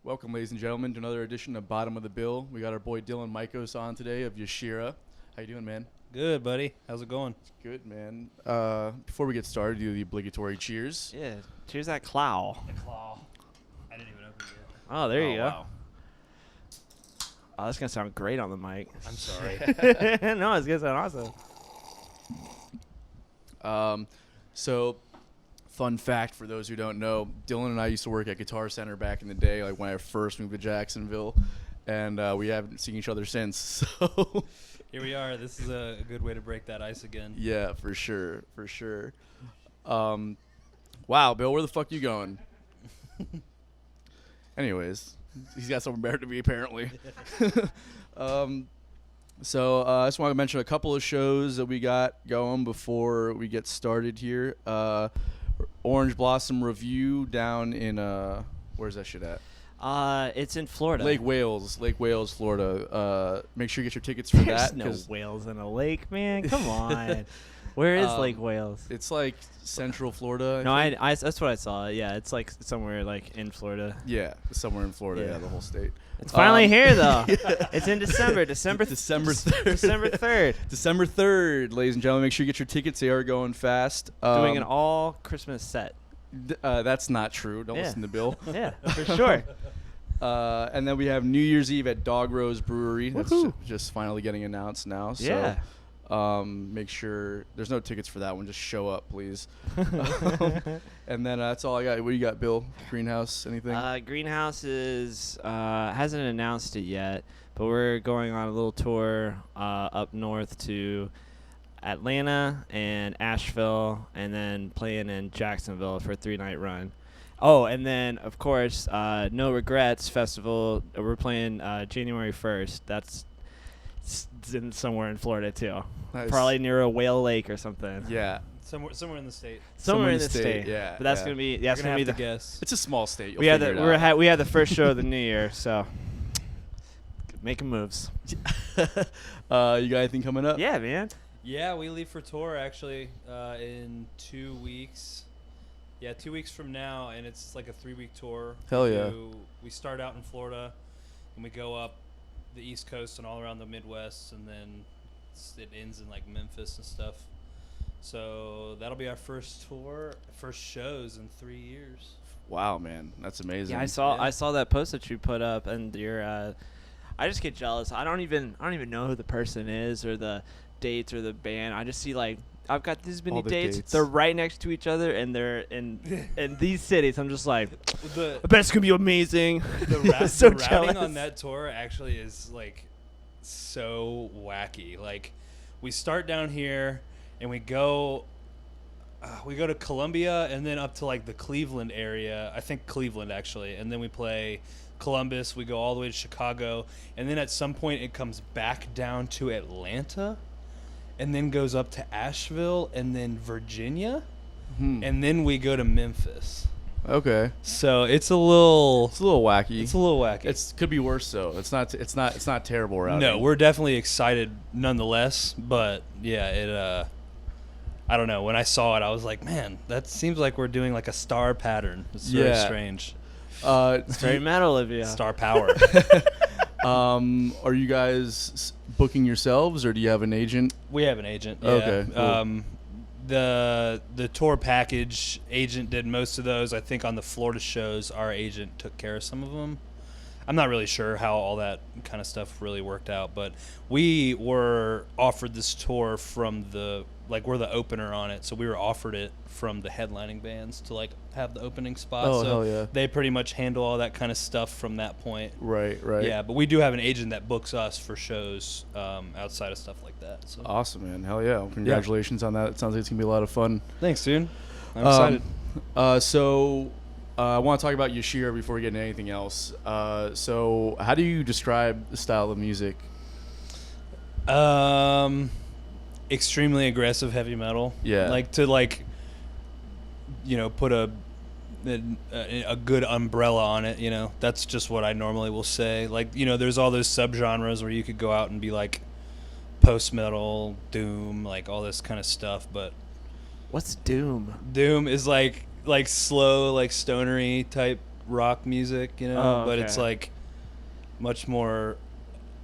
Welcome, ladies and gentlemen, to another edition of Bottom of the Bill. We got our boy Dylan Mikos on today of Yashira. How you doing, man? Good, buddy. How's it going? It's good, man. Before we get started, do the obligatory cheers. Yeah, cheers that claw. The claw. I didn't even open it yet. Oh, there you go. Wow. Oh, that's going to sound great on the mic. I'm sorry. No, it's going to sound awesome. So, fun fact for those who don't know, Dylan and I used to work at Guitar Center back in the day, like when I first moved to Jacksonville, and we haven't seen each other since. So, Here we are. This is a good way to break that ice again. yeah, for sure. Wow, Bill, where the fuck you going? Anyways, he's got somewhere better to be apparently. So I just want to mention a couple of shows that we got going before we get started here. Orange Blossom Review down in where's that shit at? It's in Florida. Lake Wales, Florida. Make sure you get your tickets for There's that. no 'cause whales in a lake, man. Come on. Where is Lake Wales? It's like Central Florida. No, think. I that's what I saw. Yeah, it's like somewhere like in Florida. Yeah, somewhere in Florida. Yeah. Yeah, the whole state. It's finally here though. It's in December. December 3rd. December 3rd. December 3rd, ladies and gentlemen. Make sure you get your tickets. They are going fast. Doing an all Christmas set. That's not true. Don't Yeah. listen to Bill. Yeah, for sure. And then we have New Year's Eve at Dog Rose Brewery. That's Woohoo. just finally getting announced now. So, Yeah. make sure there's no tickets for that one. Just show up, please. And then that's all I got. What do you got, Bill? Greenhouse? Anything? Greenhouse hasn't announced it yet, but we're going on a little tour up north to Atlanta and Asheville, and then playing in Jacksonville for a 3-night run. Oh, and then of course, No Regrets Festival. We're playing January 1st. That's somewhere in Florida too. Nice. Probably near a whale lake or something. Yeah. Somewhere in the state. Somewhere in the state. Yeah. But that's yeah. gonna be You're that's gonna gonna be have the to guess. It's a small state. You'll we had figure the it out. we had the first show of the new year, so making moves. You got anything coming up? Yeah, man. Yeah, we leave for tour actually in 2 weeks. Yeah, 2 weeks from now, and it's like a 3-week tour. Hell yeah. We start out in Florida, and we go up the East Coast and all around the Midwest, and then it ends in like Memphis and stuff. So that'll be our first tour, first shows in 3 years. Wow, man, that's amazing. Yeah, I saw that post that you put up, and I just get jealous. I don't even know who the person is or the dates or the band. I just see like I've got this many All the dates. They're right next to each other, and they're in these cities. I'm just like, The I bet it's gonna be amazing. So the routing jealous. on that tour actually is like so wacky. Like we start down here and we go to Columbia and then up to like the Cleveland area. I think Cleveland actually, and then we play Columbus. We go all the way to Chicago, and then at some point it comes back down to Atlanta, and then goes up to Asheville and then Virginia, and then we go to Memphis. Okay. So it's a little wacky. It's a little wacky. It's could be worse though. It's not terrible routing. No, we're definitely excited nonetheless. But yeah, I don't know. When I saw it, I was like, man, that seems like we're doing like a star pattern. It's very Yeah. strange. It's very metal of you. Star power. Are you guys booking yourselves or do you have an agent? We have an agent. Yeah. Okay, cool. The tour package agent did most of those. I think on the Florida shows, our agent took care of some of them. I'm not really sure how all that kind of stuff really worked out, but we were offered this tour from we're the opener on it, so we were offered it from the headlining bands to like have the opening spot. Oh, so hell yeah. They pretty much handle all that kind of stuff from that point. Right. Yeah, but we do have an agent that books us for shows outside of stuff like that. So. Awesome, man. Hell yeah. Well, congratulations on that. It sounds like it's going to be a lot of fun. Thanks, dude. I'm excited. So I want to talk about Yashira before we get into anything else. So how do you describe the style of music? Extremely aggressive heavy metal. Yeah. Like to put a good umbrella on it, That's just what I normally will say. Like, there's all those subgenres where you could go out and be like post metal, doom, like all this kind of stuff, but What's doom? doom is like slow, like stonery type rock music, you know, Oh, but okay. it's like much more,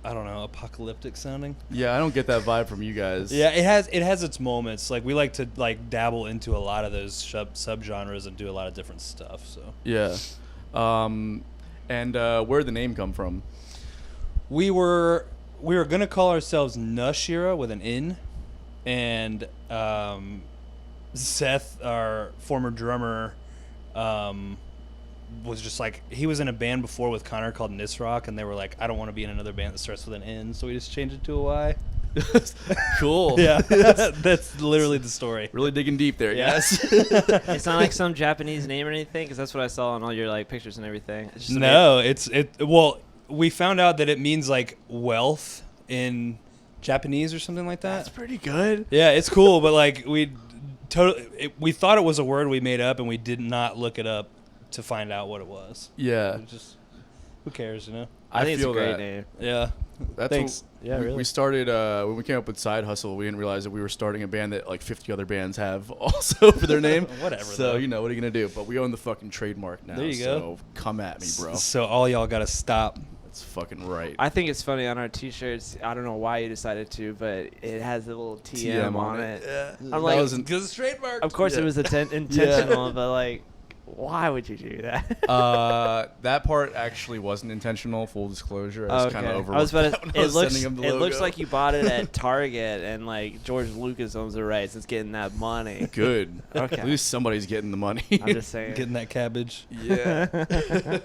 I don't know, apocalyptic sounding. Yeah, I don't get that vibe from you guys. Yeah, it has its moments. Like we like to like dabble into a lot of those subgenres and do a lot of different stuff. So Yeah. And where'd the name come from? we were gonna call ourselves Yashira with an N, and Seth, our former drummer, was just like, he was in a band before with Connor called Nisrock, and they were like, I don't want to be in another band that starts with an N, so we just changed it to a Y. Cool. Yeah, that's literally the story. Really digging deep there, Yeah. guys. It's not like some Japanese name or anything, because that's what I saw on all your like pictures and everything. It's just No, well, we found out that it means like wealth in Japanese or something like that. That's pretty good. Yeah, it's cool, but like we thought it was a word we made up, and we did not look it up to find out what it was. Yeah. It just, who cares, you know? I think it's a feel great that. name. Yeah. That's Thanks. What Yeah, really. We started when we came up with Side Hustle. We didn't realize that we were starting a band that like 50 other bands have also for their name. Whatever, So though. you know what are you gonna do? But we own the fucking trademark now. There you so go. come at me, bro. So all y'all gotta stop. That's fucking right. I think it's funny on our T-shirts. I don't know why you decided to, but it has a little TM on it. Yeah. I'm like, Because it's trademarked. of course Yeah. it was intentional, but like, why would you do that? That part actually wasn't intentional. Full disclosure. I was kind of over. I was about to, when I was sending him the it looks logo. like you bought it at Target, and like George Lucas owns the rights. It's getting that money. Good. Okay. At least somebody's getting the money. I'm just saying. Getting that cabbage. Yeah.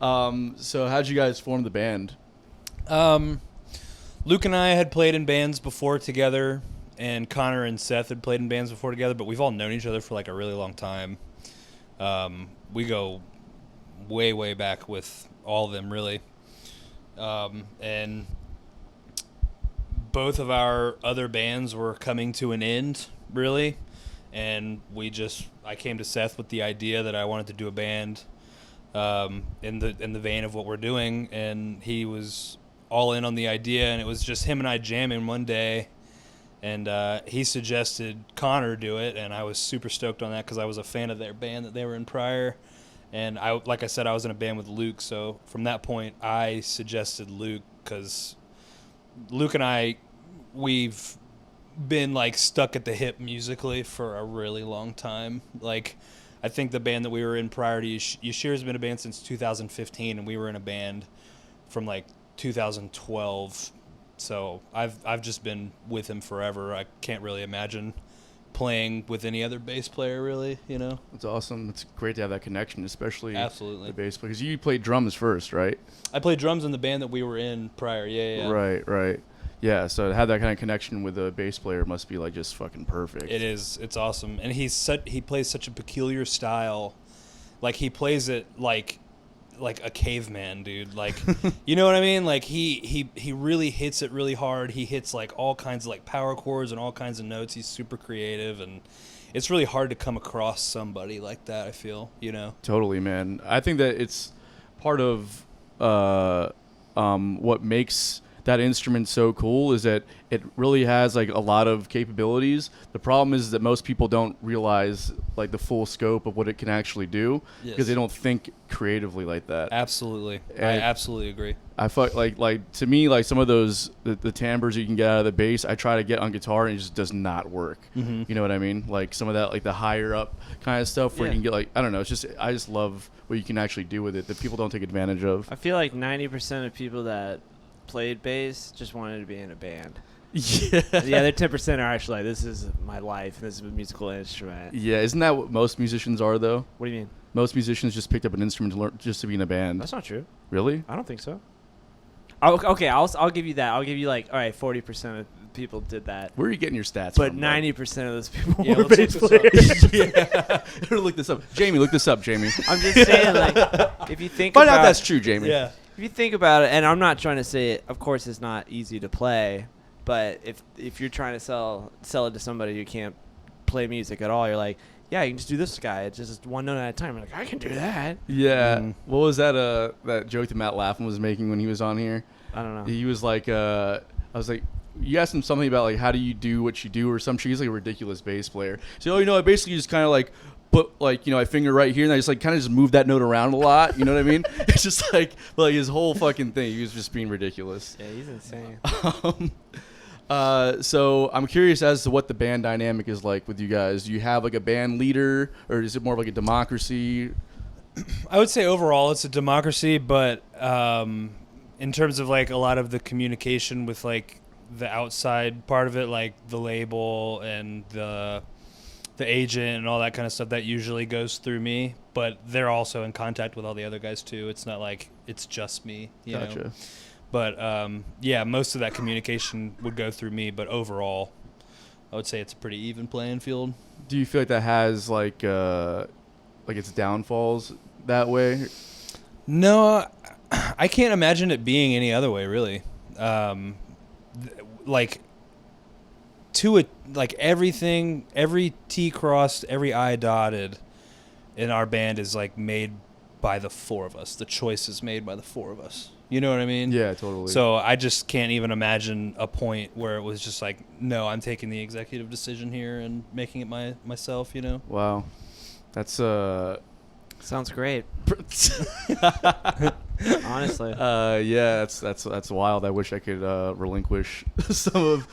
So how'd you guys form the band? Luke and I had played in bands before together, and Connor and Seth had played in bands before together, but we've all known each other for like a really long time. We go way, way back with all of them, really. And both of our other bands were coming to an end, really. And I came to Seth with the idea that I wanted to do a band in the vein of what we're doing, and he was all in on the idea, and it was just him and I jamming one day, and he suggested Connor do it, and I was super stoked on that because I was a fan of their band that they were in prior, and like I said, I was in a band with Luke, so from that point I suggested Luke because Luke and I, we've been like stuck at the hip musically for a really long time. Like, I think the band that we were in prior to Yashira's been a band since 2015, and we were in a band from like 2012. So I've just been with him forever. I can't really imagine playing with any other bass player, really, you know? It's awesome. It's great to have that connection, especially Absolutely. the bass player. Because you played drums first, right? I played drums in the band that we were in prior, yeah. Right. Yeah, so to have that kind of connection with a bass player must be like just fucking perfect. It is. It's awesome. And he plays such a peculiar style. Like, he plays it like a caveman, dude. Like, you know what I mean? Like, he really hits it really hard. He hits like all kinds of like power chords and all kinds of notes. He's super creative, and it's really hard to come across somebody like that, I feel, you know? Totally, man. I think that it's part of what makes that instrument so cool is that it really has like a lot of capabilities. The problem is that most people don't realize like the full scope of what it can actually do because they don't think creatively like that. Absolutely. I And absolutely agree. I fuck like to me, like some of those the timbres you can get out of the bass, I try to get on guitar and it just does not work. Mm-hmm. You know what I mean? Like some of that, like the higher up kind of stuff where Yeah. you can get like, I don't know. It's just, I just love what you can actually do with it that people don't take advantage of. I feel like 90% of people that played bass just wanted to be in a band. Yeah. The other 10% are actually like, this is my life. This is a musical instrument. Yeah. Isn't that what most musicians are though? What do you mean? Most musicians just picked up an instrument to learn just to be in a band. That's not true. Really? I don't think so. Oh, okay, I'll give you that. I'll give you like, all right, 40% of people did that. Where are you getting your stats But from? 90% of those people Yeah, were let's bass look this up. players. Yeah. Better look this up. Jamie, look this up, Jamie. I'm just saying, like, if you think Find about out if that's true, Jamie. Yeah. If you think about it, and I'm not trying to say it, of course it's not easy to play, but if you're trying to sell it to somebody who can't play music at all, you're like, yeah, you can just do this guy. It's just one note at a time. You're like, I can do that. Yeah. Mm. What was that that joke that Matt Laffin was making when he was on here? I don't know. He was like, I was like, you asked him something about like how do you do what you do or some shit. He's like a ridiculous bass player. So, I basically just kind of like put like, you know, I finger right here and I just like kind of just move that note around a lot. You know what I mean? It's just like his whole fucking thing. He was just being ridiculous. Yeah, he's insane. So I'm curious as to what the band dynamic is like with you guys. Do you have like a band leader, or is it more of like a democracy? I would say overall it's a democracy, but in terms of like a lot of the communication with like the outside part of it, like the label and the agent and all that kind of stuff, that usually goes through me. But they're also in contact with all the other guys too. It's not like it's just me. You Gotcha. know? But yeah, most of that communication would go through me. But overall, I would say it's a pretty even playing field. Do you feel like that has like its downfalls that way? No, I can't imagine it being any other way, really. Like everything, every T crossed, every I dotted in our band is like made by the four of us. The choice is made by the four of us. You know what I mean? Yeah, totally. So I just can't even imagine a point where it was just like, no, I'm taking the executive decision here and making it myself, you know? Wow. That's Sounds great. Honestly. Yeah, that's wild. I wish I could relinquish some of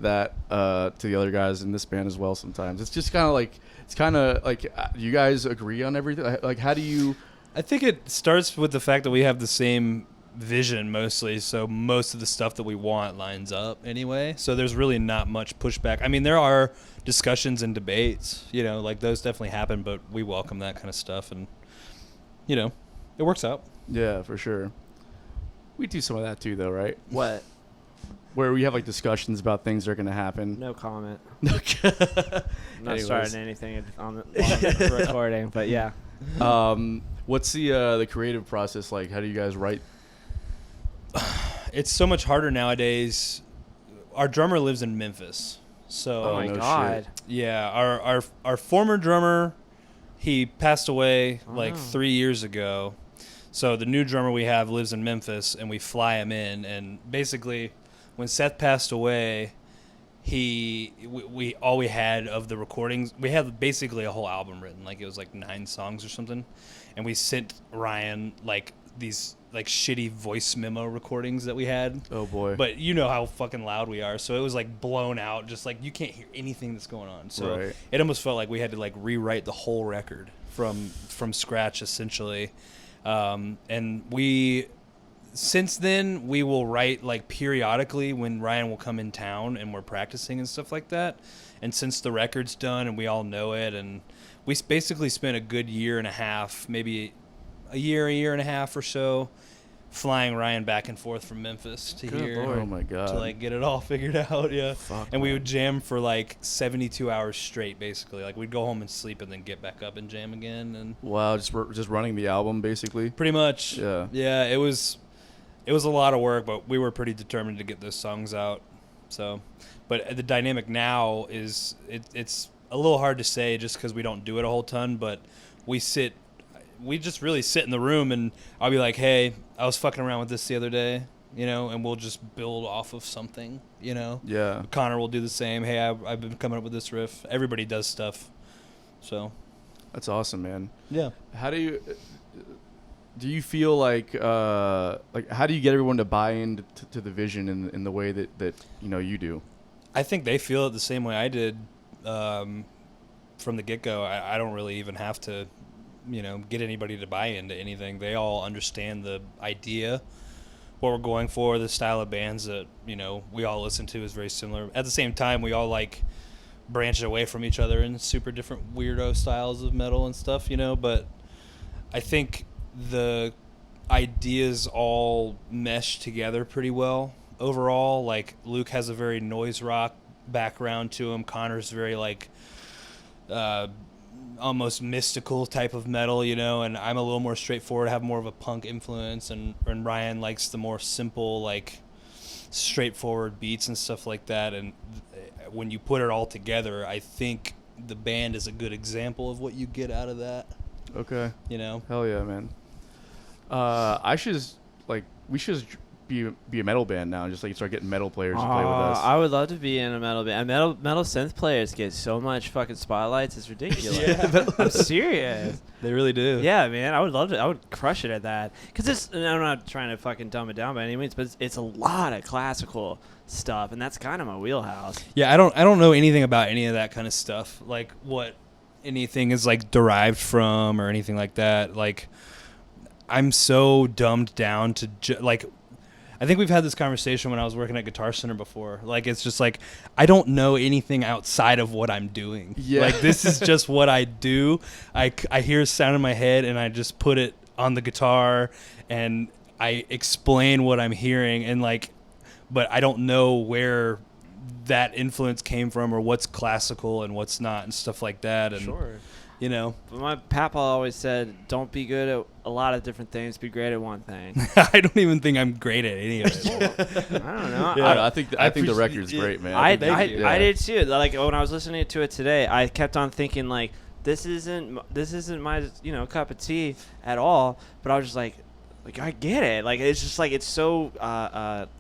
that to the other guys in this band as well. Sometimes it's just kind of like you guys agree on everything. Like, how do you? I think it starts with the fact that we have the same vision mostly, so most of the stuff that we want lines up anyway. So there's really not much pushback. I mean, there are discussions and debates, you know, like those definitely happen, but we welcome that kind of stuff, and you know, it works out. Yeah, for sure. We do some of that too, though, right? What? Where we have like discussions about things that are going to happen. No comment. I'm I'm not starting anything on the recording, but yeah. What's the creative process like? How do you guys write? It's so much harder nowadays. Our drummer lives in Memphis, so Oh my no God. shit. yeah, our former drummer, he passed away like Oh. 3 years ago. So the new drummer we have lives in Memphis, and we fly him in. And basically, when Seth passed away, we all we had of the recordings, we had basically a whole album written, like it was like 9 songs or something, and we sent Ryan like these like shitty voice memo recordings that we had. Oh boy. But you know how fucking loud we are, so it was like blown out, just like you can't hear anything that's going on. So Right. it almost felt like we had to like rewrite the whole record from scratch essentially. And since then we will write like periodically when Ryan will come in town and we're practicing and stuff like that. And since the record's done and we all know it, and we basically spent a good year and a half, maybe a year and a half or so, flying Ryan back and forth from Memphis to Good here Lord. Oh my God. to like get it all figured out. Yeah. Fuck, And we man. would jam for like 72 hours straight, basically. Like we'd go home and sleep and then get back up and jam again. And Wow, just running the album basically. pretty much. Yeah. Yeah, it was a lot of work, but we were pretty determined to get those songs out. So, but the dynamic now is it's a little hard to say just because we don't do it a whole ton, but we just really sit in the room, and I'll be like, hey, I was fucking around with this the other day, you know, and we'll just build off of something, you know. Yeah. Connor will do the same. Hey, I've been coming up with this riff. Everybody does stuff. So, That's awesome, man. yeah. How do you feel like how do you get everyone to buy into to the vision in the way that you know you do? I think they feel it the same way I did from the get-go. I don't really even have to, you know, get anybody to buy into anything. They all understand the idea, what we're going for, the style of bands that, you know, we all listen to is very similar. At the same time, we all like branch away from each other in super different weirdo styles of metal and stuff, you know, but I think the ideas all mesh together pretty well overall. Like Luke has a very noise rock background to him. Connor's very like almost mystical type of metal, you know, and I'm a little more straightforward, have more of a punk influence, and Ryan likes the more simple, like straightforward beats and stuff like that. And when you put it all together, I think the band is a good example of what you get out of that, Okay. you know. Hell yeah, man. We should be a metal band now and just like start getting metal players to play with us. I would love to be in a metal band. Metal synth players get so much fucking spotlights. It's ridiculous. I'm serious. They really do. Yeah, man. I would love to. I would crush it at that. Because I'm not trying to fucking dumb it down by any means, but it's a lot of classical stuff, and that's kind of my wheelhouse. Yeah, I don't know anything about any of that kind of stuff. Like what anything is like derived from or anything like that. Like I'm so dumbed down to like. I think we've had this conversation when I was working at Guitar Center before. Like, it's just like, I don't know anything outside of what I'm doing. Yeah. Like, this is just what I do. I hear a sound in my head, and I just put it on the guitar, and I explain what I'm hearing. And, like, but I don't know where that influence came from or what's classical and what's not and stuff like that. And, Sure. You know. But my papa always said, don't be good at a lot of different things, be great at one thing. I don't even think I'm great at any of it. I don't know. Yeah, I think the record's great, man. I think I did too. Like when I was listening to it today, I kept on thinking like this isn't my cup of tea at all. But I was just like I get it. Like it's just like it's so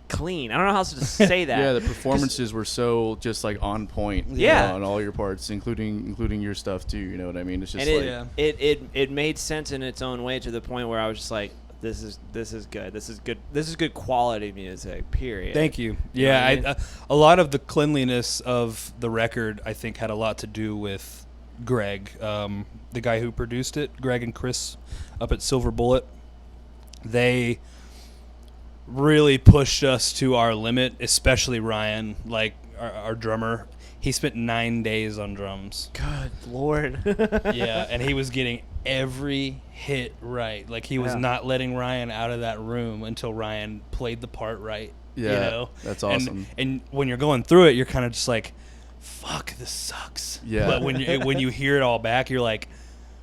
clean. I don't know how else to say that. Yeah, the performances were so just like on point. Yeah, on all your parts, including your stuff too. You know what I mean? It's just and it made sense in its own way to the point where I was just like, this is good. This is good quality music. Period. Thank you. You know what I mean? A lot of the cleanliness of the record, I think, had a lot to do with Greg, the guy who produced it. Greg and Chris up at Silver Bullet. They really pushed us to our limit, especially Ryan, like our drummer. He spent 9 days on drums. Good Lord. Yeah, and he was getting every hit right. Like, he was not letting Ryan out of that room until Ryan played the part right. Yeah, you know? that's awesome. And when you're going through it, you're kind of just like, fuck, this sucks. Yeah. But when you hear it all back, you're like,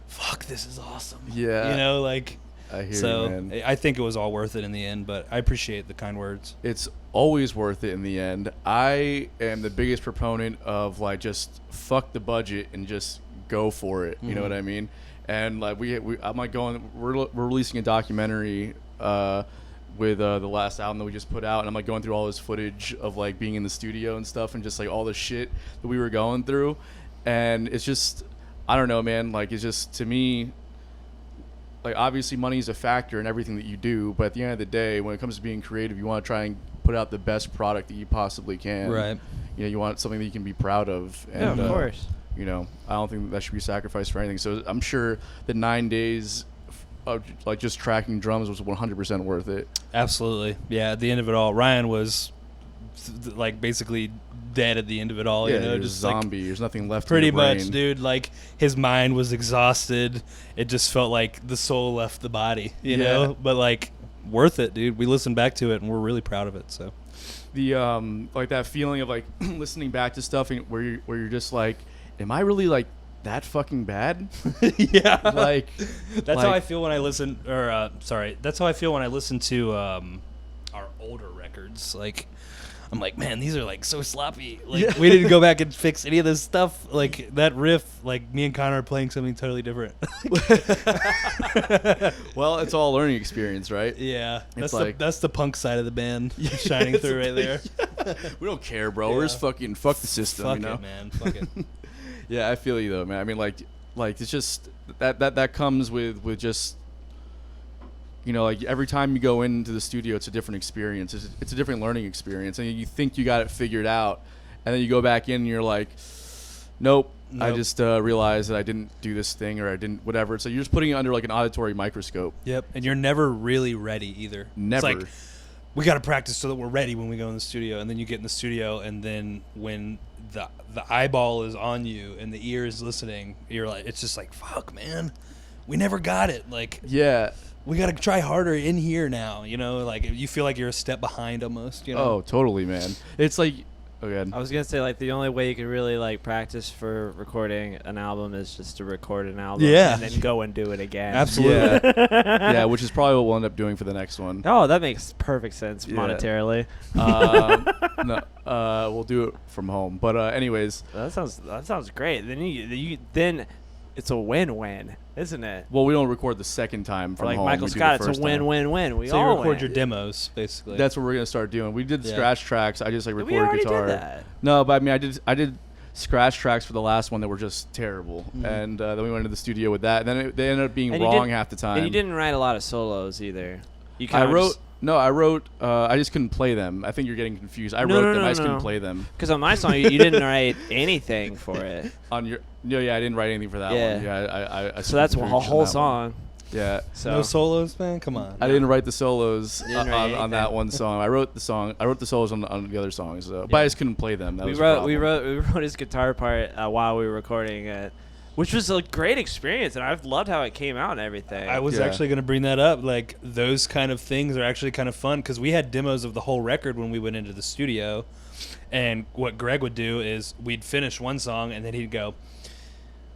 fuck, this is awesome. Yeah. You know, like... I hear so you, man. I think it was all worth it in the end, but I appreciate the kind words. It's always worth it in the end. I am the biggest proponent of like just fuck the budget and just go for it. You know what I mean? And like I'm like we're releasing a documentary with the last album that we just put out, and I'm like going through all this footage of like being in the studio and stuff, and just like all the shit that we were going through, and it's just I don't know, man. Like it's just to me. Like obviously money is a factor in everything that you do, but at the end of the day, when it comes to being creative, you want to try and put out the best product that you possibly can. Right. You know, you want something that you can be proud of. And, yeah, of course. You know, I don't think that should be sacrificed for anything. So I'm sure the 9 days of like just tracking drums was 100% worth it. Absolutely. Yeah. At the end of it all, Ryan was like basically dead at the end of it all. Yeah, you know, just just zombie. Like, there's nothing left. pretty in your brain. much, dude. Like his mind was exhausted. It just felt like the soul left the body. You know, but like worth it, dude. We listened back to it and we're really proud of it. So the like that feeling of like listening back to stuff and where you're just like, am I really like that fucking bad? Yeah, like that's how I feel when I listen. Or that's how I feel when I listen to our older records. Like, I'm like, man, these are like so sloppy. Like, we didn't go back and fix any of this stuff. Like that riff, like me and Connor are playing something totally different. Well, it's all a learning experience, right? Yeah, That's the punk side of the band shining through right there. We don't care, bro. We're just fucking fuck the system, Fuck you know? it, man. Fuck it. Yeah, I feel you though, man. I mean, like it's just that comes with just. You know, like every time you go into the studio, it's a different experience. It's a different learning experience, and you think you got it figured out, and then you go back in and you're like, nope. I just realized that I didn't do this thing or I didn't whatever. So you're just putting it under like an auditory microscope. Yep, and you're never really ready either. Never. It's like, we got to practice so that we're ready when we go in the studio, and then you get in the studio, and then when the eyeball is on you and the ear is listening, you're like, it's just like, fuck, man, we never got it. Like, yeah. We got to try harder in here now, you know? Like, you feel like you're a step behind almost, you know? Oh, totally, man. It's like, okay. I was going to say, like, the only way you can really, like, practice for recording an album is just to record an album. Yeah. And then go and do it again. Absolutely. Yeah. Yeah, which is probably what we'll end up doing for the next one. Oh, that makes perfect sense monetarily. No, we'll do it from home. But anyways. That sounds great. Then then it's a win-win. isn't it? Well, we don't record the second time from Like home. Michael We do Scott, the it's a first time. win-win-win. We So all you record win. your demos, basically. That's what we're gonna start doing. We did Yeah. scratch tracks. I just like We recorded already guitar. did that. No, but I mean, I did scratch tracks for the last one that were just terrible, Mhm. and then we went into the studio with that. And then they ended up being And you wrong didn't- half the time. And you didn't write a lot of solos either. You I kinda wrote. just- No, I wrote. I just couldn't play them. I think you're getting confused. I No, wrote no, them. no, I just couldn't no. play them. Because on my song, you didn't write anything for it. On your. No, yeah, I didn't write anything for that Yeah. one. Yeah, I So that's a screwed on whole that one. song. Yeah. So no solos, man. Come on. I didn't write the solos You didn't write on that anything. one song. I wrote the solos on the other songs, but I just couldn't play them. That we was the wrote his guitar part while we were recording it, which was a great experience, and I've loved how it came out and everything. I was Yeah. actually going to bring that up. Like, those kind of things are actually kind of fun because we had demos of the whole record when we went into the studio. And what Greg would do is we'd finish one song and then he'd go,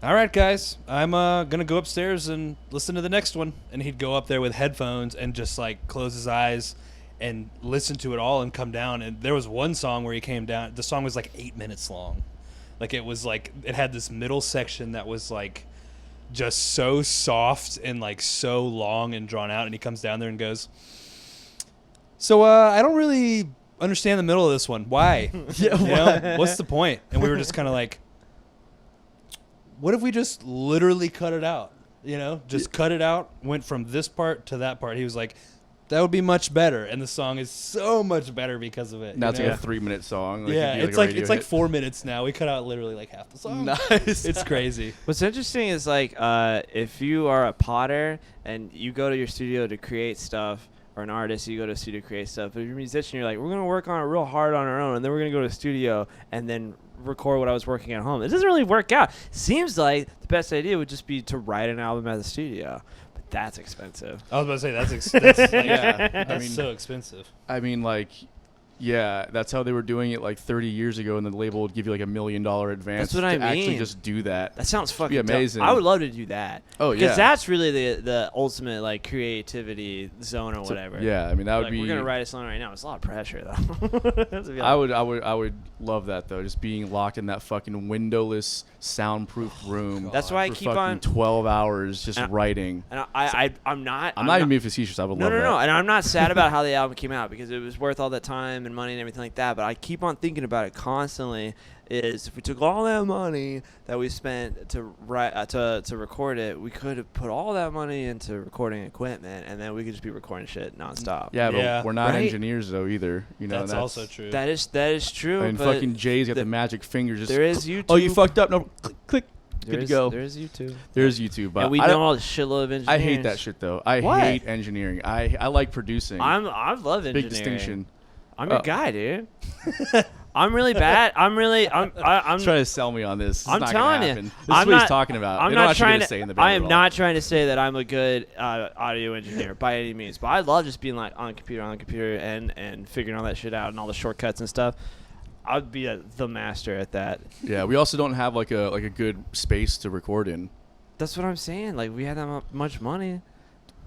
"All right, guys, I'm going to go upstairs and listen to the next one." And he'd go up there with headphones and just, like, close his eyes and listen to it all and come down. And there was one song where he came down. The song was, like, 8 minutes long. Like, it was, like, it had this middle section that was, like, just so soft and, like, so long and drawn out. And he comes down there and goes, "So, I don't really understand the middle of this one. Why? Yeah, You know, what's the point?" And we were just kind of like, what if we just literally cut it out? You know, just cut it out, went from this part to that part. He was like, "That would be much better." And the song is so much better because of it. Now you it's know? like a 3-minute song. Like, Yeah, it'd be it's a like radio it's like hit. 4 minutes now. We cut out literally like half the song. Nice. It's crazy. What's interesting is like if you are a potter and you go to your studio to create stuff, or an artist, you go to a studio to create stuff. If you're a musician, you're like, we're gonna work on it real hard on our own, and then we're gonna go to the studio and then record what I was working at home. It doesn't really work out. Seems like the best idea would just be to write an album at the studio, but that's expensive. I was about to say that's like, Yeah. that's I mean, so expensive. I mean, like, yeah, that's how they were doing it like 30 years ago, and the label would give you like $1 million advance That's what I to actually mean. just do that. That sounds fucking be amazing. dope. I would love to do that. Oh, because yeah. that's really the ultimate like creativity zone or whatever. Yeah, I mean that would Like, be. we're gonna write a song right now. It's a lot of pressure though. That's a I would love that though, just being locked in that fucking windowless, soundproof room. That's why I for keep fucking on. 12 hours just And- writing. And I'm not. I'm not even being facetious. I would No, love no, that. no. And I'm not sad about how the album came out because it was worth all that time and money and everything like that. But I keep on thinking about it constantly. Is if we took all that money that we spent to write to record it, we could have put all that money into recording equipment, and then we could just be recording shit nonstop. Yeah, but Yeah. we're not Right? engineers though either. You know, That's also true. That is true. And but fucking Jay's got the magic fingers. Just there is YouTube. Oh, you fucked up. No, click, click. There Good is- to go. There is YouTube. There's YouTube, but And we I know don't- all the shitload of engineers. I hate that shit though. I What? hate engineering. I like producing. I love engineering. Big distinction. I'm your guy, dude. I'm really bad. I'm He's trying to sell me on this. It's I'm not telling gonna you. happen. This I'm is what not- he's talking about. I'm They don't not actually trying get a to. say in the band I at am all. not trying to say that I'm a good audio engineer by any means, but I love just being like on the computer, and figuring all that shit out and all the shortcuts and stuff. I'd be the master at that. Yeah, we also don't have like a good space to record in. That's what I'm saying. Like we had that much money.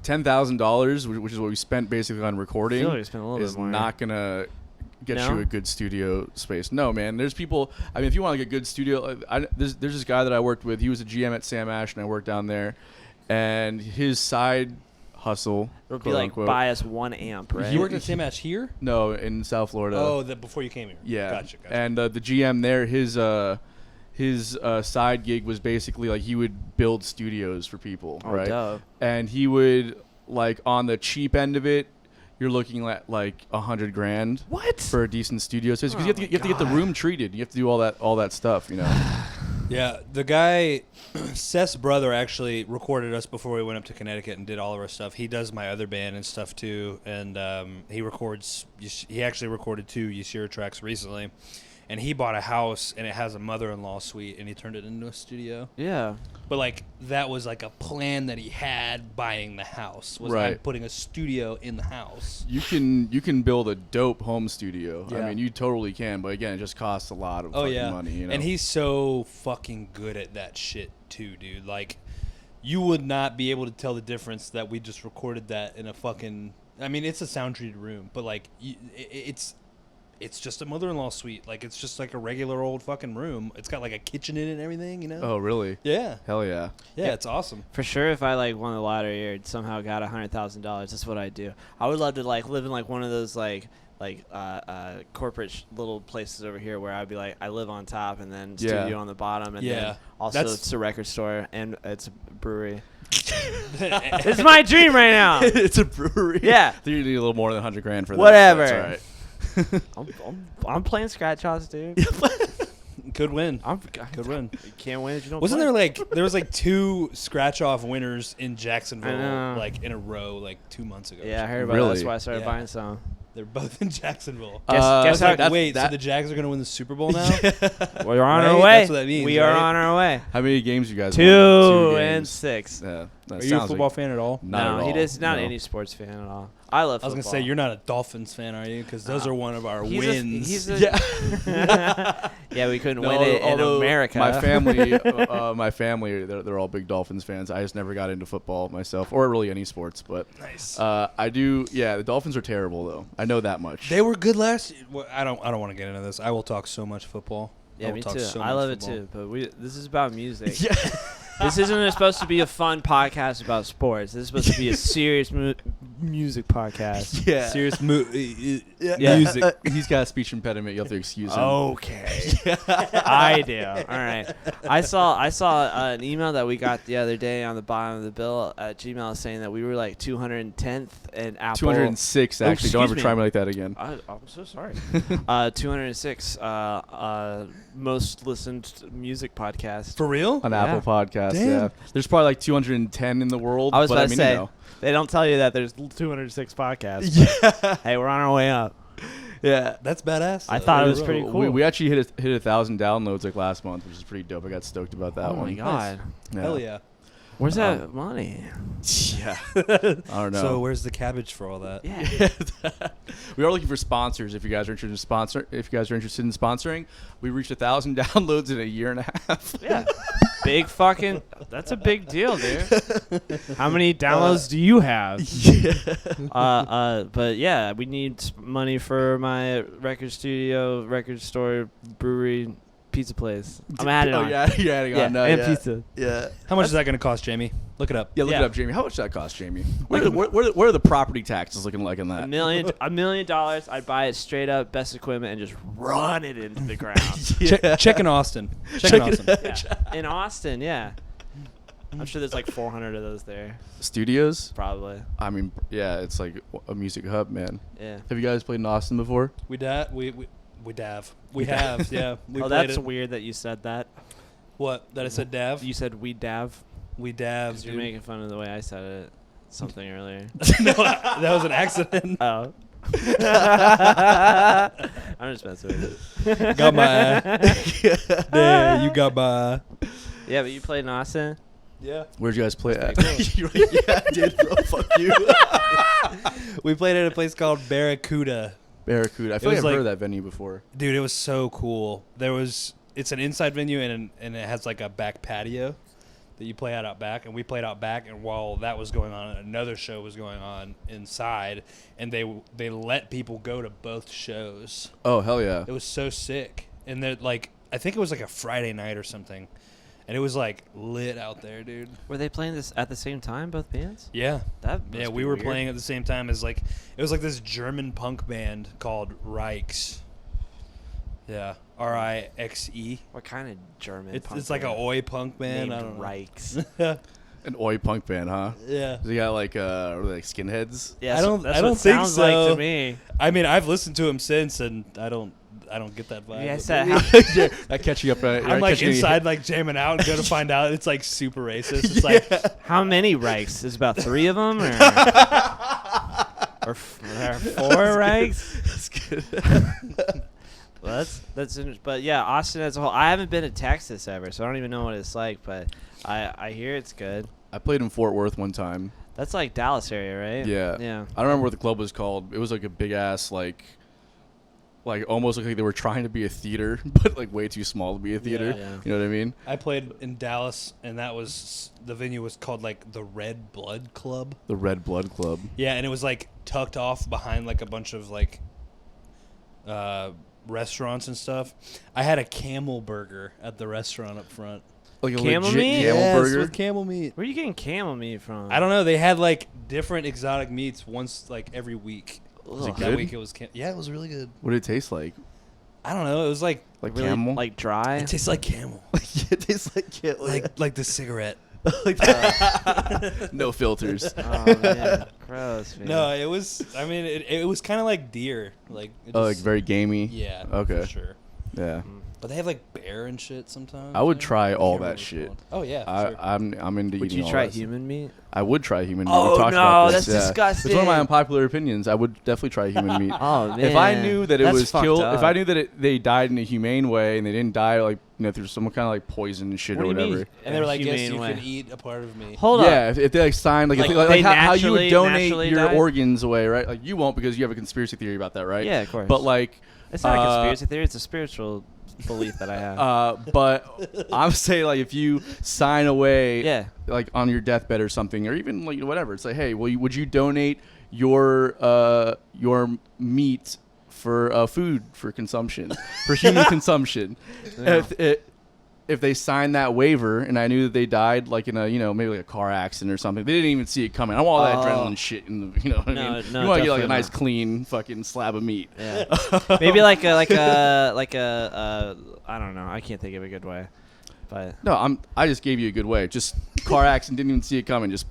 $10,000, which is what we spent basically on I recording, feel like we spent a little is bit more. not gonna get No? you a good studio space. No, man. There's people. I mean, if you want like a good studio, there's this guy that I worked with. He was a GM at Sam Ash, and I worked down there. And his side hustle, It'll be quote like unquote, buy us 1 amp, right? You worked at the same match here? no, in South Florida. Oh, before you came here. Yeah. Gotcha. And the GM there, his side gig was basically like he would build studios for people, Oh, right? dope. And he would like on the cheap end of it, you're looking at like $100,000 What? for a decent studio space because Oh you have to get the my room treated. You have to do all that stuff, you know. Yeah, the guy, Seth's brother, actually recorded us before we went up to Connecticut and did all of our stuff. He does my other band and stuff too, and he records. He actually recorded 2 Yashira tracks recently, and he bought a house and it has a mother-in-law suite, and he turned it into a studio. Yeah. But like that was like a plan that he had buying the house. Was Right. I'm putting a studio in the house. You can build a dope home studio. Yeah. I mean, you totally can, but again, it just costs a lot of fucking money. You know? And he's so fucking good at that shit too, dude. Like, you would not be able to tell the difference that we just recorded that in a fucking. I mean, it's a sound treated room, but like, it's It's just a mother-in-law suite. Like, it's just like a regular old fucking room. It's got like a kitchen in it and everything, you know? Oh, really? Yeah. Hell yeah. Yeah, it's awesome. For sure, if I like won the lottery or somehow got $100,000, that's what I'd do. I would love to like live in like one of those like corporate little places over here where I'd be like, I live on top and then studio on the bottom, and then also it's a record store and it's a brewery. It's my dream right now. It's a brewery. Yeah. You need a little more than $100,000 for that. Whatever. That's all right. I'm playing scratch offs, dude. Could win. Could win. You can't win if you don't. Wasn't play. there was like 2 scratch off winners in Jacksonville I know. like in a row like 2 months ago? Yeah, I heard about Really? that. That's why I started Yeah. buying some. They're both in Jacksonville. Guess how? So the Jags are going to win the Super Bowl now? We're on Right? our way. That's what that means, we are right? on our way. How many games you guys 2 won? 2 and games. 6. Yeah. That Are you a sounds football like fan at all? not at No, all. he does not No. any sports fan at all. I love I was football. going to say, you're not a Dolphins fan, are you? Because those are one of our He's wins. Yeah, we couldn't No, win it in although America. My family, they're all big Dolphins fans. I just never got into football myself, or really any sports. But Nice. I do. Yeah, the Dolphins are terrible, though. I know that much. They were good last year. Well, I don't want to get into this. I will talk so much football. I Yeah, will me talk too. so I much love football. it too. But this is about music. Yeah. This isn't supposed to be a fun podcast about sports. This is supposed to be a serious music podcast. Yeah. Serious Yeah. music. He's got a speech impediment. You have to excuse him. Okay. I do. All right. I saw an email that we got the other day on the bottom of the bill at Gmail saying that we were like 210th in Apple. 206, actually. excuse Don't ever me. try me like that again. I'm so sorry. 206 most listened music podcast. For real? On Yeah. Apple Podcasts, Damn. yeah. There's probably like 210 in the world. I was but about I to mean, say, you know. they don't tell you that there's 206 podcasts. Yeah. Hey, we're on our way up. Yeah. That's badass. I thought it was Real. pretty cool. We actually hit 1,000 downloads like last month, which is pretty dope. I got stoked about that Oh one. my god. Yeah. Hell yeah. Where's that money? Yeah. I don't know. So where's the cabbage for all that? Yeah. We are looking for sponsors. If you guys are interested in sponsoring, we reached 1,000 downloads in a year and a half. Yeah. Big fucking. That's a big deal, dude. How many downloads do you have? Yeah. But yeah, we need money for my record studio, record store, brewery, pizza place. I'm adding on. Yeah, you're adding Yeah, on. No, and yeah. pizza. Yeah. How much is that going to cost, Jamie? Look it up. Yeah, look Yeah. it up, Jamie. How much does that cost, Jamie? What are the property taxes looking like in that? $1 million. I'd buy it straight up, best equipment, and just run it into the ground. Check in Austin. Check in Austin. Yeah. In Austin, yeah. I'm sure there's like 400 of those there, Studios? probably. I mean, yeah, it's like a music hub, man. Yeah. Have you guys played in Austin before? We have, yeah. We Oh, played that's it. weird that you said that. What? That I said Dav? You said we dav. We Dav, Because you're dude. making fun of the way I said it. Something earlier. No, that was an accident. Oh. I'm just messing with it. Got my yeah, you got my Yeah, but you played in Austin? yeah. Where'd you guys play at? That's You're like, yeah, I did, bro. Fuck you. We played at a place called Barracuda. Barracuda. I feel It like I've was heard like- of that venue before. Dude, it was so cool. It's an inside venue and it has like a back patio that you play out back, and we played out back, and while that was going on, another show was going on inside, and they let people go to both shows. Oh, hell yeah. It was so sick. And they're like, I think it was like a Friday night or something, and it was like lit out there, dude. Were they playing this at the same time, both bands? Yeah. That Yeah, must we be were weird. playing at the same time as like it was like this German punk band called Reichs. Yeah, Rixe. What kind of German It's punk it's like a band? oi punk band. I Named don't know. Reichs. An oi punk band, huh? Yeah. They got like, are they like skinheads? Yeah, I so don't- that's I what don't it think sounds like so. to me. I mean, I've listened to him since, and I don't get that vibe. Yeah, I But said maybe- how, Yeah, that catching up. I'm like catching inside, like jamming out, and go to find out it's like super racist. It's like how many Reichs? There's about 3 of them, or 4 Reichs? That's good. Well, that's interesting. But yeah, Austin as a whole. I haven't been to Texas ever, so I don't even know what it's like. But I hear it's good. I played in Fort Worth one time. That's like Dallas area, right? Yeah. Yeah. I don't remember what the club was called. It was like a big ass like almost looked like they were trying to be a theater, but like way too small to be a theater. Yeah. You know what I mean? I played in Dallas, and the venue was called like the Red Blood Club. The Red Blood Club. Yeah, and it was like tucked off behind like a bunch of like restaurants and stuff. I had a camel burger at the restaurant up front. Like a Camel legit meat? camel Yes, burger. with camel meat. Where are you getting camel meat from? I don't know. They had like different exotic meats once, like every week. Was it That good? week it was yeah, it was really good. What did it taste like? I don't know. It was like Like Really, camel? like dry. it tastes like camel, it tastes like camel. like the cigarette. No filters. Oh man, gross. Man. No, it was. I mean, it was kind of like deer, like it Oh, like just- very gamey. yeah. Okay. for sure. Yeah. But they have like bear and shit sometimes. I would man. try I all can't remember that what it's shit. called. Oh yeah, for sure. I'm into Would eating you all try that. human meat? I would try human meat. Oh, We talked no, about this. that's disgusting. It's one of my unpopular opinions. I would definitely try human meat. Oh man. If I knew that it That's was fucked killed, up. if I knew that they died in a humane way and they didn't die like through some kind of like poison and shit What or do you whatever. mean? And they were like, yes, Humane you way. can eat a part of me. Hold Yeah, up. if they like signed like, Like, like they how you would naturally donate your died? organs away, right? Like you won't because you have a conspiracy theory about that, right? Yeah, of course. But like, It's not a conspiracy theory. It's a spiritual belief that I have. but I'm saying like if you sign away, Yeah. like on your deathbed or something, or even like whatever, it's like, hey, well, would you donate your meat for food for consumption, for human consumption? Yeah. If they signed that waiver and I knew that they died like in a maybe like a car accident or something, they didn't even see it coming. I want all that adrenaline shit in the what I No, mean? no, you want to get like a definitely nice not. clean fucking slab of meat. Yeah. Maybe like a I don't know. I can't think of a good way. But No, I just gave you a good way. Just car accident, didn't even see it coming, just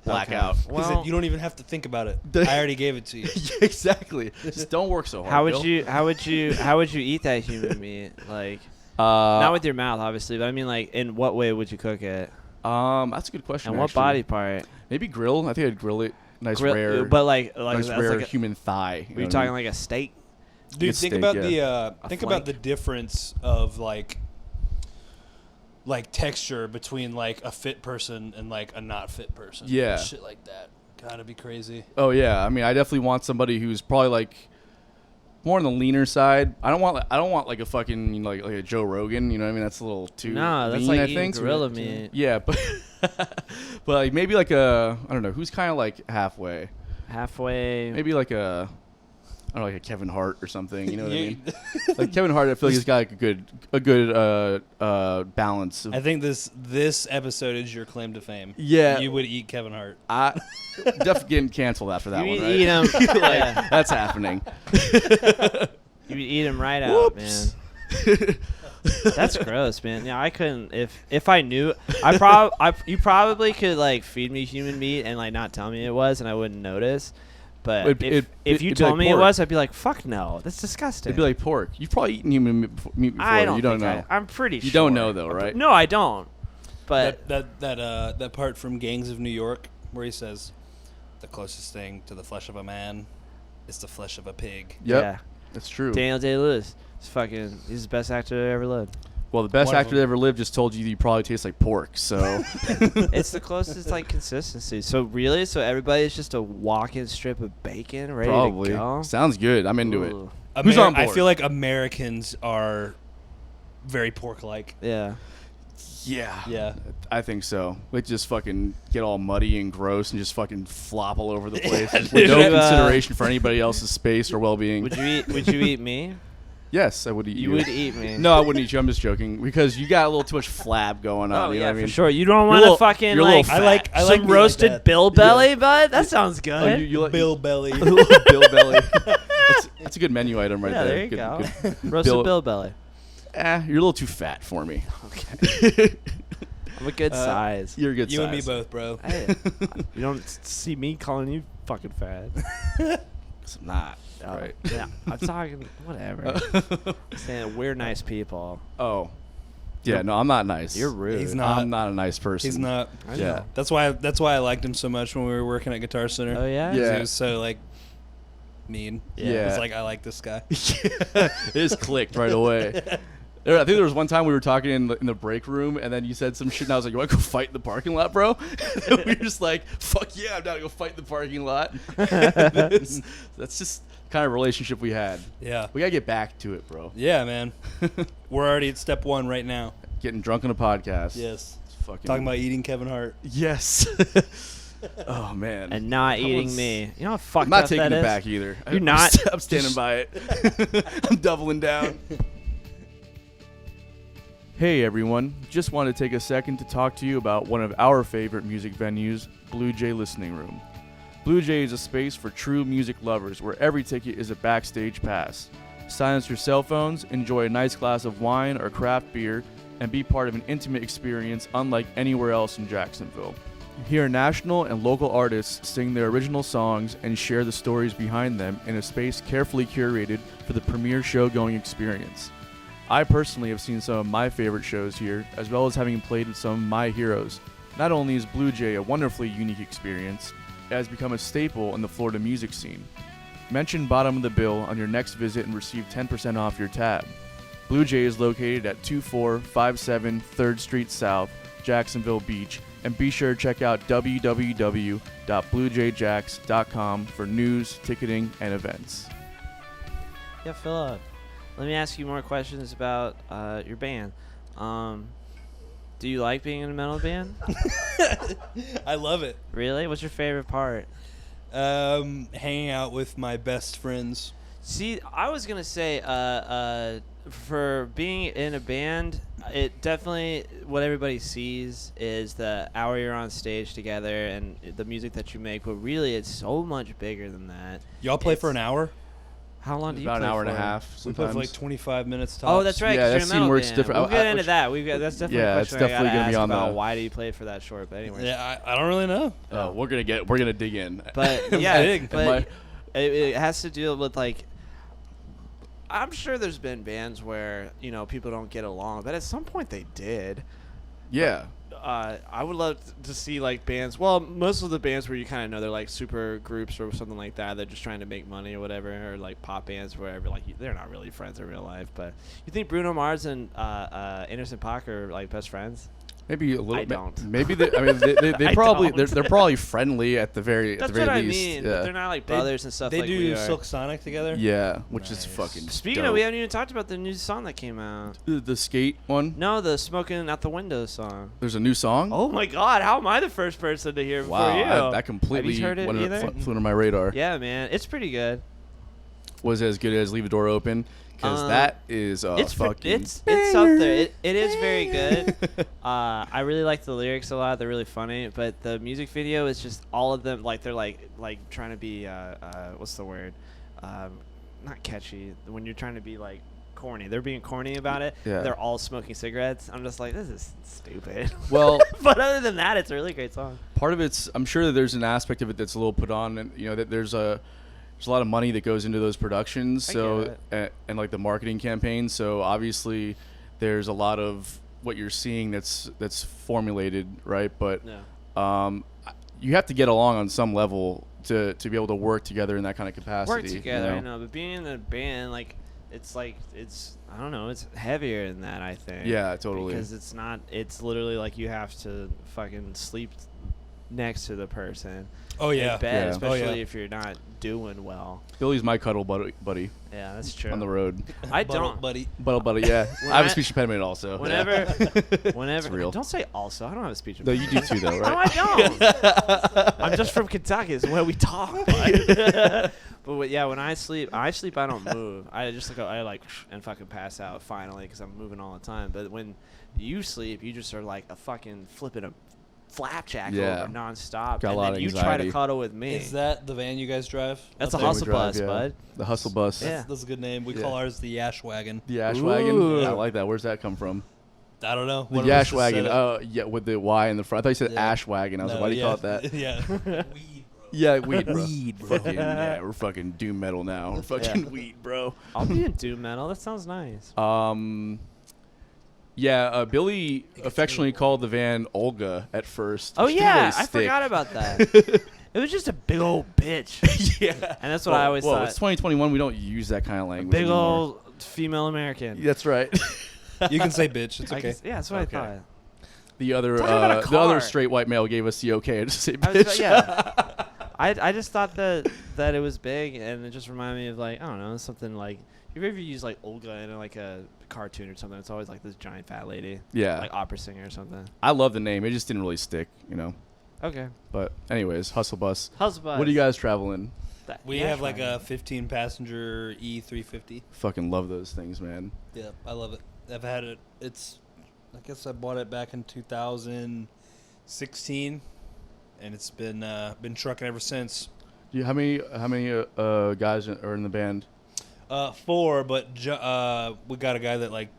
blackout. Okay. Well, you don't even have to think about it. I already gave it to you. Yeah, exactly. Just don't work so hard. how would Bill. you eat that human meat? Like not with your mouth, obviously, but I mean like in what way would you cook it? That's a good question. And what actually. body part? Maybe grill. I think I'd grill it. Nice Grill- rare, but like nice that's rare like human thigh. were you talking like a steak? Dude, Good think steak, about yeah. the think about the difference of like texture between like a fit person and like a not fit person. Yeah. Shit like that. Gotta be crazy. Oh yeah, I mean, I definitely want somebody who's probably like more on the leaner side. I don't want like a fucking like a Joe Rogan. You know what I mean? That's a little too. No, that's lean, like I eating think. gorilla meat. Yeah, but but like maybe like a I don't know who's kind of like halfway. Halfway. Maybe like a I don't know, like a Kevin Hart or something. You know what I mean? Like Kevin Hart, I feel like he's got like a good balance. Of, I think this episode is your claim to fame. Yeah. You would eat Kevin Hart. I definitely getting canceled after that You one. eat Right? 'em- yeah. That's happening. You eat him right out, man. Whoops. That's gross, man. Yeah, I couldn't. If I knew, you probably could like feed me human meat and like not tell me it was, and I wouldn't notice. But It'd- if it'd you be told like me it pork. was, I'd be like, fuck no, that's disgusting. It'd be like pork. You've probably eaten human meat before. I don't you don't think know. I'm pretty sure. You don't know though, right? No, I don't. But that part from Gangs of New York where he says, "The closest thing to the flesh of a man is the flesh of a pig." Yep, yeah, that's true. Daniel Day-Lewis, he's the best actor that ever lived. Well, the best One of actor that ever lived just told you probably taste like pork. So It's the closest like consistency. So everybody's just a walking strip of bacon ready probably to go. sounds good. I'm into it. Ooh. Who's on I board? feel like Americans are very pork-like. Yeah. Yeah, Yeah. I think so. They just fucking get all muddy and gross and just fucking flop all over the place Yeah, with no dude. consideration for anybody else's space or well-being. Would you eat me? Yes, I would eat you. You would eat me. No, I wouldn't eat you. I'm just joking because you got a little too much flab going on. Oh you know yeah, what I mean? for sure. You don't You're want a to little- fucking you're a little like fat. I like some meat like roasted that. Bill belly, bud. That sounds good. Oh, you like Bill Belly. Bill belly. That's a good menu item right yeah, there. there you Good- go. good- Roasted Bill belly. You're a little too fat for me. Okay. I'm a good size. You're a good You size. and me both, bro. Hey, you don't see me calling you fucking fat. 'Cause I'm not. Oh, Right. Yeah, I'm talking whatever. I'm saying we're nice people. Oh. Yeah, no, I'm not nice. You're rude. He's not. I'm not a nice person. He's not. I Yeah. know. That's why I liked him so much when we were working at Guitar Center. Oh yeah. 'Cause Yeah. He was so like mean. Yeah. It's like I like this guy. It just clicked right away. I think there was one time we were talking in the break room, and then you said some shit, and I was like, "You want to go fight in the parking lot, bro?" And we were just like, "Fuck yeah, I'm down to go fight in the parking lot." That's just the kind of relationship we had. Yeah. We gotta get back to it, bro. Yeah, man. We're already at step 1 right now. Getting drunk on a podcast. Yes. It's fucking Talking about eating Kevin Hart. yes. Oh man. and not That eating was- me. You know how fucked I'm not up taking that it is? back either. You're not? I'm standing by it. I'm doubling down. Hey everyone, just want to take a second to talk to you about one of our favorite music venues, Blue Jay Listening Room. Blue Jay is a space for true music lovers where every ticket is a backstage pass. Silence your cell phones, enjoy a nice glass of wine or craft beer, and be part of an intimate experience unlike anywhere else in Jacksonville. Hear national and local artists sing their original songs and share the stories behind them in a space carefully curated for the premier show-going experience. I personally have seen some of my favorite shows here, as well as having played with some of my heroes. Not only is Blue Jay a wonderfully unique experience, it has become a staple in the Florida music scene. Mention Bottom of the Bill on your next visit and receive 10% off your tab. Blue Jay is located at 2457 3rd Street South, Jacksonville Beach, and be sure to check out www.bluejayjacks.com for news, ticketing, and events. Yeah, Philip. Let me ask you more questions about your band. Do you like being in a metal band? I love it. Really? What's your favorite part? Hanging out with my best friends. See, I was gonna say, for being in a band, it definitely what everybody sees is the hour you're on stage together and the music that you make. But really, it's so much bigger than that. Y'all play It's- for an hour? How long do you About play an hour for? and a half. We play for Sometimes. like 25 minutes tops. Oh, that's right. Yeah, 'cause that you're a scene metal works band. different. We'll get I- into which- that. That's definitely Yeah, a it's question I definitely gotta gonna be ask on about the- why do you play for that short? But anyways. Yeah, I don't really know. Oh, we're gonna dig in. But yeah, Big. but it has to deal with like. I'm sure there's been bands where people don't get along, but at some point they did. Yeah. I would love to see like bands. Well, most of the bands where you kind of know they're like super groups or something like that. They're just trying to make money or whatever, or like pop bands wherever. Like they're not really friends in real life. But you think Bruno Mars and Anderson .Paak are like best friends? Maybe a little. I don't. Maybe they I probably don't. they're probably friendly at the very That's very what I least. mean. Yeah. But they're not like brothers and stuff They like do we are. Silk Sonic together? Yeah, which is Nice. fucking. Speaking dope. of, we haven't even talked about the new song that came out. The skate one. No, the Smoking Out the Window song. There's a new song. Oh my God! How am I the first person to hear before wow! you? That completely Have you heard it went either? flew under my radar. Yeah, man, it's pretty good. Was as good as Leave the Door Open because that is It's fucking. it's up there. It is very good. I really like the lyrics a lot. They're really funny. But the music video is just all of them like they're like trying to be what's the word? Not catchy. When you're trying to be like corny. They're being corny about it. Yeah. They're all smoking cigarettes. I'm just like, this is stupid. Well, but other than that, it's a really great song. part of it's. I'm sure that there's an aspect of it that's a little put on, and that there's a lot of money that goes into those productions. I So get and like the marketing campaign. So obviously, there's a lot of what you're seeing that's formulated, right? But Yeah. you have to get along on some level to be able to work together in that kind of capacity. Work together, you I know, but being in a band, it's I don't know, it's heavier than that, I think. Yeah, totally. Because it's literally like you have to fucking sleep next to the person. Oh, yeah. In bed, Yeah. especially Oh, yeah. if you're not doing well. Billy's my cuddle buddy Yeah, that's true. on the road. I Buttle don't. buddy. Buddy, yeah. When I have I- a speech impediment also. Whenever, It's real. don't say also. I don't have a speech No, you do too, though, No, right? I don't. I'm just from Kentucky. It's where we talk. But when I sleep, I don't move. I just and fucking pass out finally because I'm moving all the time. But when you sleep, you just are like a fucking flipping a flapjack Yeah. over nonstop. Got a and lot then of you try anxiety. to cuddle with me. Is that the van you guys drive? That's up a there? hustle bus, bud. The hustle bus. Yeah. That's a good name. We Yeah. call ours the Yash Wagon. The Yash Ooh. Wagon. I like that. Where's that come from? I don't know. The One of us Yash just Wagon. said it. Oh, yeah, with the Y in the front. I thought you said Yeah. Ash Wagon. I was like, No, why do you yeah. call it that? Yeah. Yeah, weed, bro. Weed, bro. Fucking, yeah, we're fucking doom metal now. We're fucking Yeah. weed, bro. I'll be in doom metal. That sounds nice. Yeah, Billy affectionately called the van Olga at first. Oh which didn't yeah, really I stick. forgot about that. It was just a big old bitch. Yeah. And that's what I always well, thought. it's 2021. We don't use that kind of language Big anymore. old female American. That's right. You can say bitch. It's I okay. guess- yeah, that's what Okay. I thought. The other Talking about a the other car. straight white male gave us the okay to say I was, bitch. yeah. I just thought that it was big, and it just reminded me of like I don't know something like if you ever use like Olga in like a cartoon or something, it's always like this giant fat lady, Yeah. like opera singer or something. I love the name. It just didn't really stick, you know. Okay. But anyways, hustle bus. Hustle bus. What do you guys travel in? We have like a 15-passenger E350. Fucking love those things, man. Yeah, I love it. I've had it. I guess I bought it back in 2016, and it's been trucking ever since. How many guys are in the band? 4, but we got a guy that like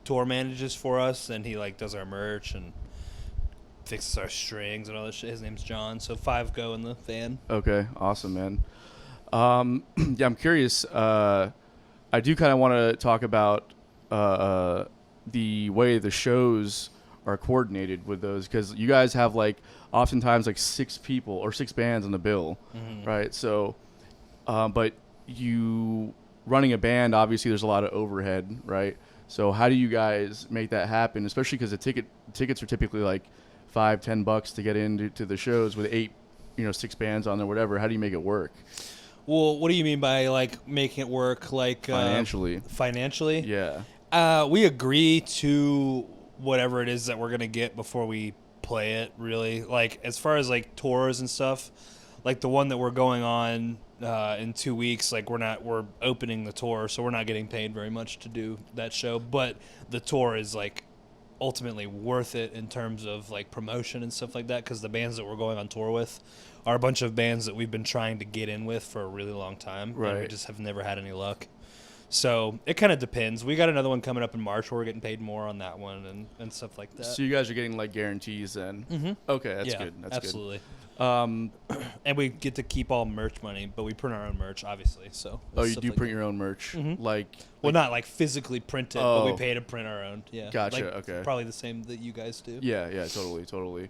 tour manages for us, and he like does our merch and fixes our strings and all that shit. His name's John. So 5 go in the van. Okay, awesome, man. Yeah, I'm curious. I do kind of want to talk about the way the shows are coordinated with those, because you guys have like oftentimes like 6 people or 6 bands on the bill, right? So, but you running a band, obviously there's a lot of overhead, right? So how do you guys make that happen? Especially because the tickets are typically like $5-10 to get into the shows with 6 bands on there, whatever. How do you make it work? Well, what do you mean by like making it work? Like Financially? Financially? Yeah. We agree to whatever it is that we're gonna get before we play it. Really, like as far as like tours and stuff, like the one that we're going on in 2 weeks. Like we're opening the tour, so we're not getting paid very much to do that show. But the tour is like ultimately worth it in terms of like promotion and stuff like that, because the bands that we're going on tour with are a bunch of bands that we've been trying to get in with for a really long time, right? And we just have never had any luck. So it kind of depends. We got another one coming up in March where we're getting paid more on that one and stuff like that. So you guys are getting like guarantees then? Mm-hmm. Okay, that's good. That's absolutely. Good. And we get to keep all merch money, but we print our own merch, obviously. So. Oh, you do print your own merch, well, not like physically print it, but we pay to print our own. Yeah. Gotcha. Like, okay. Probably the same that you guys do. Yeah. Totally.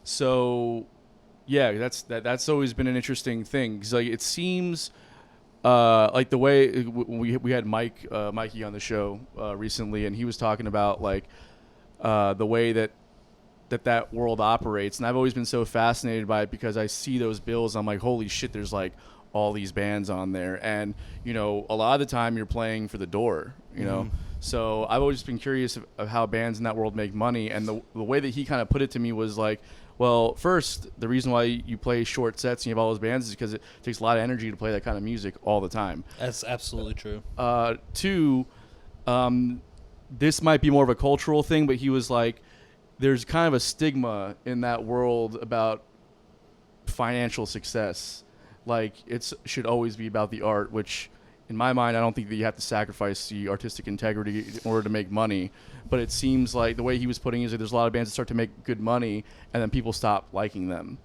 So, yeah, that's always been an interesting thing, because like it seems. Like the way we had Mikey on the show recently, and he was talking about like the way that world operates, and I've always been so fascinated by it, because I see those bills, I'm like, holy shit, there's like all these bands on there, and a lot of the time you're playing for the door, you know. So I've always been curious of how bands in that world make money, and the way that he kind of put it to me was like, well, first, the reason why you play short sets and you have all those bands is because it takes a lot of energy to play that kind of music all the time. That's absolutely true. 2, this might be more of a cultural thing, but he was like, there's kind of a stigma in that world about financial success. Like, it should always be about the art, which, in my mind, I don't think that you have to sacrifice the artistic integrity in order to make money. But it seems like the way he was putting it is that there's a lot of bands that start to make good money, and then people stop liking them.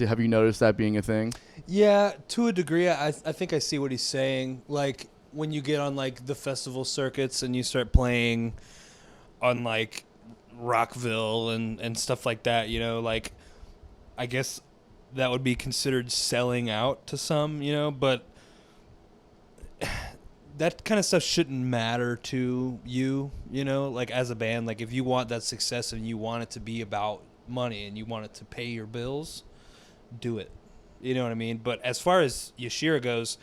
Have you noticed that being a thing? Yeah, to a degree. I think I see what he's saying. Like, when you get on, like, the festival circuits and you start playing on, like, Rockville and stuff like that, like, I guess that would be considered selling out to some, but that kind of stuff shouldn't matter to you, like as a band. Like if you want that success and you want it to be about money and you want it to pay your bills, do it. You know what I mean? But as far as Yashira goes,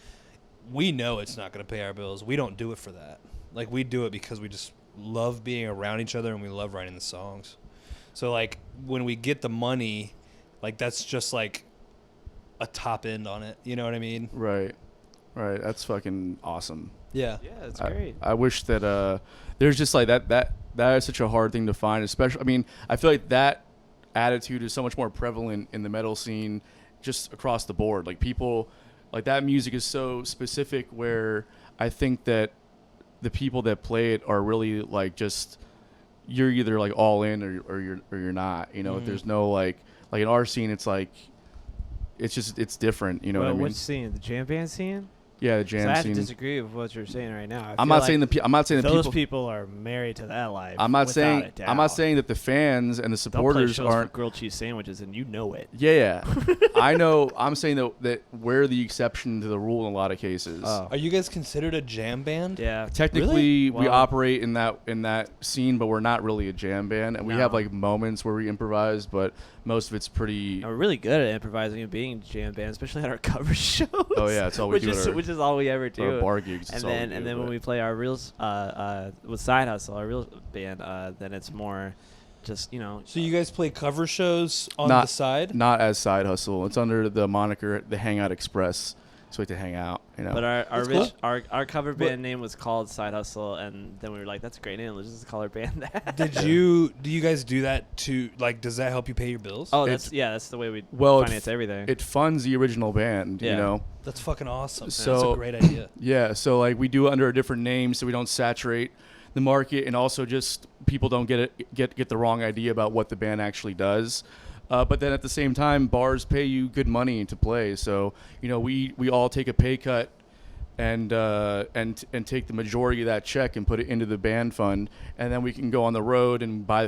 we know it's not going to pay our bills. We don't do it for that. Like we do it because we just love being around each other and we love writing the songs. So like when we get the money, like that's just like a top end on it. You know what I mean? Right. That's fucking awesome. Yeah. Yeah, that's great. I wish that there's just like that is such a hard thing to find, especially, I mean, I feel like that attitude is so much more prevalent in the metal scene just across the board. Like people, like that music is so specific where I think that the people that play it are really like just, you're either like all in or you're not, There's no like in our scene, it's like, it's different, what I mean? Which scene? The jam band scene? Yeah, the jam scene. I have to disagree with what you're saying right now. I'm not saying those people are married to that life. I'm not saying that the fans and the supporters don't play shows aren't for grilled cheese sandwiches, and you know it. Yeah. I know. I'm saying that we're the exception to the rule in a lot of cases. Oh. Are you guys considered a jam band? Yeah. Technically, Really? we operate in that scene, but we're not really a jam band, and we have like moments where we improvise, but most of it's pretty. We're really good at improvising and being a jam band, especially at our cover shows. Oh yeah, it's all we do. Which is all we ever do. Our bar gigs. And then when we play our real with Side Hustle, our real band, then it's more just So you guys play cover shows on Not- the side? Not as Side Hustle. It's under the moniker the Hangout Express. So we like to hang out, But our That's cool. our cover But- band name was called Side Hustle, and then we were like, that's a great name. Let's just call our band that. Do you guys do that to like? Does that help you pay your bills? Oh, It's- that's the way we Well, finance everything. it funds the original band, Yeah. you know. That's fucking awesome. That's So- a great idea. Yeah, so like we do it under a different name so we don't saturate the market, and also just people don't get the wrong idea about what the band actually does. But then at the same time, bars pay you good money to play, so we all take a pay cut and take the majority of that check and put it into the band fund, and then we can go on the road and buy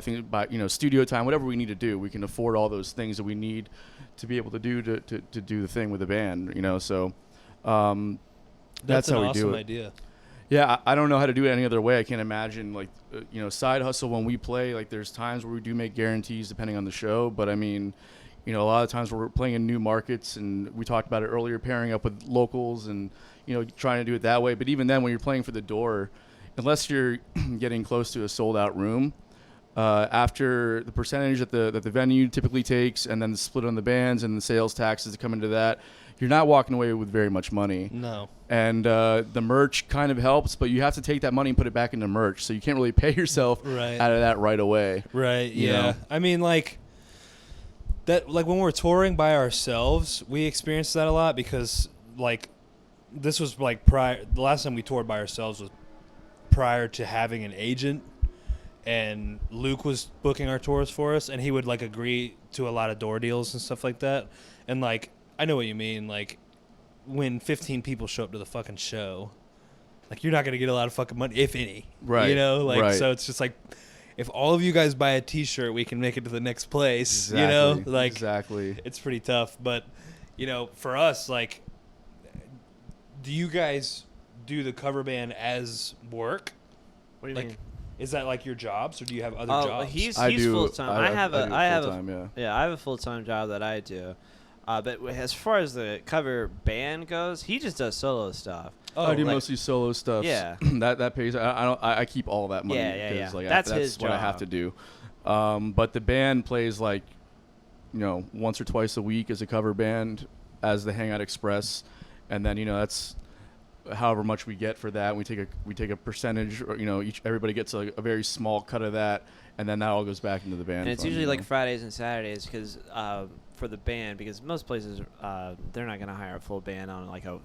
studio time, whatever we need to do. We can afford all those things that we need to be able to do to do the thing with the band, So that's an how we awesome do it. idea. Yeah, I don't know how to do it any other way. I can't imagine Side Hustle when we play. Like there's times where we do make guarantees depending on the show, but I mean, a lot of times we're playing in new markets, and we talked about it earlier, pairing up with locals and trying to do it that way. But even then, when you're playing for the door, unless you're getting close to a sold out room, after the percentage that the venue typically takes, and then the split on the bands and the sales taxes that come into that, you're not walking away with very much money. No. And the merch kind of helps, but you have to take that money and put it back into merch, so you can't really pay yourself Right. out of that right away. Right. You Yeah. know? I mean, like that. Like when we're touring by ourselves, we experience that a lot because, like, this was like prior. The last time we toured by ourselves was prior to having an agent, and Luke was booking our tours for us, and he would like agree to a lot of door deals and stuff like that. And like, I know what you mean. Like, when 15 people show up to the fucking show, like you're not gonna get a lot of fucking money, if any. Right. Like Right. so it's just like, if all of you guys buy a T-shirt, we can make it to the next place. Exactly. Like Exactly. it's pretty tough. But for us, like, do you guys do the cover band as work? what do you Like, mean? is that like your jobs, or do you have other Oh, jobs? he's I do. full time. I have do a full-time, yeah. I have a full time job that I do. But as far as the cover band goes, he just does solo stuff. Oh, I do like- mostly solo stuff. Yeah. that pays. I keep all that money. Yeah. 'cause, like, That's that's his what I have job. to do. But the band plays like, once or twice a week as a cover band as the Hangout Express, and then that's however much we get for that. We take a percentage, or everybody gets a very small cut of that, and then that all goes back into the band. And it's fund, usually you like know? Fridays and Saturdays because for the band, because most places they're not gonna hire a full band on like a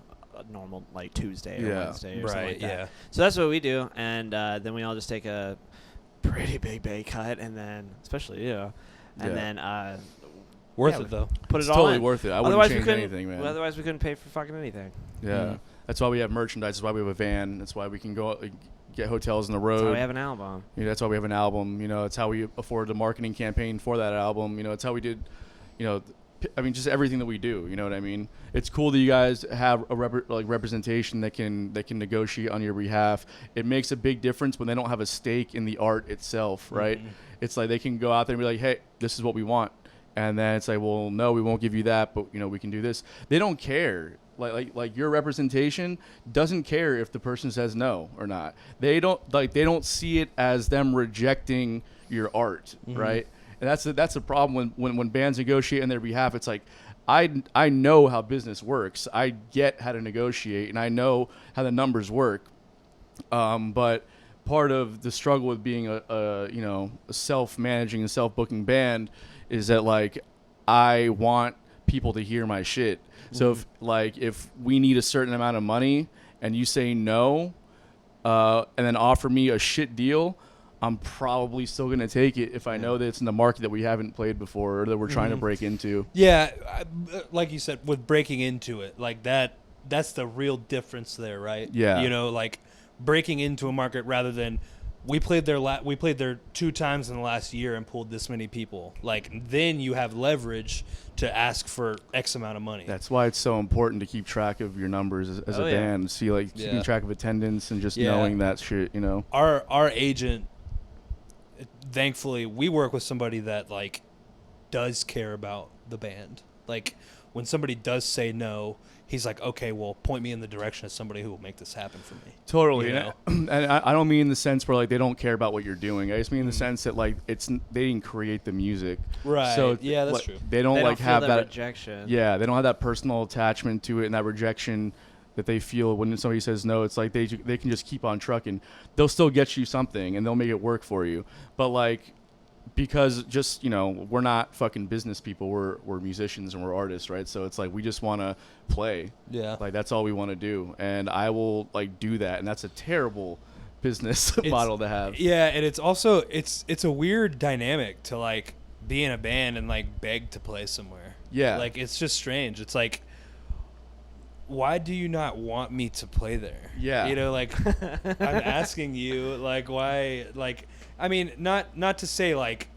normal like Tuesday or Yeah. Wednesday or something right. like that. Yeah. So that's what we do, and then we all just take a pretty big pay cut, and then especially and Yeah. then Worth Yeah, it though. put It's it all totally in. worth it. I wouldn't Otherwise we change couldn't. anything, man. Otherwise we couldn't pay for fucking anything. Yeah, Mhm. that's why we have merchandise. That's why we have a van. That's why we can go get hotels on the road. That's why we have an album. That's why we have an album. It's how we afford the marketing campaign for that album. It's how we did. Just everything that we do. You know what I mean? It's cool that you guys have a representation that can negotiate on your behalf. It makes a big difference when they don't have a stake in the art itself, right? Mhm. It's like they can go out there and be like, "Hey, this is what we want," and then it's like, "Well, no, we won't give you that, but we can do this." They don't care. Like your representation doesn't care if the person says no or not. They don't see it as them rejecting your art, right? And that's a problem when bands negotiate on their behalf. It's like, I know how business works. I get how to negotiate, and I know how the numbers work. But part of the struggle with being a self-managing and self-booking band is that like I want people to hear my shit. So if we need a certain amount of money and you say no, and then offer me a shit deal, I'm probably still going to take it if I know that it's in the market that we haven't played before or that we're trying to break into. Yeah, like you said, with breaking into it, like that's the real difference there, right? Yeah. Like breaking into a market rather than we played there 2 times in the last year and pulled this many people. Like then you have leverage to ask for X amount of money. That's why it's so important to keep track of your numbers as a band. See, like keeping track of attendance and just knowing that shit, Our agent, thankfully, we work with somebody that like does care about the band. Like when somebody does say no, he's like, okay, well, point me in the direction of somebody who will make this happen for me. Totally. You know? And I don't mean in the sense where like they don't care about what you're doing. I just mean in the sense that like they didn't create the music. Right. So yeah, that's like, true. They don't like feel have that rejection. Yeah, they don't have that personal attachment to it and that rejection that they feel when somebody says no. It's like they can just keep on trucking. They'll still get you something and they'll make it work for you. But like, because just, you know, we're not fucking business people. We're musicians and we're artists, right? So it's like we just want to play. Yeah. Like that's all we want to do. And I will like do that. And that's a terrible business model to have. Yeah, and it's also it's a weird dynamic to like be in a band and like beg to play somewhere. Yeah. Like it's just strange. It's like, why do you not want me to play there? Yeah. You know, like I'm asking you, like, why, like, I mean, not to say like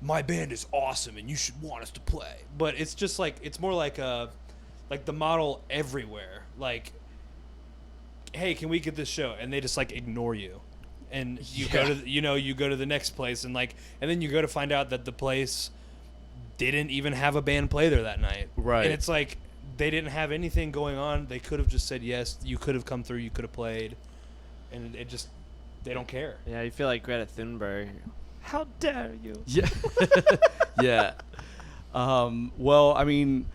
my band is awesome and you should want us to play, but it's just like, it's more like like the model everywhere. Like, hey, can we get this show? And they just like ignore you. And you go to, you go to the next place and like, and then you go to find out that the place didn't even have a band play there that night. Right. And it's like, they didn't have anything going on. They could have just said yes. You could have come through. You could have played. And it just, they don't care. Yeah, you feel like Greta Thunberg. How dare you? Yeah. Yeah. Well, I mean,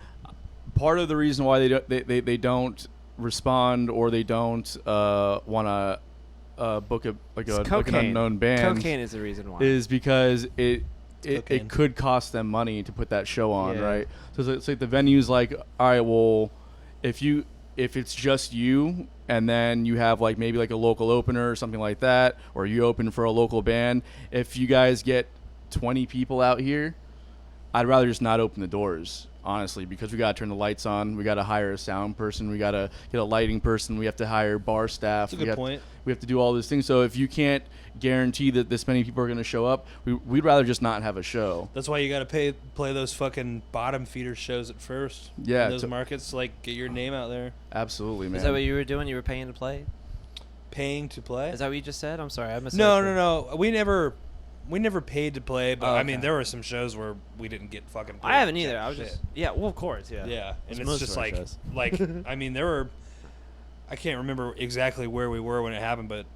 part of the reason why they don't respond or they don't want to book like an unknown band. Cocaine is the reason why. Is because it Cocaine. could cost them money to put that show on, Yeah. right? So it's like the venue's like, all right, well, if it's just you and then you have like maybe like a local opener or something like that, or you open for a local band, if you guys get 20 people out here, I'd rather just not open the doors, honestly, because we got to turn the lights on. We got to hire a sound person. We got to get a lighting person. We have to hire bar staff. That's a good point. We have to do all these things. So if you can't guarantee that this many people are going to show up, we'd rather just not have a show. That's why you got to play those fucking bottom feeder shows at first. Yeah, In those markets, like, get your name out there. Absolutely, man. Is that what you were doing? You were paying to play? Paying to play? Is that what you just said? I'm sorry, I missed. No. We never paid to play, but Oh, I mean, okay. there were some shows where we didn't get fucking paid. I haven't either. jack I was shit. just well, of course, yeah. Yeah, and Most it's of just our like, shows. I mean, there were, I can't remember exactly where we were when it happened, but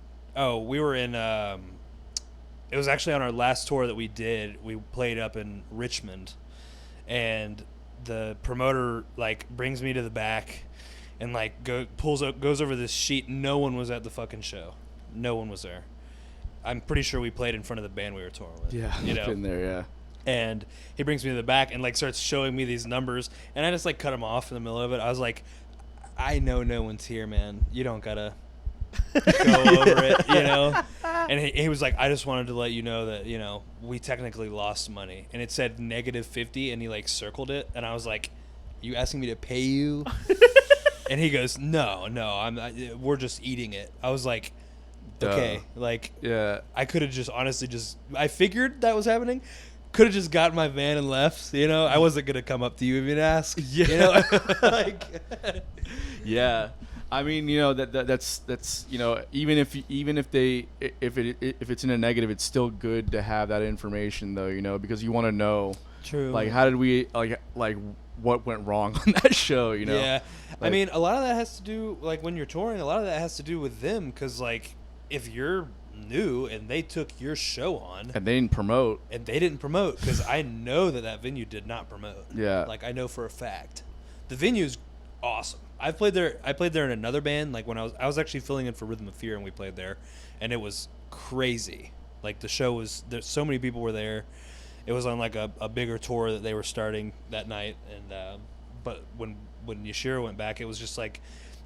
we were in, it was actually on our last tour that we did. We played up in Richmond, and the promoter like brings me to the back, and like goes over this sheet. No one was at the fucking show. No one was there. I'm pretty sure we played in front of the band we were touring with. Yeah, you know. been there, yeah. And he brings me to the back and like starts showing me these numbers, and I just like cut him off in the middle of it. I was like, I know no one's here, man. You don't gotta go over it, you know. And he was like, I just wanted to let you know that, you know, we technically lost money, and it said -50, and he like circled it, and I was like, you asking me to pay you? And he goes, no, we're just eating it. I was like, okay, like, yeah. I could have just honestly I figured that was happening. Could have just got in my van and left, you know. I wasn't gonna come up to you even ask. Yeah. You know? Like, yeah. I mean, you know, that's you know, even if it's in a negative, it's still good to have that information though, you know, because you want to know. True. Like, how did we like what went wrong on that show, you know? Yeah. Like, I mean, a lot of that has to do, like, when you're touring, a lot of that has to do with them, because like, if you're new and they took your show on and they didn't promote, because I know that venue did not promote. Yeah. Like, I know for a fact the venue's awesome. I played there in another band, like when I was actually filling in for Rhythm of Fear, and we played there, and it was crazy. Like, the show was there, so many people were there. It was on like a bigger tour that they were starting that night, and but when Yashira went back, it was just like,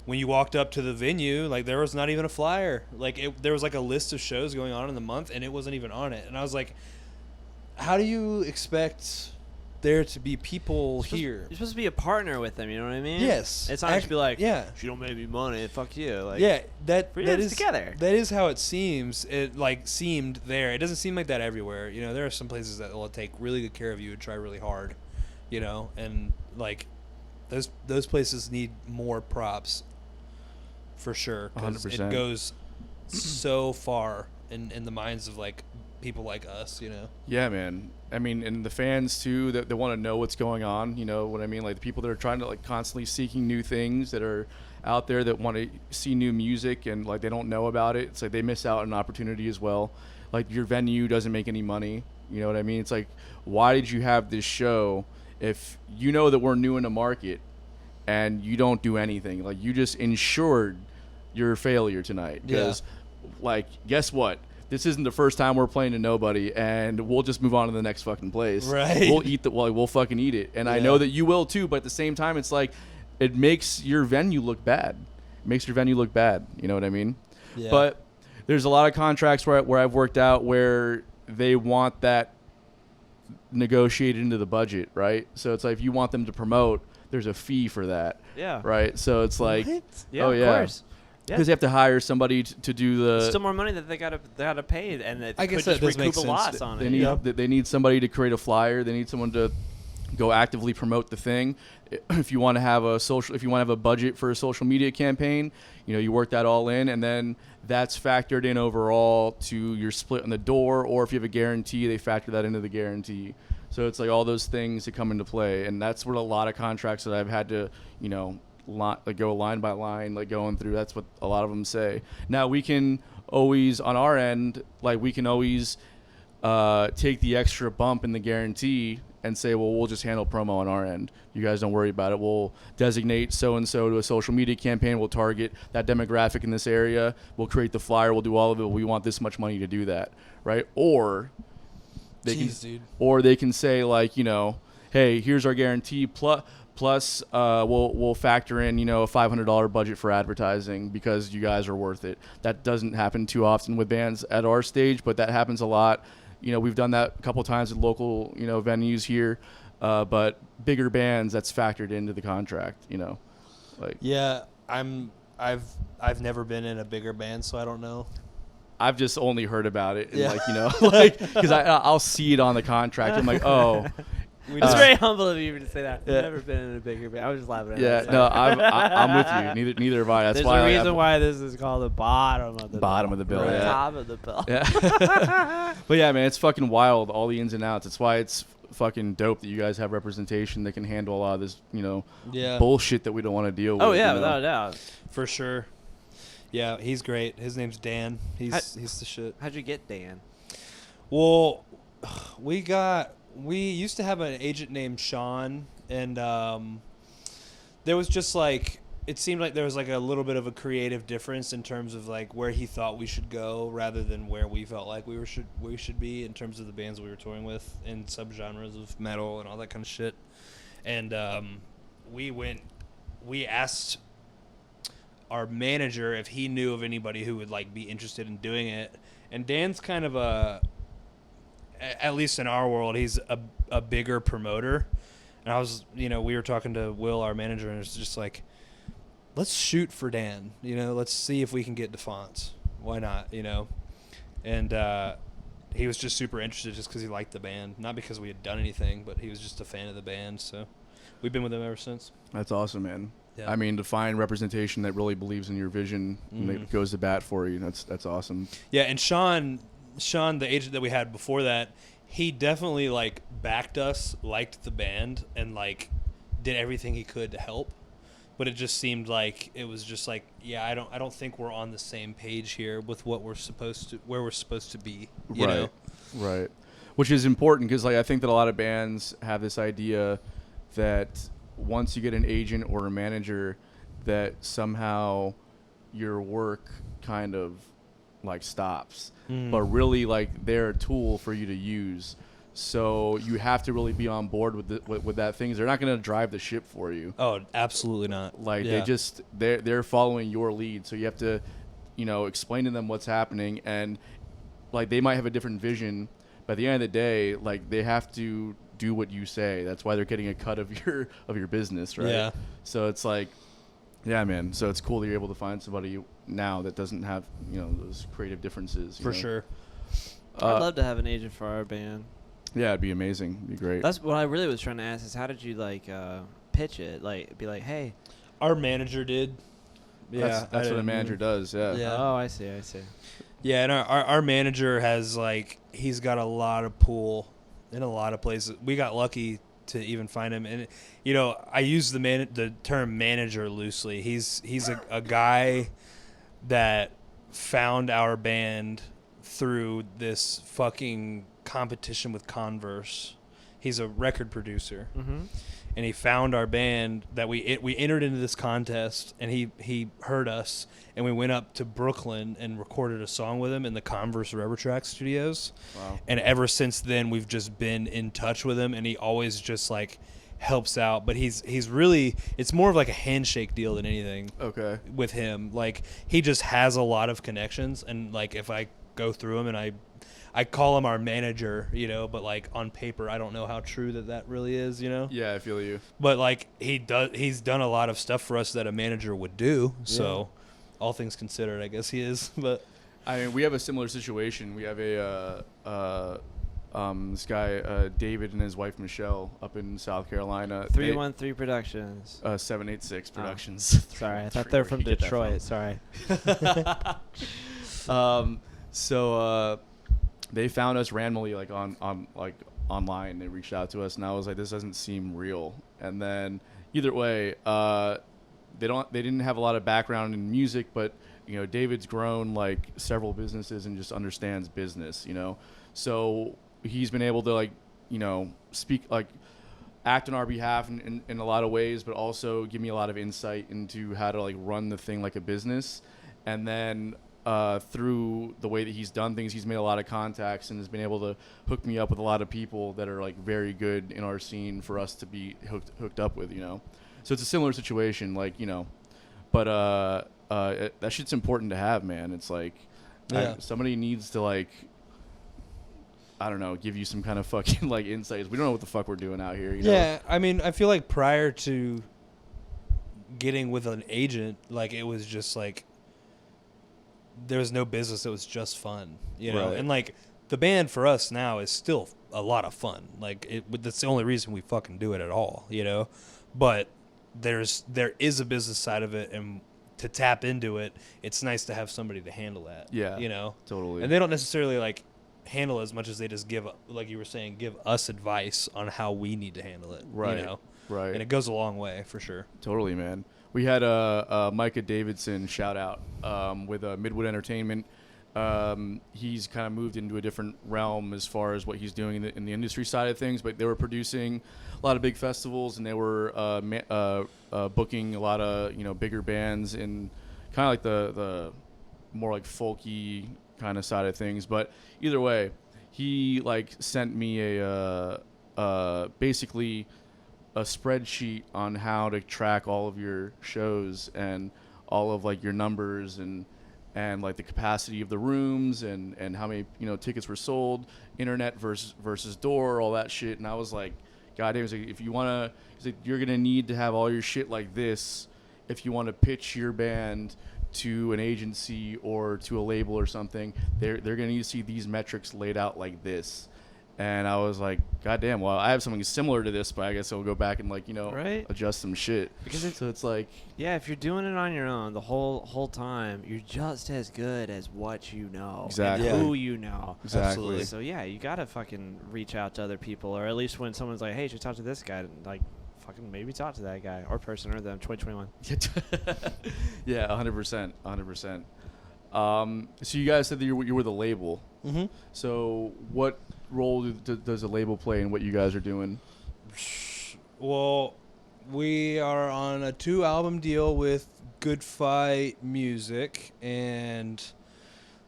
when you walked up to the venue, like, there was not even a flyer. Like, there was like a list of shows going on in the month, and it wasn't even on it. And I was like, how do you expect there to be people here? You're supposed to be a partner with them, you know what I mean? Yes. It's not just be like, yeah. you don't make me money, fuck you. Like, Yeah, that is together. That is how it seems. It like seemed there. It doesn't seem like that everywhere. You know, there are some places that will take really good care of you and try really hard. You know, and like those places need more props. For sure, because it 100%. goes so far in the minds of like people like us, you know. Yeah, man. I mean, and the fans too, that they want to know what's going on. You know what I mean? Like the people that are trying to like constantly seeking new things, that are out there that want to see new music and like they don't know about it. It's like they miss out on an opportunity as well. Like your venue doesn't make any money. You know what I mean? It's like, why did you have this show if you know that we're new in the market and you don't do anything? Like you just ensured your failure tonight. Because like, guess what? This isn't the first time we're playing to nobody, and we'll just move on to the next fucking place. Right. We'll fucking eat it. And I know that you will too, but at the same time, it's like, it makes your venue look bad. It makes your venue look bad. You know what I mean? Yeah. But there's a lot of contracts where I've worked out where they want that negotiated into the budget, right? So it's like, if you want them to promote, there's a fee for that. Yeah. Right? So it's like, what? Yeah, of course. Because they have to hire somebody to do the. Still more money that they gotta pay, and it I could guess just that does make recoup a sense. loss on They it. need somebody to create a flyer. They need someone to go actively promote the thing. If you want to have a budget for a social media campaign, you know, you work that all in, and then that's factored in overall to your split on the door. Or if you have a guarantee, they factor that into the guarantee. So it's like all those things that come into play, and that's where a lot of contracts that I've had to, you know, go line by line, like going through. That's what a lot of them say. Now we can always, on our end, like we can always take the extra bump in the guarantee and say, well, we'll just handle promo on our end. You guys don't worry about it. We'll designate so-and-so to a social media campaign. We'll target that demographic in this area. We'll create the flyer. We'll do all of it. We want this much money to do that, right? Or they can say, like, you know, hey, here's our guarantee plus we'll factor in, you know, a $500 budget for advertising because you guys are worth it. That doesn't happen too often with bands at our stage, but that happens a lot. You know, we've done that a couple times at local, you know, venues here, but bigger bands, that's factored into the contract, you know. Like, yeah, I've never been in a bigger band, so I don't know. I've just only heard about it, and like, you know, like, because I'll see it on the contract. I'm like, oh. It's very humble of you to say that. I've never been in a bigger band. I was just laughing at that. Yeah, no, I'm with you. Neither have I. That's There's why a reason why this is called the bottom of the bill. Right. Yeah. Top of the bill. Yeah. But yeah, man, it's fucking wild, all the ins and outs. That's why it's fucking dope that you guys have representation that can handle a lot of this, you know, bullshit that we don't want to deal with. Oh yeah, you know? without a doubt. For sure. Yeah, he's great. His name's Dan. He's the shit. How'd you get Dan? Well, we used to have an agent named Sean, and there was just like, it seemed like there was like a little bit of a creative difference in terms of like where he thought we should go rather than where we felt like we should be in terms of the bands we were touring with in subgenres of metal and all that kind of shit. And we asked our manager if he knew of anybody who would like be interested in doing it, and Dan's kind of at least in our world, he's a bigger promoter. And we were talking to Will, our manager, and it's just like, let's shoot for Dan, you know, let's see if we can get DeFonts. Why not, you know? And he was just super interested just because he liked the band, not because we had done anything, but he was just a fan of the band. So we've been with him ever since. That's awesome, man. Yeah. I mean, to find representation that really believes in your vision and that goes to bat for you, that's awesome. Yeah, and Sean, the agent that we had before that, he definitely like backed us, liked the band, and like did everything he could to help. But it just seemed like it was just like, yeah, I don't think we're on the same page here with where we're supposed to be. You know? Right. Which is important because like I think that a lot of bands have this idea that once you get an agent or a manager, that somehow your work kind of like stops. But really, like, they're a tool for you to use. So you have to really be on board with that thing. They're not going to drive the ship for you. Oh, absolutely not. Like they're following your lead. So you have to, you know, explain to them what's happening, and like they might have a different vision. But at the end of the day, like they have to do what you say. That's why they're getting a cut of your business, right? Yeah. So it's like, yeah, man. So it's cool that you're able to find somebody now that doesn't have, you know, those creative differences. For sure. I'd love to have an agent for our band. Yeah, it'd be amazing. It'd be great. That's what I really was trying to ask is how did you like pitch it? Like be like, hey. Our manager did. Yeah, that's what a manager does. Yeah. Oh, I see. Yeah, and our manager has like he's got a lot of pull in a lot of places. We got lucky to even find him, and you know I use the term manager loosely. He's a guy that found our band through this fucking competition with Converse. He's a record producer. Mm-hmm. And he found our band that we entered into this contest, and he heard us, and we went up to Brooklyn and recorded a song with him in the Converse Rubber Track Studios. Wow. And ever since then, we've just been in touch with him, and he always just like helps out. But he's really, it's more of like a handshake deal than anything. Okay. With him, like he just has a lot of connections, and like if I go through him and I call him our manager, you know, but like on paper, I don't know how true that really is, you know? Yeah, I feel you. But like he's done a lot of stuff for us that a manager would do. So all things considered, I guess he is. But I mean, we have a similar situation. We have this guy, David, and his wife, Michelle, up in South Carolina. 313 Productions. 786 Productions. Sorry, I thought they were from Detroit. Sorry. So they found us randomly, like on online. They reached out to us, and I was like, this doesn't seem real. And then either way, they didn't have a lot of background in music, but you know, David's grown like several businesses and just understands business, you know. So he's been able to like, you know, speak, like act on our behalf in a lot of ways, but also give me a lot of insight into how to like run the thing like a business. And then through the way that he's done things, he's made a lot of contacts and has been able to hook me up with a lot of people that are like very good in our scene for us to be hooked up with, you know. So it's a similar situation, like, you know, but that shit's important to have, man. It's like somebody needs to like, I don't know, give you some kind of fucking like insights. We don't know what the fuck we're doing out here, you know? Yeah, I mean, I feel like prior to getting with an agent, like it was just like there was no business. It was just fun, you know? Right. And like the band for us now is still a lot of fun. Like that's the only reason we fucking do it at all, you know? But there is a business side of it, and to tap into it, it's nice to have somebody to handle that. Yeah, you know, totally. And they don't necessarily like handle as much as they just give, like you were saying, give us advice on how we need to handle it. Right. You know, right. And it goes a long way for sure. Totally, man. We had Micah Davidson shout out with Midwood Entertainment. He's kind of moved into a different realm as far as what he's doing in the industry side of things, but they were producing a lot of big festivals, and they were booking a lot of, you know, bigger bands in kind of like the more like folky kind of side of things. But either way, he like sent me basically a spreadsheet on how to track all of your shows and all of like your numbers and like the capacity of the rooms and how many, you know, tickets were sold, internet versus door, all that shit. And I was like, God damn, like, if you want to, you're going to need to have all your shit like this if you want to pitch your band to an agency or to a label or something. They're going to need to see these metrics laid out like this. And I was like, God damn, well, I have something similar to this, but I guess I'll go back and, like, you know, adjust some shit. Because it's like... Yeah, if you're doing it on your own the whole time, you're just as good as what you know. Exactly. And who you know. Exactly. Absolutely. So, yeah, you got to fucking reach out to other people, or at least when someone's like, hey, you should talk to this guy, like, fucking maybe talk to that guy or person or them, 2021. Yeah, 100%. 100%. So you guys said that you were the label. Mm-hmm. So what role does a label play in what you guys are doing? Well, we are on a 2-album deal with Good Fight Music, and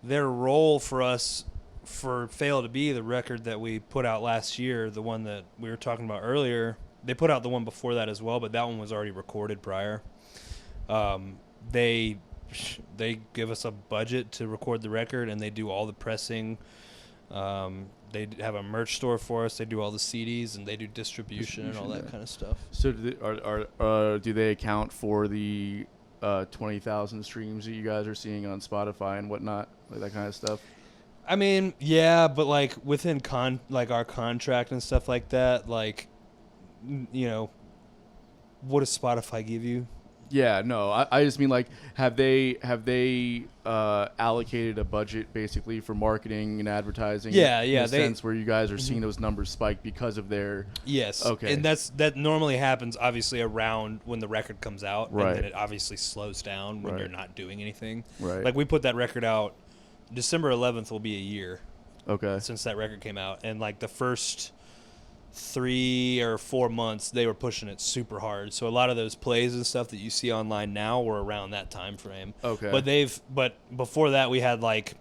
their role for us for Fail to Be, the record that we put out last year, the one that we were talking about earlier, they put out the one before that as well, but that one was already recorded prior. They give us a budget to record the record, and they do all the pressing. They have a merch store for us. They do all the CDs, and they do distribution and all that kind of stuff. So do they account for the 20,000 streams that you guys are seeing on Spotify and whatnot, like that kind of stuff? I mean, yeah, but like within like our contract and stuff like that, like, you know, what does Spotify give you? Yeah, no, I just mean like, have they allocated a budget basically for marketing and advertising? Yeah, in yeah, a sense where you guys are seeing those numbers spike because of their. Yes. Okay. And that normally happens obviously around when the record comes out, Right. and then it obviously slows down when Right. you're not doing anything. Right. Like we put that record out, December 11th will be a year Okay. since that record came out, and like the first 3 or 4 months they were pushing it super hard. So a lot of those plays and stuff that you see online now were around that time frame. Okay. But before that we had like,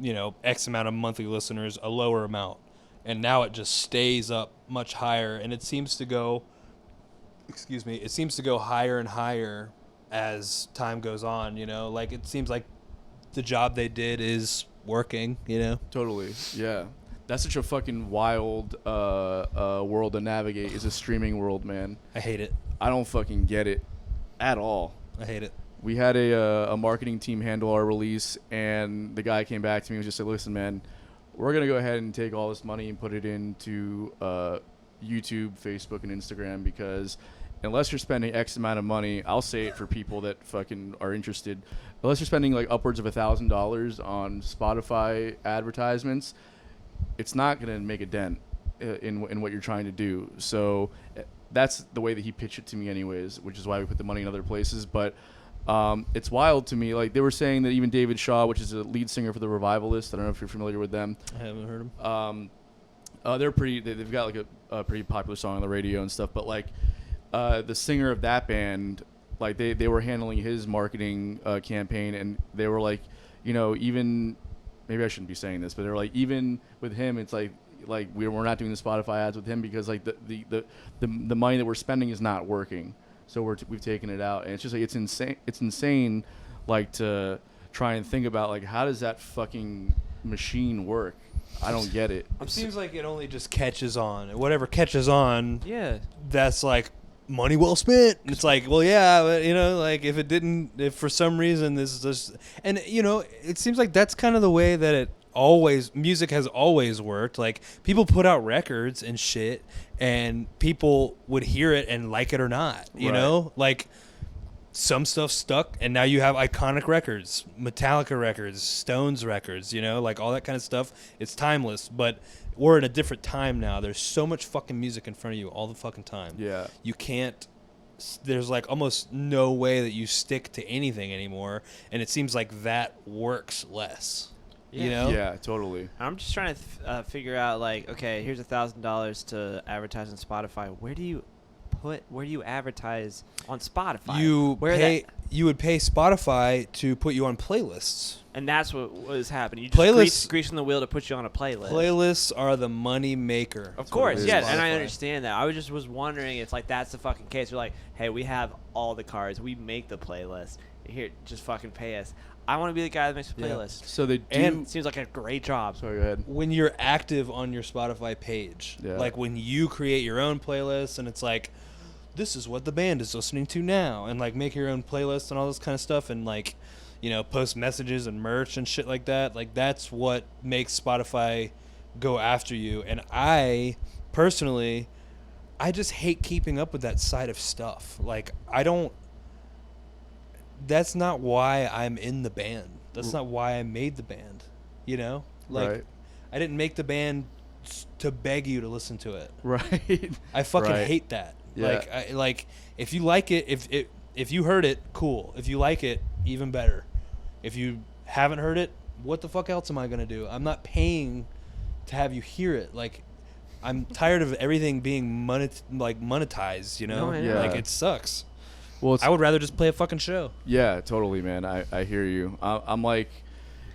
you know, X amount of monthly listeners, a lower amount. And now it just stays up much higher, and it seems to go higher and higher as time goes on, you know? Like it seems like the job they did is working, you know? Totally. Yeah. That's such a fucking wild world to navigate. Is a streaming world, man. I hate it. I don't fucking get it at all. I hate it. We had a marketing team handle our release, and the guy came back to me and just said, "Listen, man, we're gonna go ahead and take all this money and put it into YouTube, Facebook, and Instagram because unless you're spending X amount of money, I'll say it for people that fucking are interested. Unless you're spending like upwards of $1,000 on Spotify advertisements, it's not going to make a dent in what you're trying to do." So that's the way that he pitched it to me anyways, which is why we put the money in other places. But it's wild to me. Like they were saying that even David Shaw, which is a lead singer for the Revivalists, I don't know if you're familiar with them. I haven't heard them. They're pretty. They've got like a pretty popular song on the radio and stuff. But like the singer of that band, like they were handling his marketing campaign, and they were like, you know, even maybe I shouldn't be saying this, but they're like, even with him, it's like we're not doing the Spotify ads with him because like the money that we're spending is not working. So we've taken it out, and it's just like it's insane, like to try and think about like how does that fucking machine work? I don't get it. It seems like it only just catches on. Whatever catches on, Yeah. that's like money well spent. It's like, well, yeah, but you know, like if for some reason this is just, and you know, it seems like that's kind of the way that music has always worked. Like people put out records and shit, and people would hear it and like it or not. You know, like some stuff stuck, and now you have iconic records, Metallica records, Stones records. You know, like all that kind of stuff. It's timeless, but we're in a different time now. There's so much fucking music in front of you all the fucking time. Yeah. You can't. There's like almost no way that you stick to anything anymore, and it seems like that works less. Yeah. You know? Yeah, totally. I'm just trying to figure out, like, okay, here's $1,000 to advertise on Spotify. Where do you advertise on Spotify? You would pay Spotify to put you on playlists. And that's what was happening. You just greasing the wheel to put you on a playlist. Playlists are the money maker. Of course, yeah, and I Spotify. understand that. I was wondering if like that's the fucking case. We're like, hey, we have all the cards. We make the playlist. Here, just fucking pay us. I want to be the guy that makes the playlist. So they do. And Seems like a great job. Sorry, go ahead. When you're active on your Spotify page, like when you create your own playlist, and it's like, this is what the band is listening to now, and like make your own playlist and all this kind of stuff, and like, you know, post messages and merch and shit like that. Like that's what makes Spotify go after you. And I personally, I just hate keeping up with that side of stuff. Like that's not why I'm in the band. That's not why I made the band. You know, like I didn't make the band to beg you to listen to it. Right. I fucking hate that. Yeah. Like if you like it, if you heard it, cool. If you like it, even better. If you haven't heard it, what the fuck else am I gonna do? I'm not paying to have you hear it. Like, I'm tired of everything being monetized. You know, like it sucks. Well, I would rather just play a fucking show. Yeah, totally, man. I hear you. I'm like,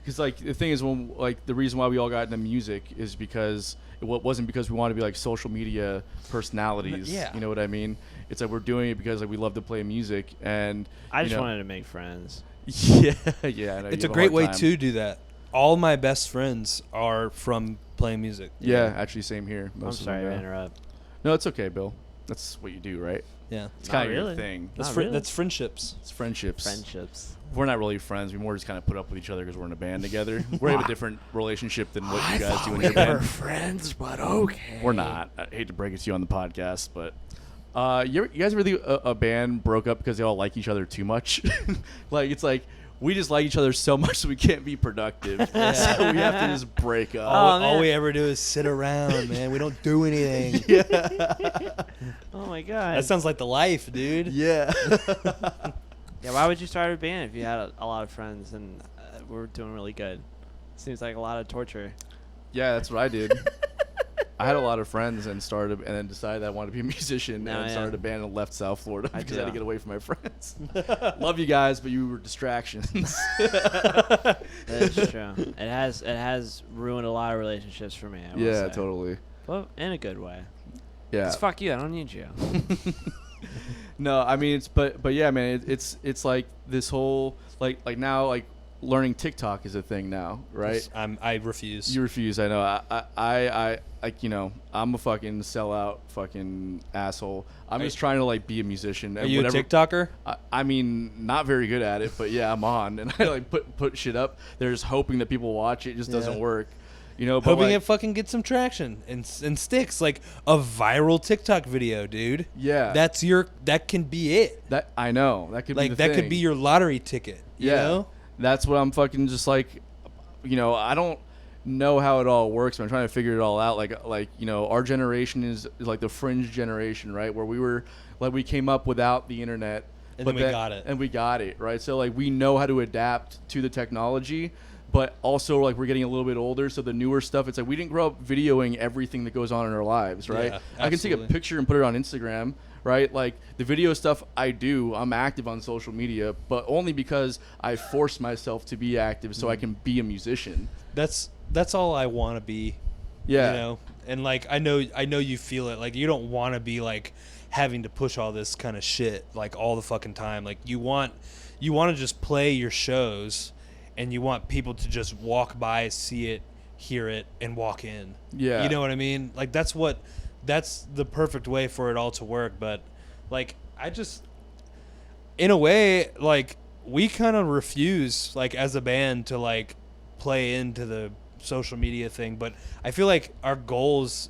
because like the thing is, when like the reason why we all got into music is because it wasn't because we wanted to be like social media personalities. Yeah. You know what I mean? It's like we're doing it because like we love to play music, and I just wanted to make friends. Yeah, yeah. I know, it's a great way to do that. All my best friends are from playing music. Yeah, actually, same here. I'm sorry to interrupt. No, it's okay, Bill. That's what you do, right? Yeah, it's kind of your thing. That's friendships. It's friendships. Friendships. We're not really friends. We more just kind of put up with each other because we're in a band together. We have a different relationship than what you guys do in your band. We're friends, but okay. We're not. I hate to break it to you on the podcast, but You guys really a band broke up because they all like each other too much? Like it's like we just like each other so much so we can't be productive. So we have to just break up. All we ever do is sit around, man. We don't do anything. Oh my god. That sounds like the life, dude. Yeah. Yeah, why would you start a band if you had a lot of friends and we're doing really good? Seems like a lot of torture. Yeah, that's what I did. I had a lot of friends and then decided I wanted to be a musician and started a band and left South Florida because I had to get away from my friends. Love you guys, but you were distractions. That's true. It has ruined a lot of relationships for me. I will say. Totally. But in a good way. Yeah. 'Cause fuck you, I don't need you. No, I mean but yeah, man, it's like this whole like now like learning TikTok is a thing now, right? I refuse. You refuse, I know. I like, you know, I'm a fucking sellout fucking asshole. I'm just trying to like be a musician. Are you a TikToker? I mean, not very good at it, but yeah, I'm on and I like put shit up. They're just hoping that people watch it. It just doesn't work. You know, but hoping like, it fucking gets some traction and sticks, like a viral TikTok video, dude. Yeah. That can be it. That I know. That could be the that thing. could be your lottery ticket. You know? That's what I'm fucking just like, you know, I don't know how it all works, but I'm trying to figure it all out. Like you know, our generation is like the fringe generation, right? Where we came up without the internet. And then we got it. And we got it, right? So like we know how to adapt to the technology, but also like we're getting a little bit older, so the newer stuff, it's like we didn't grow up videoing everything that goes on in our lives, right? Yeah, I can take a picture and put it on Instagram, right? Like the video stuff I'm active on social media, but only because I force myself to be active so I can be a musician. That's all I want to be. Yeah. You know? And like I know you feel it. Like you don't want to be like having to push all this kind of shit like all the fucking time. Like you want to just play your shows and you want people to just walk by, see it, hear it, and walk in. Yeah. You know what I mean? Like that's the perfect way for it all to work. But like I just, in a way, like we kind of refuse, like as a band, to like play into the social media thing. But I feel like our goals,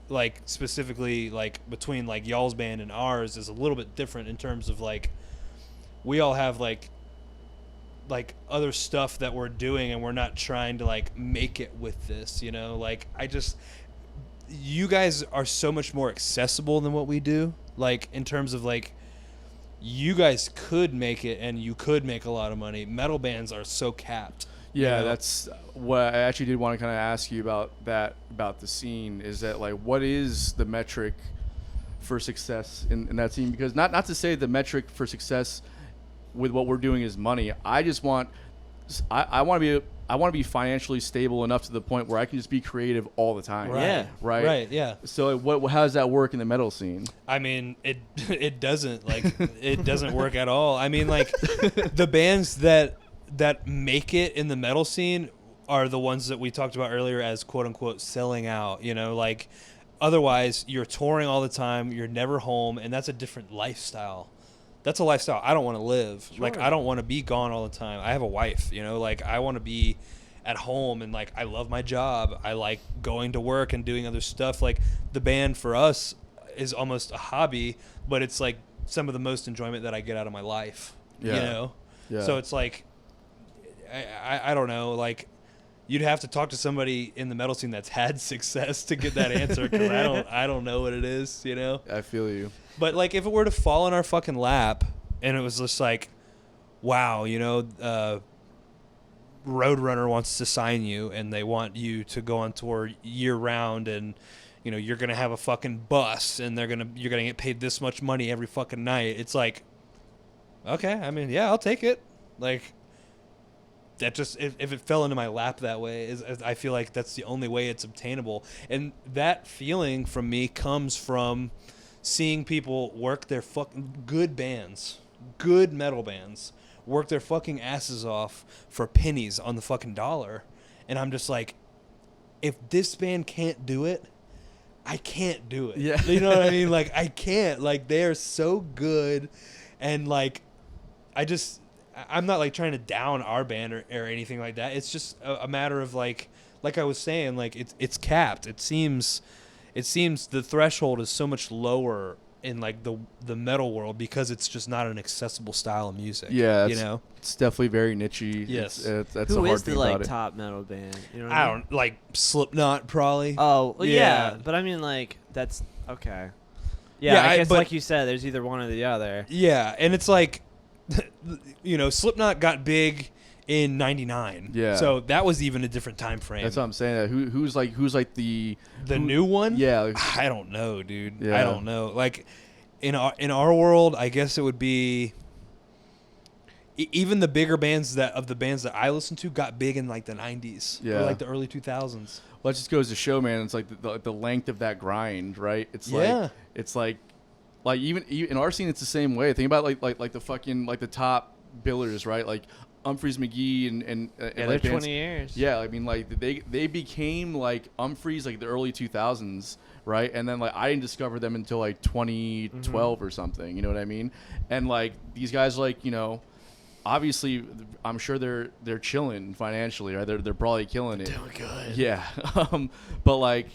like specifically like between like y'all's band and ours, is a little bit different in terms of like we all have like other stuff that we're doing and we're not trying to like make it with this, you know? Like you guys are so much more accessible than what we do, like in terms of like you guys could make it and you could make a lot of money. Metal bands are so capped. Yeah, you know? that's what I actually did want to kind of ask you about the scene, is that like what is the metric for success in that scene? Because not to say the metric for success with what we're doing is money. I just want I want to be financially stable enough to the point where I can just be creative all the time. Right. Yeah. Right. Right. Yeah. So how does that work in the metal scene? I mean, it doesn't it doesn't work at all. I mean, like the bands that make it in the metal scene are the ones that we talked about earlier as quote unquote selling out, you know, like otherwise you're touring all the time, you're never home, and that's a different lifestyle. That's a lifestyle I don't want to live. Sure. Like I don't want to be gone all the time. I have a wife, you know, like I want to be at home, and like I love my job. I like going to work and doing other stuff. Like the band for us is almost a hobby, but it's like some of the most enjoyment that I get out of my life. Yeah. You know? Yeah. So it's like I don't know, like you'd have to talk to somebody in the metal scene that's had success to get that answer, because I don't know what it is, you know? I feel you. But like if it were to fall in our fucking lap and it was just like, wow, you know, Roadrunner wants to sign you and they want you to go on tour year round, and you know, you're going to have a fucking bus and you're going to get paid this much money every fucking night. It's like, okay, I mean, yeah, I'll take it. Like that just, if it fell into my lap that way, I feel like that's the only way it's obtainable. And that feeling from me comes from seeing people work their fucking good metal bands, work their fucking asses off for pennies on the fucking dollar. And I'm just like, if this band can't do it, I can't do it. Yeah. You know what I mean? Like, I can't. Like, they are so good. And, like, I'm not, like, trying to down our band or anything like that. It's just a matter of, like I was saying, like, it's capped. It seems the threshold is so much lower in like the metal world because it's just not an accessible style of music. Yeah, you know, it's definitely very nichey. Yes. That's Who the hard is the thing like about it. top metal band? You know what I mean? don't like Slipknot probably. Oh, well, Yeah. yeah, but I mean like that's okay. Yeah, Yeah, I guess but- like you said, there's either one or the other. Yeah, and it's like, you know, Slipknot got big in '99. Yeah. So that was even a different time frame. That's what I'm saying. Who's like the New one? Yeah. Like, I don't know, dude. Yeah. I don't know. Like in our world, I guess it would be even the bigger bands that I listen to got big in like the '90s Yeah. or like the early 2000s. well, it just goes to show, man. It's like the length of that grind, right? It's Yeah. like it's like even in our scene, it's the same way. Think about like the fucking like the top billers, right? Like Humphreys, McGee, and Yeah, like they're bands. 20 years. Yeah, I mean, like they became like Humphreys like the early 2000s, right? And then like I didn't discover them until like 2012 or something. You know what I mean? And like these guys, like obviously, I'm sure they're chilling financially, right? They're probably killing it. Doing good. Yeah, but like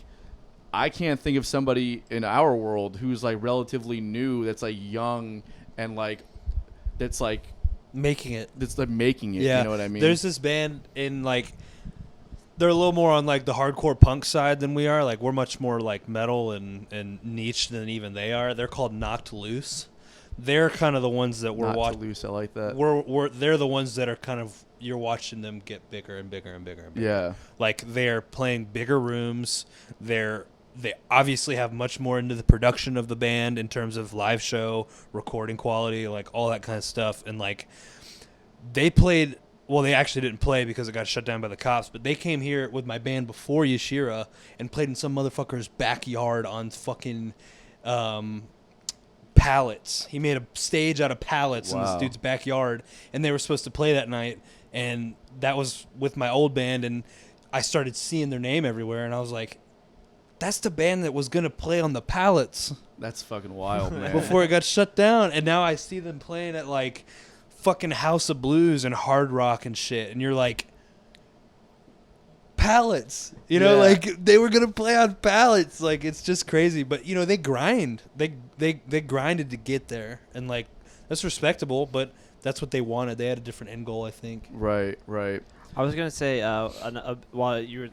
I can't think of somebody in our world who's like relatively new that's like young and like that's like Making it. making it. Yeah. You know what I mean? There's this band in like they're a little more on like the hardcore punk side than we are. Like we're much more like metal and niche than even they are. They're called Knocked Loose. They're kind of the ones that we're Not watching. loose. I like that. They're the ones that are kind of you're watching them get bigger and bigger and bigger and bigger. Yeah. Like they're playing bigger rooms. They obviously have much more into the production of the band in terms of live show, recording quality, like all that kind of stuff. And like they played, well, they actually didn't play because it got shut down by the cops, but they came here with my band before Yashira and played in some motherfucker's backyard on fucking pallets. He made a stage out of pallets in this Wow. dude's backyard, and they were supposed to play that night. And that was with my old band, and I started seeing their name everywhere, and I was like, that's the band that was going to play on the pallets That's fucking wild, man. before it got shut down. And now I see them playing at like fucking House of Blues and Hard Rock and shit. And you're like, pallets, you know, Yeah. like they were going to play on pallets. Like it's just crazy. But, you know, they grind. They grinded to get there. And like, that's respectable, but that's what they wanted. They had a different end goal, I think. Right. I was gonna say while you were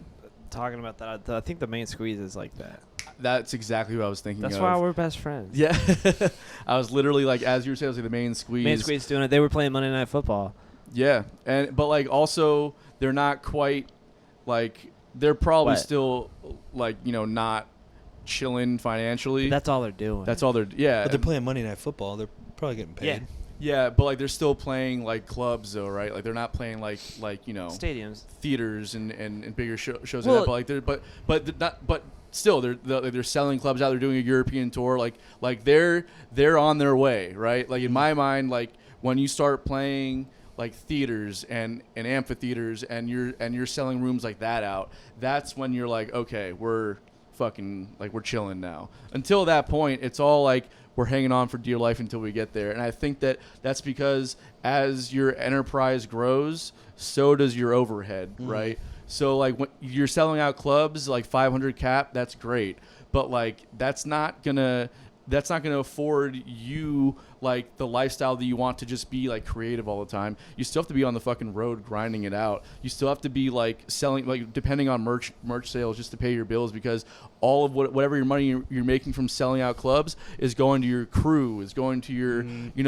talking about that, I think the main squeeze is like that. That's exactly what I was thinking That's of. why we're best friends. Yeah. I was literally like, as you were saying, I was like the main squeeze. Main squeeze doing it. They were playing Monday Night Football. Yeah. But like also they're not quite like they're probably What? still like, not chilling financially. That's all they're doing. That's all they're yeah. But they're and- playing Monday Night Football. They're probably getting paid. Yeah. Yeah, but like they're still playing like clubs though, right? Like they're not playing like stadiums. theaters and bigger shows Well, like that. But they're not. But still, they're selling clubs out. They're doing a European tour. Like they're on their way, right? Like in my mind, like when you start playing like theaters and amphitheaters and you're selling rooms like that out, that's when you're like, okay, we're fucking like we're chilling now. Until that point, it's all like we're hanging on for dear life until we get there. And I think that's because as your enterprise grows, so does your overhead, right? So like when you're selling out clubs like 500 cap, that's great, but like that's not gonna afford you like the lifestyle that you want to just be like creative all the time. You still have to be on the fucking road grinding it out. You still have to be like selling, like depending on merch sales just to pay your bills, because all of whatever your money you're making from selling out clubs is going to your crew, is going to your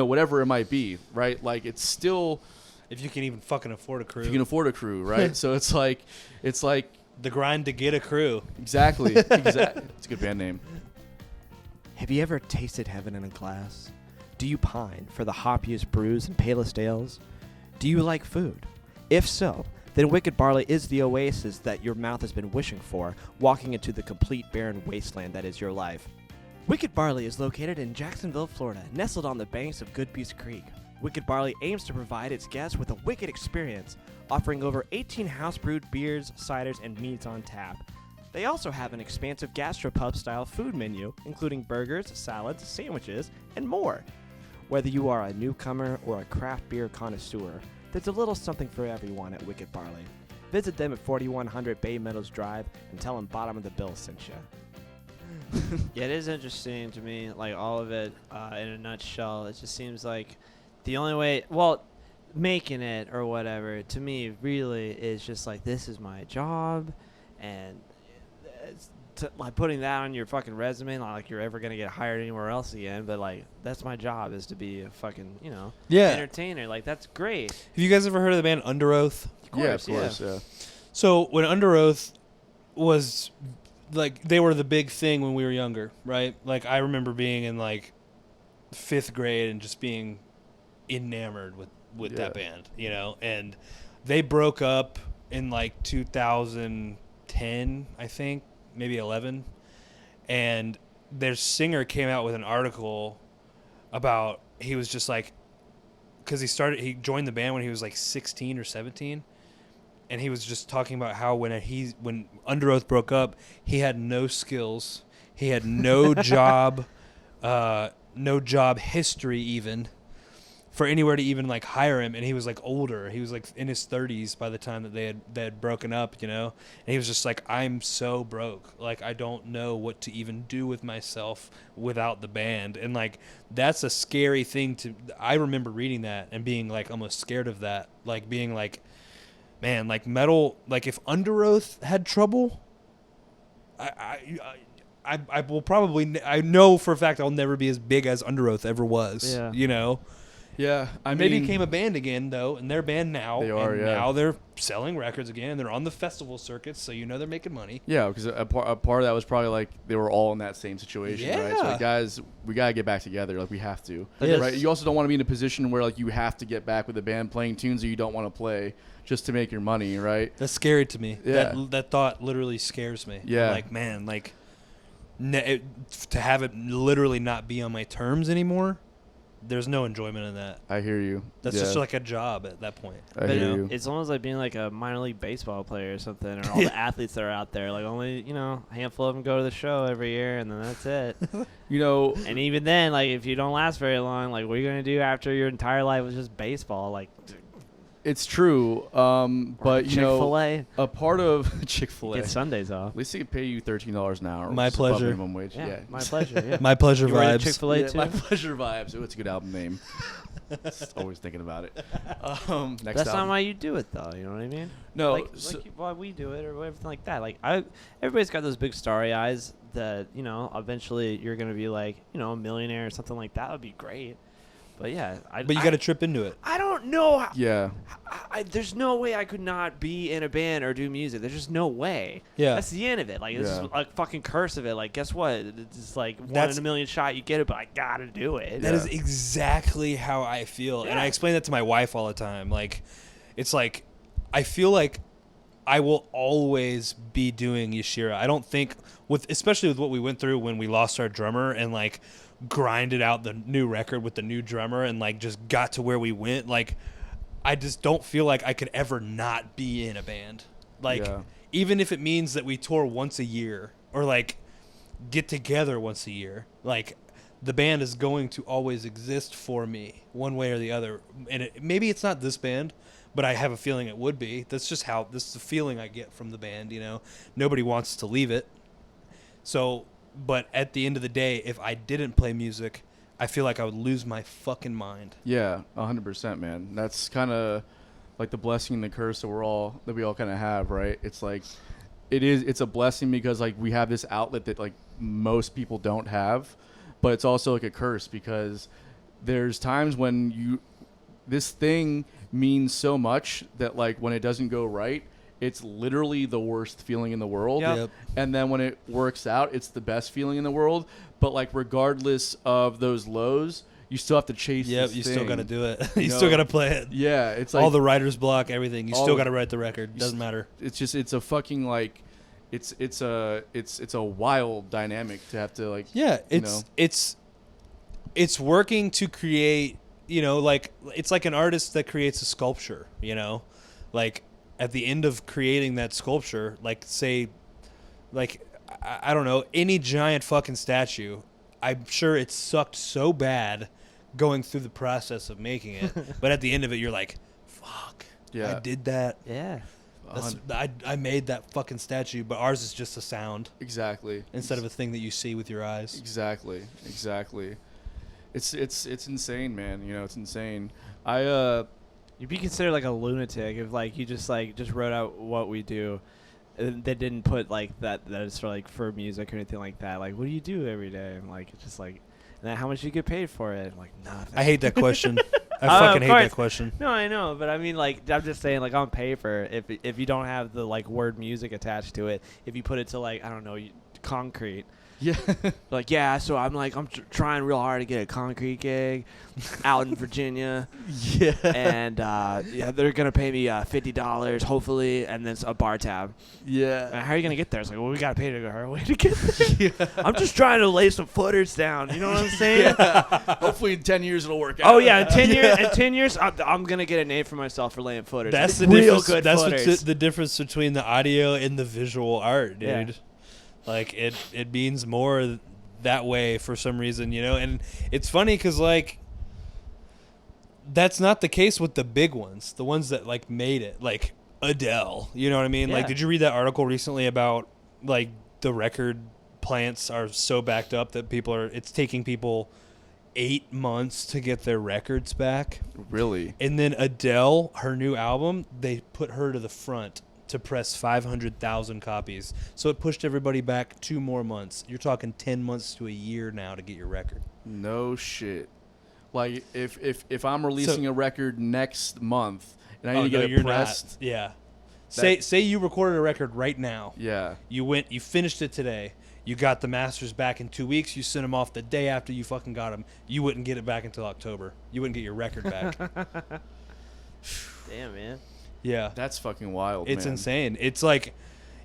whatever it might be, right? Like it's still, If you can even fucking afford a crew. if you can afford a crew, right? So it's like the grind to get a crew. exactly. It's a good band name. Have you ever tasted heaven in a glass? Do you pine for the hoppiest brews and palest ales? Do you like food? If so, then Wicked Barley is the oasis that your mouth has been wishing for, walking into the complete barren wasteland that is your life. Wicked Barley is located in Jacksonville, Florida, nestled on the banks of Goodpeace Creek. Wicked Barley aims to provide its guests with a wicked experience, offering over 18 house-brewed beers, ciders, and meats on tap. They also have an expansive gastropub-style food menu, including burgers, salads, sandwiches, and more. Whether you are a newcomer or a craft beer connoisseur, there's a little something for everyone at Wicked Barley. Visit them at 4100 Bay Meadows Drive and tell them Bottom of the Bill sent you. Yeah, it is interesting to me, like all of it in a nutshell. It just seems like the only way, well, making it or whatever, to me, really is just like, this is my job, and like putting that on your fucking resume, not like you're ever gonna get hired anywhere else again, but like that's my job, is to be a fucking, entertainer. Like, that's great. Have you guys ever heard of the band Under Oath? Of course, yeah. So when Under Oath was like, they were the big thing when we were younger, right? Like, I remember being in like 5th grade and just being enamored with that band, and they broke up in like 2010, I think, maybe 11, and their singer came out with an article about, he was just like, because he joined the band when he was like 16 or 17, and he was just talking about how when Under Oath broke up, he had no skills, he had no job, no job history even for anywhere to even like hire him, and he was like older. He was like in his 30s by the time that they had broken up, and he was just like, I'm so broke, like I don't know what to even do with myself without the band. And like, that's a scary thing I remember reading that and being like almost scared of that, like being like, man, like metal, like if Under Oath had trouble, I will probably, I know for a fact I'll never be as big as Under Oath ever was. Yeah, I They mean, became a band again, though, and they're a band now. They are, and yeah. now they're selling records again. They're on the festival circuits, so they're making money. Yeah, because a part of that was probably like they were all in that same situation, right? So Yeah. like, guys, we gotta get back together. Like, we have to, Yes. right? You also don't want to be in a position where like you have to get back with the band playing tunes that you don't want to play just to make your money, right? That's scary to me. Yeah. That thought literally scares me. Yeah. I'm like, man, like to have it literally not be on my terms anymore. There's no enjoyment in that. I hear you. That's just like a job at that point. I hear you. It's almost like being like a minor league baseball player or something, or all the athletes that are out there. Like, only, a handful of them go to the show every year, and then that's it. And even then, like, if you don't last very long, like, what are you going to do after your entire life was just baseball? Like, it's true. But Chick-fil-A. a part of Chick-fil-A. Get Sundays off. At least they can pay you $13 an hour. My which is above pleasure. Minimum wage. Yeah, my pleasure. Yeah. My pleasure You write vibes. Chick-fil-A too. My pleasure vibes. Oh, it's a good album name. Just always thinking about it. Next That's album. not why you do it, though. You know what I mean? No, like why we do it or everything like that. Like, everybody's got those big starry eyes that eventually you're gonna be like a millionaire or something like that. Would be great. But yeah, But you got to trip into it. I don't know. Yeah. There's no way I could not be in a band or do music. There's just no way. Yeah. That's the end of it. Like, it's Yeah. just like fucking curse of it. Like, guess what? It's like one That's- in a million shot you get it, but I gotta do it. That is exactly how I feel. And I explain that to my wife all the time. Like, it's like, I feel like I will always be doing Yashira. I don't think, especially with what we went through when we lost our drummer and like grinded out the new record with the new drummer and like just got to where we went. Like, I just don't feel like I could ever not be in a band. Like, even if it means that we tour once a year or like get together once a year, like, the band is going to always exist for me one way or the other. And maybe it's not this band, but I have a feeling it would be. That's just this is the feeling I get from the band, Nobody wants to leave it. So, but at the end of the day, if I didn't play music, I feel like I would lose my fucking mind. Yeah, 100%, man. That's kind of like the blessing and the curse that we all kind of have, right? It's like it's a blessing because like we have this outlet that like most people don't have, but it's also like a curse because there's times when this thing means so much that like when it doesn't go right, it's literally the worst feeling in the world. Yep. And then when it works out, it's the best feeling in the world. But like regardless of those lows, you still have to chase this You thing. still got to do it. You still got to play it. Yeah, it's like all the writer's block, everything. You still got to write the record. Doesn't matter. It's a fucking like it's a wild dynamic to have to like it's working to create, like it's like an artist that creates a sculpture, like at the end of creating that sculpture, like say, like, I don't know, any giant fucking statue, I'm sure it sucked so bad going through the process of making it. But at the end of it, you're like, fuck, Yeah. I did that. Yeah. I made that fucking statue, but ours is just a sound Exactly. instead of a thing that you see with your eyes. Exactly. It's insane, man. You know, it's insane. You'd be considered like a lunatic if like you just wrote out what we do, and they didn't put like that is for like for music or anything like that. Like, what do you do every day? And like it's just like, and then how much you get paid for it? I'm like, nothing. I hate that question. I fucking hate that question. No, I know, but I mean, like, I'm just saying, like, on paper, if you don't have the like word music attached to it, if you put it to like I don't know, concrete. Yeah. Like, yeah, so I'm trying real hard to get a concrete gig out in Virginia. Yeah. And yeah, they're gonna pay me $50 hopefully, and then a bar tab. Yeah. How are you gonna get there? It's like, well, we gotta pay to go our way to get there. Yeah. I'm just trying to lay some footers down. You know what I'm saying? Yeah. Hopefully in 10 years it'll work out. Oh yeah, in 10 years. In 10 years, I'm gonna get a name for myself for laying footers. That's the real difference. good That's footers. the difference between the audio and the visual art, dude. Yeah. Like it means more that way for some reason, you know. And it's funny because like that's not the case with the big ones, the ones that like made it, like Adele. You know what I mean? Yeah. Like, did you read that article recently about like the record plants are so backed up that it's taking people 8 months to get their records back? Really? And then Adele, her new album, they put her to the front to press 500,000 copies. So it pushed everybody back 2 more months. You're talking 10 months to a year now to get your record. No shit. Like if I'm releasing a record next month and I need to get it pressed. Not. Yeah. Say you recorded a record right now. Yeah. You finished it today. You got the masters back in 2 weeks. You sent them off the day after you fucking got them. You wouldn't get it back until October. You wouldn't get your record back. Damn, man. Yeah. That's fucking wild, It's man. insane. It's like,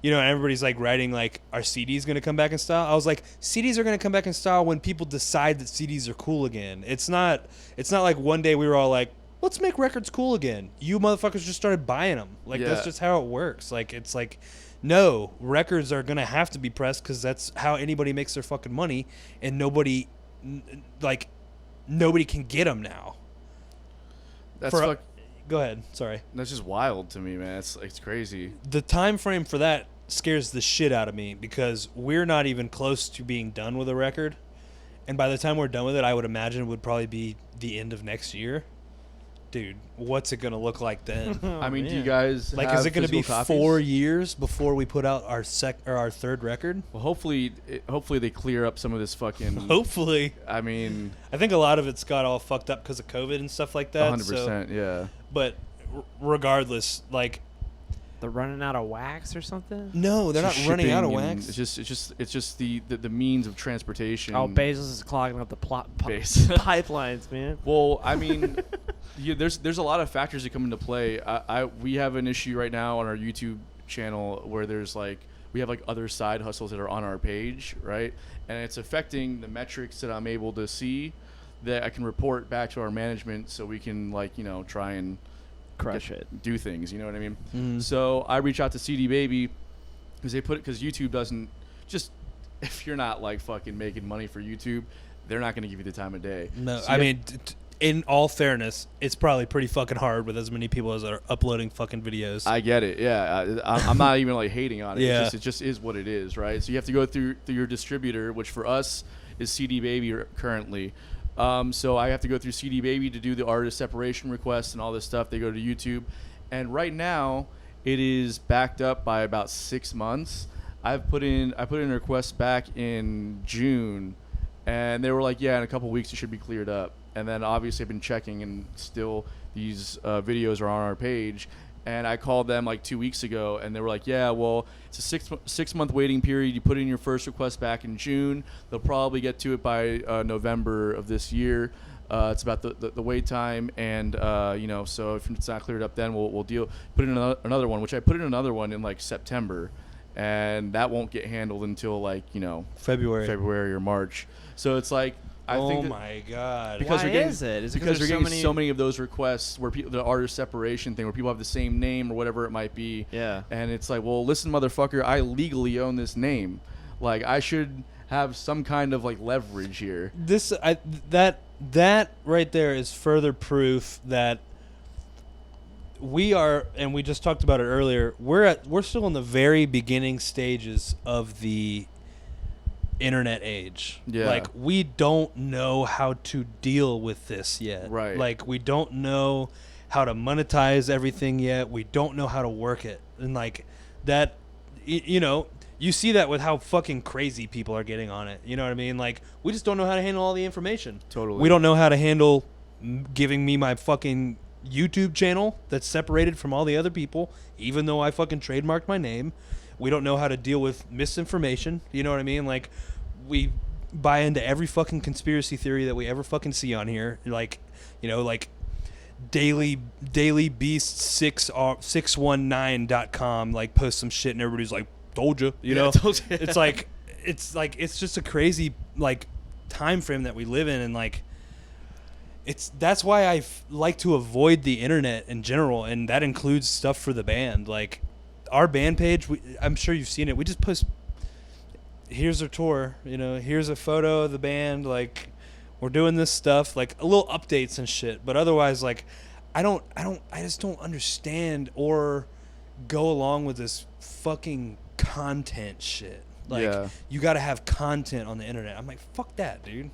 you know, everybody's like writing like, are CDs going to come back in style? I was like, CDs are going to come back in style when people decide that CDs are cool again. It's not like one day we were all like, let's make records cool again. You motherfuckers just started buying them. Like, that's just how it works. Like, it's like, no, records are going to have to be pressed because that's how anybody makes their fucking money, and nobody can get them now. That's Go ahead. Sorry. That's just wild to me, man. It's crazy. The time frame for that scares the shit out of me because we're not even close to being done with a record. And by the time we're done with it, I would imagine it would probably be the end of next year. Dude, what's it going to look like then? I mean, do you guys Like, have is it going to be physical 4 copies? years before we put out our our third record? Well, hopefully they clear up some of this fucking. Hopefully. I mean, I think a lot of it's got all fucked up because of COVID and stuff like that. 100%. Yeah. But regardless, like, They're running out of wax or something? no, they're not Just running out of shipping and wax. It's just the means of transportation. Oh, Bezos is clogging up the Base. pipelines, man. Well, I mean, there's a lot of factors that come into play. We have an issue right now on our YouTube channel where we have like other side hustles that are on our page, right? And it's affecting the metrics that I'm able to see that I can report back to our management so we can try and Crush it. do things, you know what I mean? Mm. So I reach out to CD Baby because YouTube doesn't just, if you're not like fucking making money for YouTube, they're not going to give you the time of day. No, So I mean, in all fairness, it's probably pretty fucking hard with as many people as are uploading fucking videos. I get it. Yeah, I'm not even like hating on it. Yeah. It just is what it is, right? So you have to go through your distributor, which for us is CD Baby currently. So I have to go through CD Baby to do the artist separation requests and all this stuff. They go to YouTube, and right now it is backed up by about 6 months. I put in a request back in June, and they were like, yeah, in a couple weeks it should be cleared up. And then obviously I've been checking, and still these videos are on our page. And I called them like 2 weeks ago, and they were like, yeah, well, it's a six month waiting period. You put in your first request back in June. They'll probably get to it by November of this year. It's about the wait time, and so if it's not cleared up, then we'll put in another one, which I put in another one in like September, and that won't get handled until like February or March. So it's like, I think that, my god! because Why we're getting, is it? Is it because we're there's getting so many of those requests where the artist separation thing, where people have the same name or whatever it might be. Yeah. And it's like, well, listen, motherfucker, I legally own this name. Like, I should have some kind of like leverage here. That right there is further proof that we are, and we just talked about it earlier. We're still in the very beginning stages of the internet age. Yeah. Like, we don't know how to deal with this yet. Right. Like, we don't know how to monetize everything yet. We don't know how to work it. And like that, you know, you see that with how fucking crazy people are getting on it. You know what I mean? Like, we just don't know how to handle all the information. Totally. We don't know how to handle giving me my fucking YouTube channel that's separated from all the other people, even though I fucking trademarked my name. We don't know how to deal with misinformation. You know what I mean? Like, we buy into every fucking conspiracy theory that we ever fucking see on here. Like, you know, like Daily Beast 619.com like post some shit and everybody's like, told you, you know. Told you. it's like it's just a crazy like time frame that we live in, and like that's why I like to avoid the internet in general, and that includes stuff for the band. Like our band page, I'm sure you've seen it. We just post, here's our tour, you know, here's a photo of the band, like we're doing this stuff, like a little updates and shit. But otherwise, like I just don't understand or go along with this fucking content shit. Like, Yeah. you got to have content on the internet. I'm like, fuck that, dude.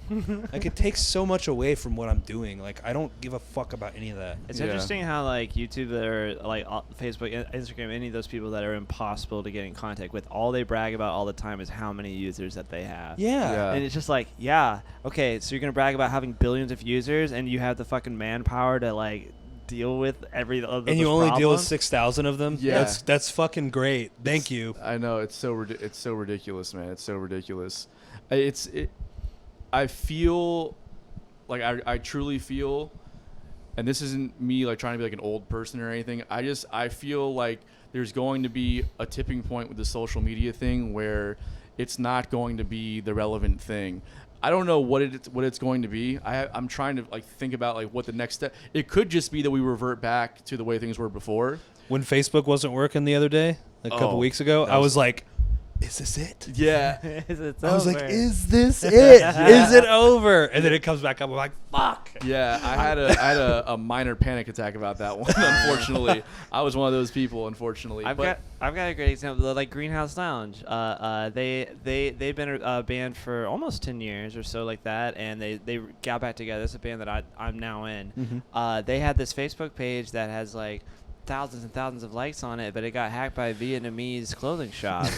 Like, it takes so much away from what I'm doing. Like, I don't give a fuck about any of that. It's Yeah. interesting how like YouTube or like Facebook, Instagram, any of those people that are impossible to get in contact with, all they brag about all the time is how many users that they have. Yeah. And it's just like, yeah, okay, so you're gonna brag about having billions of users, and you have the fucking manpower to like deal with every other. And you only deal with 6,000 of them? Yeah. That's fucking great. Thank you. I know, it's so ridiculous, man. It's so ridiculous. I feel like I truly feel, and this isn't me like trying to be like an old person or anything. I feel like there's going to be a tipping point with the social media thing where it's not going to be the relevant thing. I don't know what it's going to be. I'm trying to like think about like what the next step. It could just be that we revert back to the way things were before. When Facebook wasn't working the other day, a couple weeks ago, I was like, is this it? Yeah. I was like, is this it? Is it over? And then it comes back up. I'm like, fuck. Yeah, I had a minor panic attack about that one. Unfortunately, I was one of those people. Unfortunately, I've got a great example. Like Greenhouse Lounge, they've been a band for almost 10 years or so, like that, and they got back together. It's a band that I'm now in. Mm-hmm. They had this Facebook page that has like thousands and thousands of likes on it, but it got hacked by a Vietnamese clothing shop.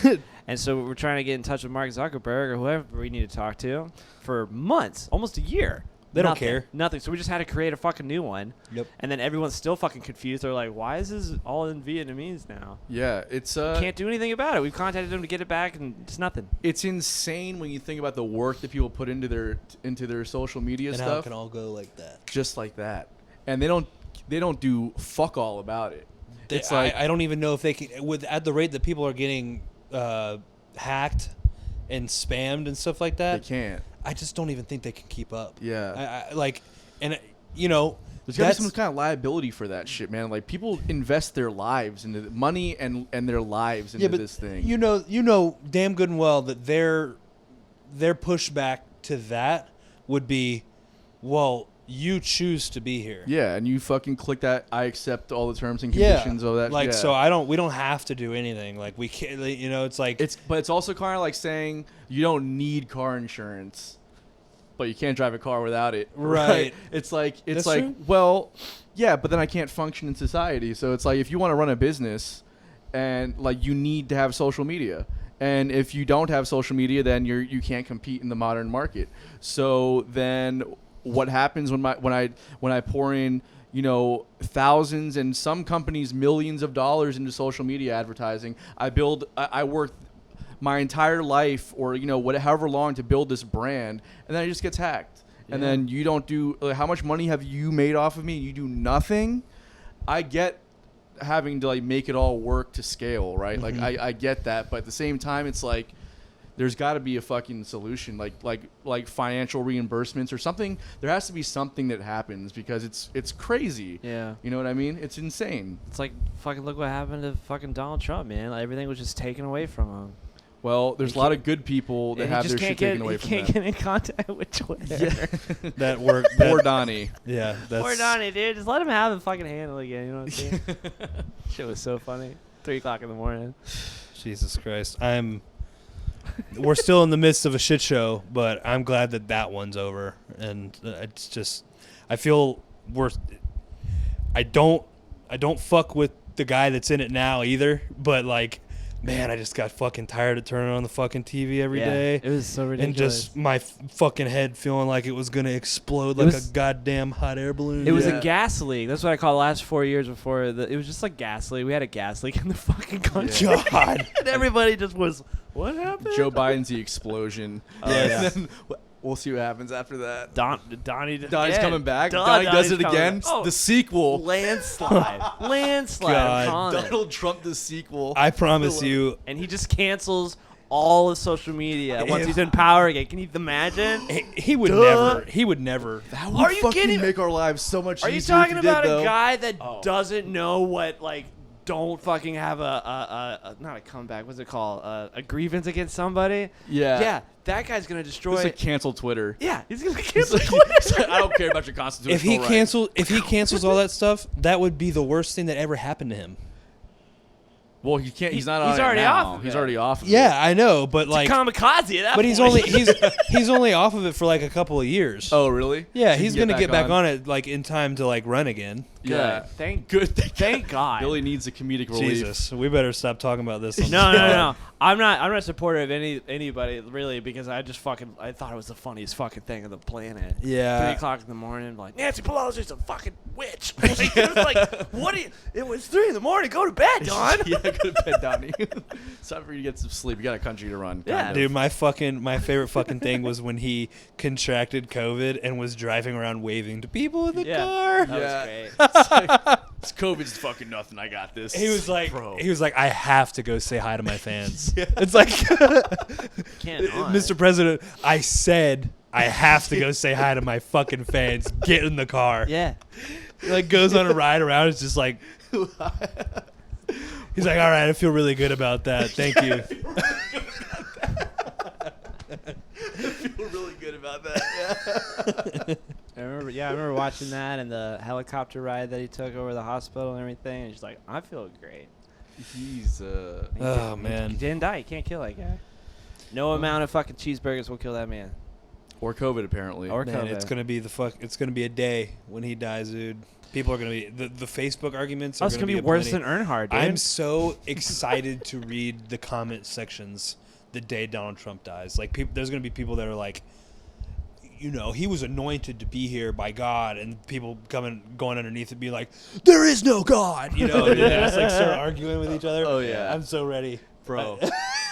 And so we're trying to get in touch with Mark Zuckerberg or whoever we need to talk to for months, almost a year. They don't care. Nothing. So we just had to create a fucking new one. Yep. And then everyone's still fucking confused. They're like, why is this all in Vietnamese now? Yeah, it's Can't do anything about it. We've contacted them to get it back, and it's nothing. It's insane when you think about the work that people put into their social media And stuff. how it can all go like that. Just like that, and they don't do fuck all about it. It's like I don't even know if they can, at the rate that people are getting hacked and spammed and stuff like that. they can't. I just don't even think they can keep up. Yeah. I like, and you know, There's gotta be some kind of liability for that shit, man. Like people invest their lives into money and their lives into this thing. You know, damn good and well that their pushback to that would be, well, you choose to be here. Yeah, and you fucking click that. I accept all the terms and conditions of that. Like, yeah. so we don't have to do anything. Like we can't, you know, it's like But it's also kind of like saying you don't need car insurance, but you can't drive a car without it. Right. It's like That's true. well, yeah, but then I can't function in society. So it's like if you want to run a business, and like you need to have social media. And if you don't have social media, then you can't compete in the modern market. So then what happens when I pour in, you know, thousands and some companies millions of dollars into social media advertising? I work my entire life, or you know, however long, to build this brand, and then it just gets hacked. And then you don't do how much money have you made off of me? You do nothing. I get having to like make it all work to scale, right? Mm-hmm. Like I get that, but at the same time, it's like there's got to be a fucking solution, like financial reimbursements or something. There has to be something that happens because it's crazy. Yeah. You know what I mean? It's insane. It's like fucking look what happened to fucking Donald Trump, man. Like, everything was just taken away from him. Well, there's a lot of good people that And have you their just shit can't taken away from can't them. get in contact with Twitter. That work. Poor Donnie. Yeah, that's. Poor Donnie, dude. Just let him have the fucking handle again. You know what I'm saying? Shit was so funny. 3 o'clock in the morning. Jesus Christ. We're still in the midst of a shit show, but I'm glad that one's over. And it's just, I feel I don't fuck with the guy that's in it now either, but like, man, I just got fucking tired of turning on the fucking TV every day. It was so ridiculous. And just my fucking head feeling like it was going to explode like a goddamn hot air balloon. It was a gas leak. That's what I call the last 4 years before. It was just like gas leak. We had a gas leak in the fucking country. Yeah. God. And everybody just was, what happened? Joe Biden's the explosion. Yeah. And then we'll see what happens after that. Donnie's coming back. Donnie does it again. The sequel. Landslide. Landslide. I'm calling it. Donald Trump, the sequel. I promise you. And he just cancels all of social media once he's in power again. Can you imagine? He would never. He would never. That would Are you fucking kidding? make our lives so much Are easier. you talking if he about did, a though. guy that doesn't know what, like, don't fucking have a not a comeback, what's it called? A grievance against somebody? Yeah. Yeah, that guy's going to destroy Just like cancel Twitter. Yeah, he's going to cancel It's Twitter. like, I don't care about your constitutional If he cancels all that stuff, that would be the worst thing that ever happened to him. Well, he can't. He's not he's on already it now. off of He's it. already off of it. Yeah, I know, but like, Kamikaze at that but he's point. he's only off of it for like a couple of years. Oh, really? Yeah, So he's he can gonna get back on it like in time to like run again. Yeah. Thank Thank God. Billy needs a comedic relief. Jesus, we better stop talking about this. On No, the no, spot. no. I'm not supportive of anybody really, because I thought it was the funniest fucking thing on the planet. Yeah. 3 o'clock in the morning, like, Nancy Pelosi's a fucking witch. Like, it was like, what? It was 3 in the morning. Go to bed, Don. Yeah, go to bed, Donnie. It's time for you to get some sleep. You got a country to run. Yeah. kind of. Dude, my favorite fucking thing was when he contracted COVID and was driving around waving to people in the car. That Yeah. was great. It's COVID's fucking nothing. I got this. He was like, Bro. I have to go say hi to my fans. It's like, Can't not. Mr. President, I said I have to go say hi to my fucking fans. Get in the car. Yeah. He like goes on a ride around. It's just like, he's like, all right, I feel really good about that. Thank you. I feel really good about that. I remember watching that and the helicopter ride that he took over the hospital and everything. And he's like, I feel great. He's Oh He man. didn't die. You can't kill that guy. No amount of fucking cheeseburgers will kill that man. or COVID apparently. Or Man, COVID. it's gonna be it's gonna be a day when he dies, dude. People are gonna be the Facebook arguments are Oh, it's gonna be be worse aplenty. than Earnhardt, dude. I'm so excited to read the comment sections the day Donald Trump dies. Like, there's going to be people that are like, you know, he was anointed to be here by God, and people going underneath and be like, there is no God, you know, and they just like start arguing with each other. Oh, yeah. I'm so ready, Bro.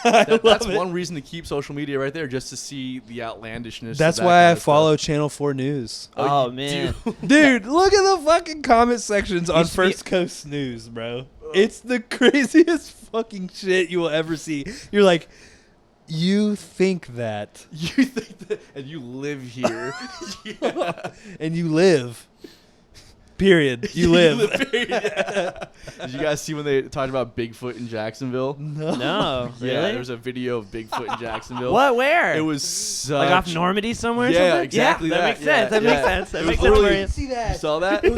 I love That's it. one reason to keep social media right there, just to see the outlandishness. That's of that why kind I of stuff. follow Channel 4 News. Oh, you man. do? Dude, look at the fucking comment sections on Used to be- First Coast News, bro. It's the craziest fucking shit you will ever see. You're like, you think that, You think that, and you live here. Yeah. and you live. Period. You live. Yeah. Did you guys see when they talked about Bigfoot in Jacksonville? No, really? Yeah, there was a video of Bigfoot in Jacksonville. What? Where? It was such... like off Normandy somewhere? or Yeah, something? exactly Yeah, that that. makes sense. That Yeah, makes yeah. sense. That It makes was sense. literally- for you. See that? You saw that? It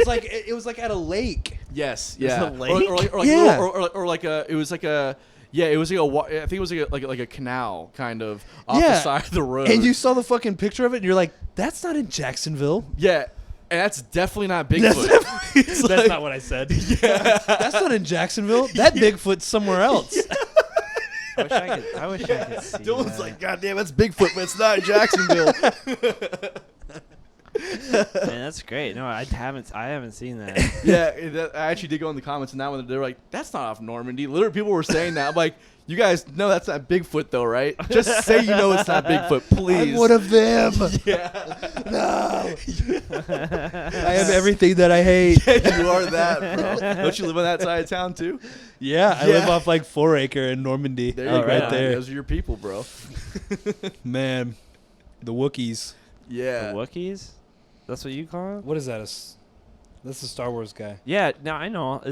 was like at a lake. Yes, It was yeah. a lake? Or like, Yeah. or like a, it was like a, yeah, it was like a, I think it was like a canal kind of off the side of the road. And you saw the fucking picture of it, and you're like, that's not in Jacksonville. yeah, and that's definitely not Bigfoot. It's That's like- not what I said. That's not in Jacksonville. That Bigfoot's somewhere else. I wish I could see Dylan's that. like, God damn, that's Bigfoot, but it's not in Jacksonville. Man, that's great. No, I haven't seen that. Yeah, I actually did go in the comments on that one. They were like, "That's not off Normandy." Literally, people were saying that. I'm like, "You guys know that's not Bigfoot, though, right? Just say you know it's not Bigfoot, please." I'm one of them. Yeah, No. I have everything that I hate. you are that, bro. Don't you live on that side of town too? Yeah, I Yeah. live off like 4 Acre in Normandy. There Oh, you go. right right there. Those are your people, bro. Man, the Wookiees. Yeah. The Wookiees? That's what you call them? What is that? That's the Star Wars guy. Yeah, no, I know.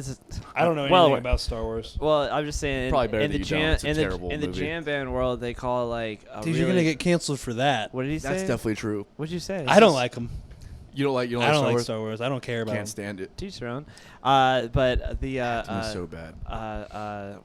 I don't know anything about Star Wars. Well, I'm just saying. Probably better in than the you don't. It's a terrible in the movie. jam band world, they call it like. Dude, you're gonna get canceled for that. What did he say? That's definitely true. What'd you say? I don't like him. You don't like I don't Star like Wars? Star Wars. I don't care about Can't him. stand it. Teach their own. But the It's so bad.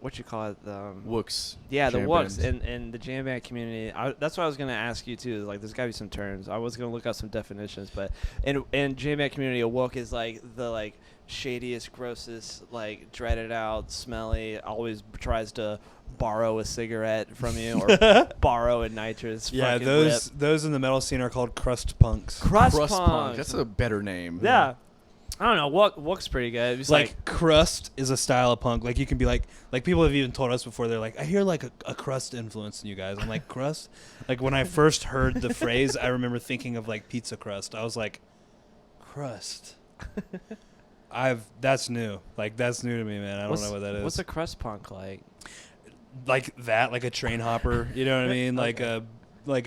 what you call it? The Wooks. yeah, the jam Wooks bands. in the jam band community. That's what I was gonna ask you too. Like, there's gotta be some terms. I was gonna look up some definitions, but in jam band community, a Wook is like the like shadiest, grossest, like dreaded out, smelly. Always tries to borrow a cigarette from you or borrow a nitrous. Yeah, fucking those in the metal scene are called crust punks. crust, Crust punk. punk. That's a better name. Yeah. I don't know. Wook's pretty good. It's Like crust is a style of punk. Like you can be like people have even told us before. They're like, I hear like a crust influence in you guys. I'm like, crust. Like when I first heard the phrase, I remember thinking of like pizza crust. I was like, crust. That's new. Like that's new to me, man. I don't know what that is. What's a crust punk like? Like that, like a train hopper. You know what I mean? Like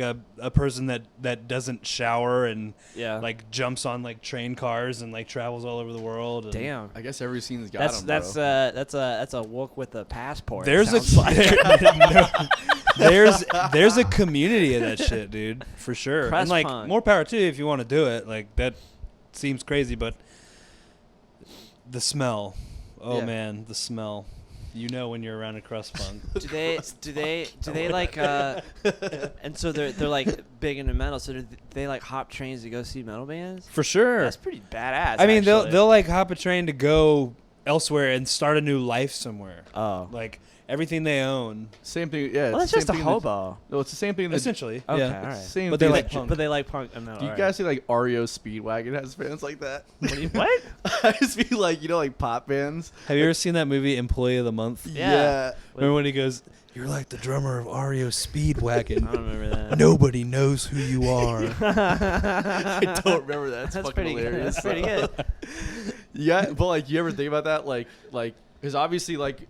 a person that doesn't shower and Yeah. like jumps on like train cars and like travels all over the world. And Damn. I guess every scene's got That's them, that's bro. that's a Wook with a passport. There's a there's a community of that shit, dude, for sure. Crust And like punk. more power to you if you want to do it. Like that seems crazy, but the smell. Oh Yeah. man, the smell. You know when you're around a crust punk. Do they like and so they're like big into metal, so do they like hop trains to go see metal bands? For sure. That's pretty badass. I mean, actually. they'll like hop a train to go elsewhere and start a new life somewhere. Oh. Like everything they own. Same thing. Yeah. Well, it's that's the just a same thing hobo. No, it's the same thing. Essentially. Okay, Yeah. all right. Same But thing they that- like punk. But they like punk. No, Do you all guys see like REO Speedwagon has fans like that? What? I just feel like like pop bands. Have you ever seen that movie Employee of the Month? Yeah. Remember when he goes, "You're like the drummer of REO Speedwagon. I don't remember that. Nobody knows who you are." I don't remember that. It's That's fucking pretty good. hilarious. That's pretty good. Yeah, but like, you ever think about that? Like, because obviously, like,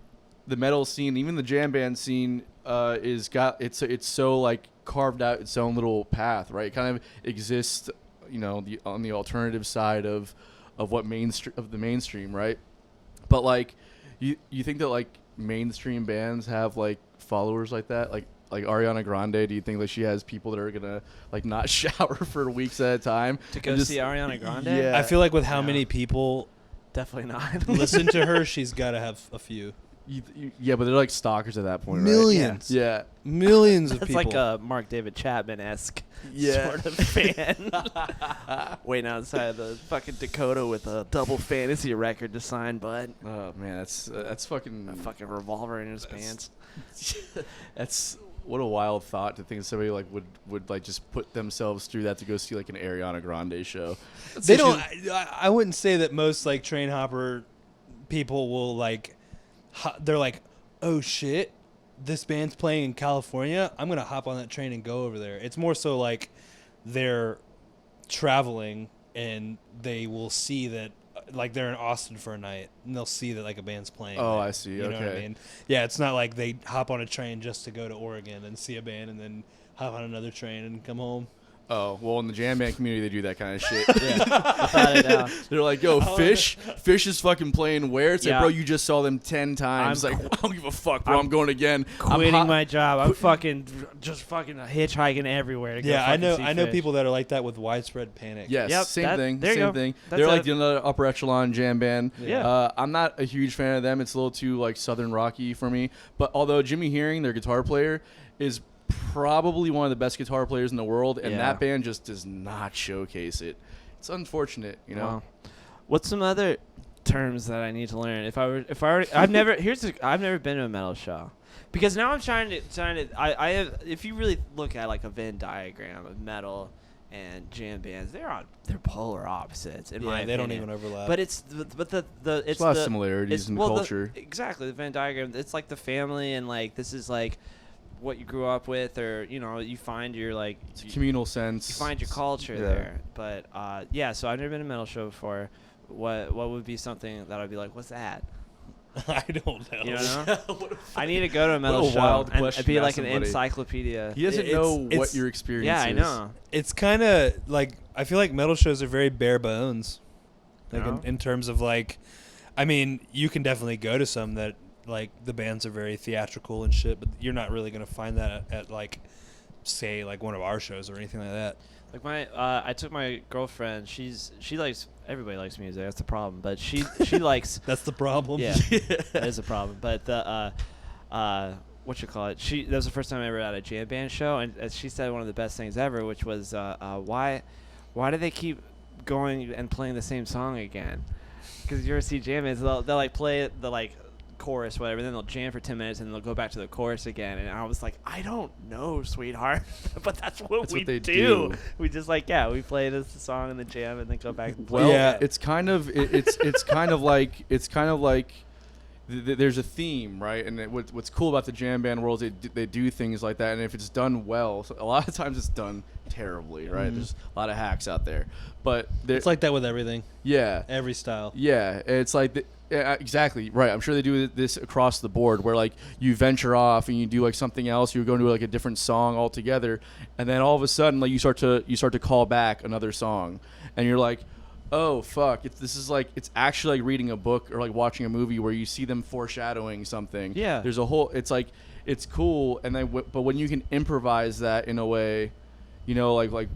the metal scene, even the jam band scene, it's so like carved out its own little path, right? It kind of exists, on the alternative side of what the mainstream, right? But like, you think that like mainstream bands have like followers like that, like Ariana Grande? Do you think that she has people that are gonna like not shower for weeks at a time To go see Ariana Grande? Yeah. I feel like with how No. many people Definitely not. listen to her, she's got to have a few. Yeah, but they're like stalkers at that point, right? Millions. Yeah. Millions of That's people. like a Mark David Chapman-esque Yeah. sort of fan. Waiting outside the fucking Dakota with a double fantasy record to sign, bud. Oh man, that's fucking A fucking revolver in his pants. That's what a wild thought to think that somebody like would like just put themselves through that to go see like an Ariana Grande show. They don't. I wouldn't say that most like train hopper people will like. They're like, oh shit, this band's playing in California. I'm gonna hop on that train and go over there. It's more so like they're traveling and they will see that. Like they're in Austin for a night and they'll see that like a band's playing. Oh, there. I see. You know what I Okay. mean? Yeah, it's not like they hop on a train just to go to Oregon and see a band and then hop on another train and come home. Oh, well, in the jam band community, they do that kind of shit. Without a doubt. They're like, yo, Fish is fucking playing where? It's like, Yeah. bro, you just saw them 10 times. I'm Like, I don't give a fuck, bro. I'm going again. Quitting my job. I'm fucking just fucking hitchhiking everywhere. To go Yeah, I fucking know. see I know Fish. people that are like that with widespread panic. Yes, Yep, same thing. there you Same go. thing. That's They're like a- the upper echelon jam band. Yeah. I'm not a huge fan of them. It's a little too like southern rocky for me. But although Jimmy Hearing, their guitar player, is probably one of the best guitar players in the world, and Yeah. that band just does not showcase it. It's unfortunate, Wow. What's some other terms that I need to learn? I've never been to a metal show, because now I'm trying to. I have. If you really look at like a Venn diagram of metal and jam bands, they're polar opposites in my Yeah, they don't opinion. even overlap. But it's it's There's a lot of similarities in the culture. Exactly, the Venn diagram. It's like the family, and like this is like what you grew up with, or you find your like It's a communal sense. you find your culture Yeah. there. But yeah, so I've never been to a metal show before. What would be something that I'd be like, what's that? I don't know. You know? I need to go to a metal What a show wild and question be to like ask an somebody. encyclopedia. He doesn't It's- know what it's- your experience Yeah, is. I know. It's kind of like I feel like metal shows are very bare bones. Like No? in terms of like, I mean, you can definitely go to some that like the bands are very theatrical and shit, but you're not really gonna find that at like, say like one of our shows or anything like that. Like I took my girlfriend. She likes, everybody likes music. That's the problem. But she likes. That's the problem. Yeah, that is a problem. But the what you call it? That was the first time I ever at a jam band show, and she said one of the best things ever, which was why do they keep going and playing the same song again? Because you ever see jam bands, they'll like play the like chorus, whatever, then they'll jam for 10 minutes and they'll go back to the chorus again. And I was like, I don't know, sweetheart, but that's what they do. We just like, we play this song in the jam and then go back. Well, yeah, it's kind of it's kind of like there's a theme, right? And what's cool about the jam band world is they do things like that, and if it's done well, so a lot of times it's done terribly, right? Mm-hmm. There's a lot of hacks out there, but It's like that with everything. Yeah, every style. Yeah, it's like yeah, exactly right. I'm sure they do this across the board, where like you venture off and you do like something else. You go into like a different song altogether, and then all of a sudden, like you start to call back another song, and you're like, oh fuck! This is like it's actually like reading a book or like watching a movie where you see them foreshadowing something. Yeah, there's a whole. It's like it's cool, and then but when you can improvise that in a way, you know, like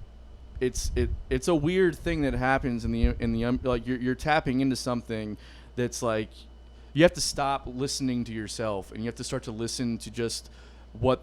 it's a weird thing that happens in the like you're tapping into something that's like you have to stop listening to yourself and you have to start to listen to just what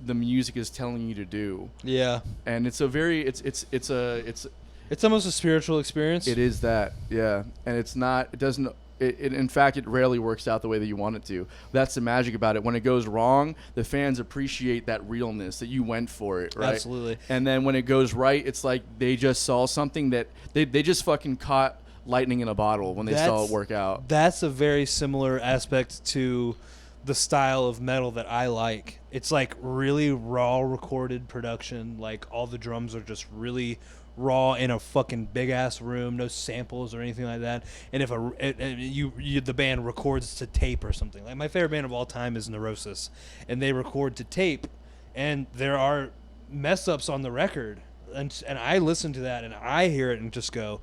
the music is telling you to do. Yeah, and it's a very it's almost a spiritual experience. It is that, yeah, and it's not. It doesn't. In fact, it rarely works out the way that you want it to. That's the magic about it. When it goes wrong, the fans appreciate that realness that you went for it, right? Absolutely. And then when it goes right, it's like they just saw something that they just fucking caught lightning in a bottle when they saw it work out. That's a very similar aspect to the style of metal that I like. It's like really raw recorded production. Like all the drums are just really raw in a fucking big ass room, no samples or anything like that. And if the band records to tape or something, like my favorite band of all time is Neurosis, and they record to tape, and there are mess ups on the record, and I listen to that and I hear it and just go,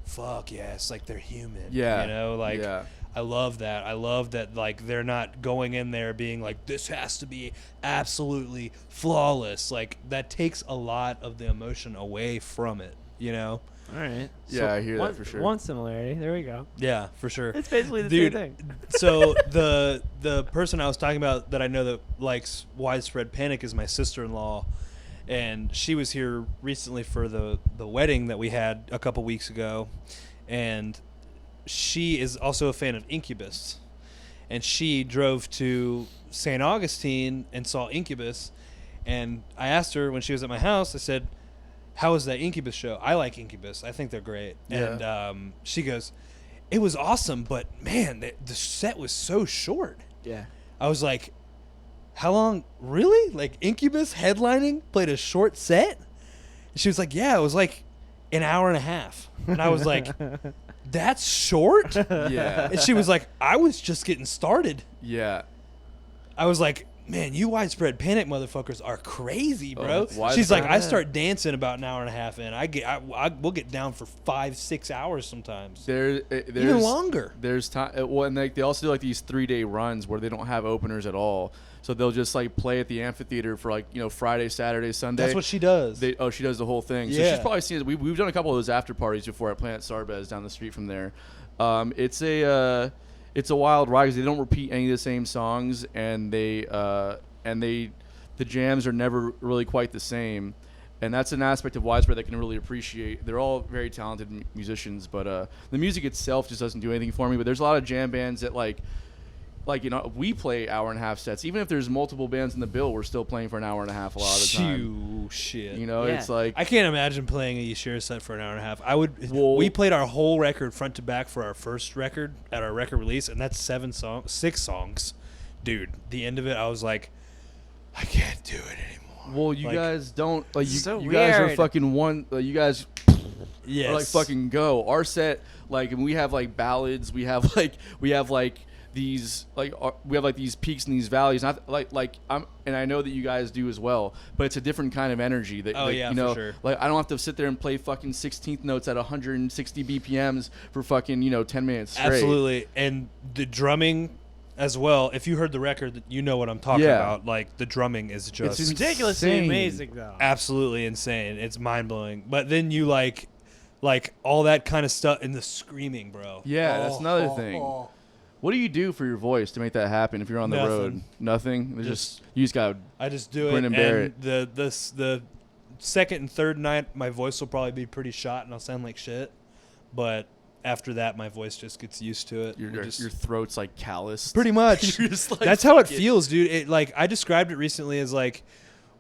fuck yeah, it's like they're human. Yeah, you know, like yeah. I love that. I love that, like, they're not going in there being like, this has to be absolutely flawless. Like, that takes a lot of the emotion away from it, you know? All right. Yeah, I hear that for sure. One similarity. There we go. Yeah, for sure. It's basically the Dude, same thing. So the person I was talking about that I know that likes Widespread Panic is my sister-in-law, and she was here recently for the wedding that we had a couple weeks ago, and she is also a fan of Incubus, and she drove to St. Augustine and saw Incubus, and I asked her when she was at my house, I said, how was that Incubus show? I like Incubus. I think they're great. Yeah. And she goes, it was awesome, but man, the set was so short. Yeah. I was like, how long? Really? Like Incubus headlining played a short set? And she was like, yeah, it was like an hour and a half. And I was like, that's short? Yeah. And she was like, I was just getting started. Yeah. I was like, man, you Widespread Panic motherfuckers are crazy, bro. Oh, She's like, I start dancing about an hour and a half in. We'll get down for 5-6 hours sometimes. There's even longer. There's time. Well, and they also do like these 3-day runs where they don't have openers at all. So they'll just like play at the amphitheater for like, you know, Friday, Saturday, Sunday. That's what she does. She does the whole thing. So Yeah. she's probably seen it. We've done a couple of those after parties before at Planet Sarbez down the street from there. It's a wild ride because they don't repeat any of the same songs, and the jams are never really quite the same. And that's an aspect of Widespread that I can really appreciate. They're all very talented musicians, but the music itself just doesn't do anything for me. But there's a lot of jam bands that like, you know, we play hour and a half sets. Even if there's multiple bands in the bill, we're still playing for an hour and a half a lot of the time. Shit. You know, Yeah. it's like I can't imagine playing a Yashira set for an hour and a half. Well- We played our whole record front to back for our first record at our record release, and that's 6 songs. Dude, the end of it, I was like, I can't do it anymore. well, you Like, guys don't like you. So You guys are weird. fucking one. Like, you guys yes. are like fucking go. Our set, like, and we have like ballads. We have like these we have like these peaks and these valleys. Not like I know that you guys do as well, but it's a different kind of energy. That you know, for sure. like I don't have to sit there and play fucking 16th notes at 160 BPMs for fucking 10 minutes straight. Absolutely, and the drumming as well. If you heard the record, you know what I'm talking about. Like the drumming is just It's ridiculously insane. amazing, though. absolutely insane. It's mind blowing. But then you like all that kind of stuff and the screaming, bro. Yeah, that's another thing. What do you do for your voice to make that happen if you're on the road? Nothing. You just gotta. I just do grin it, and bear and the second and third night, my voice will probably be pretty shot, and I'll sound like shit. But after that, my voice just gets used to it. Your throat's like calloused. Pretty much. You're just like, that's how it fuck feels, dude. It like I described it recently as like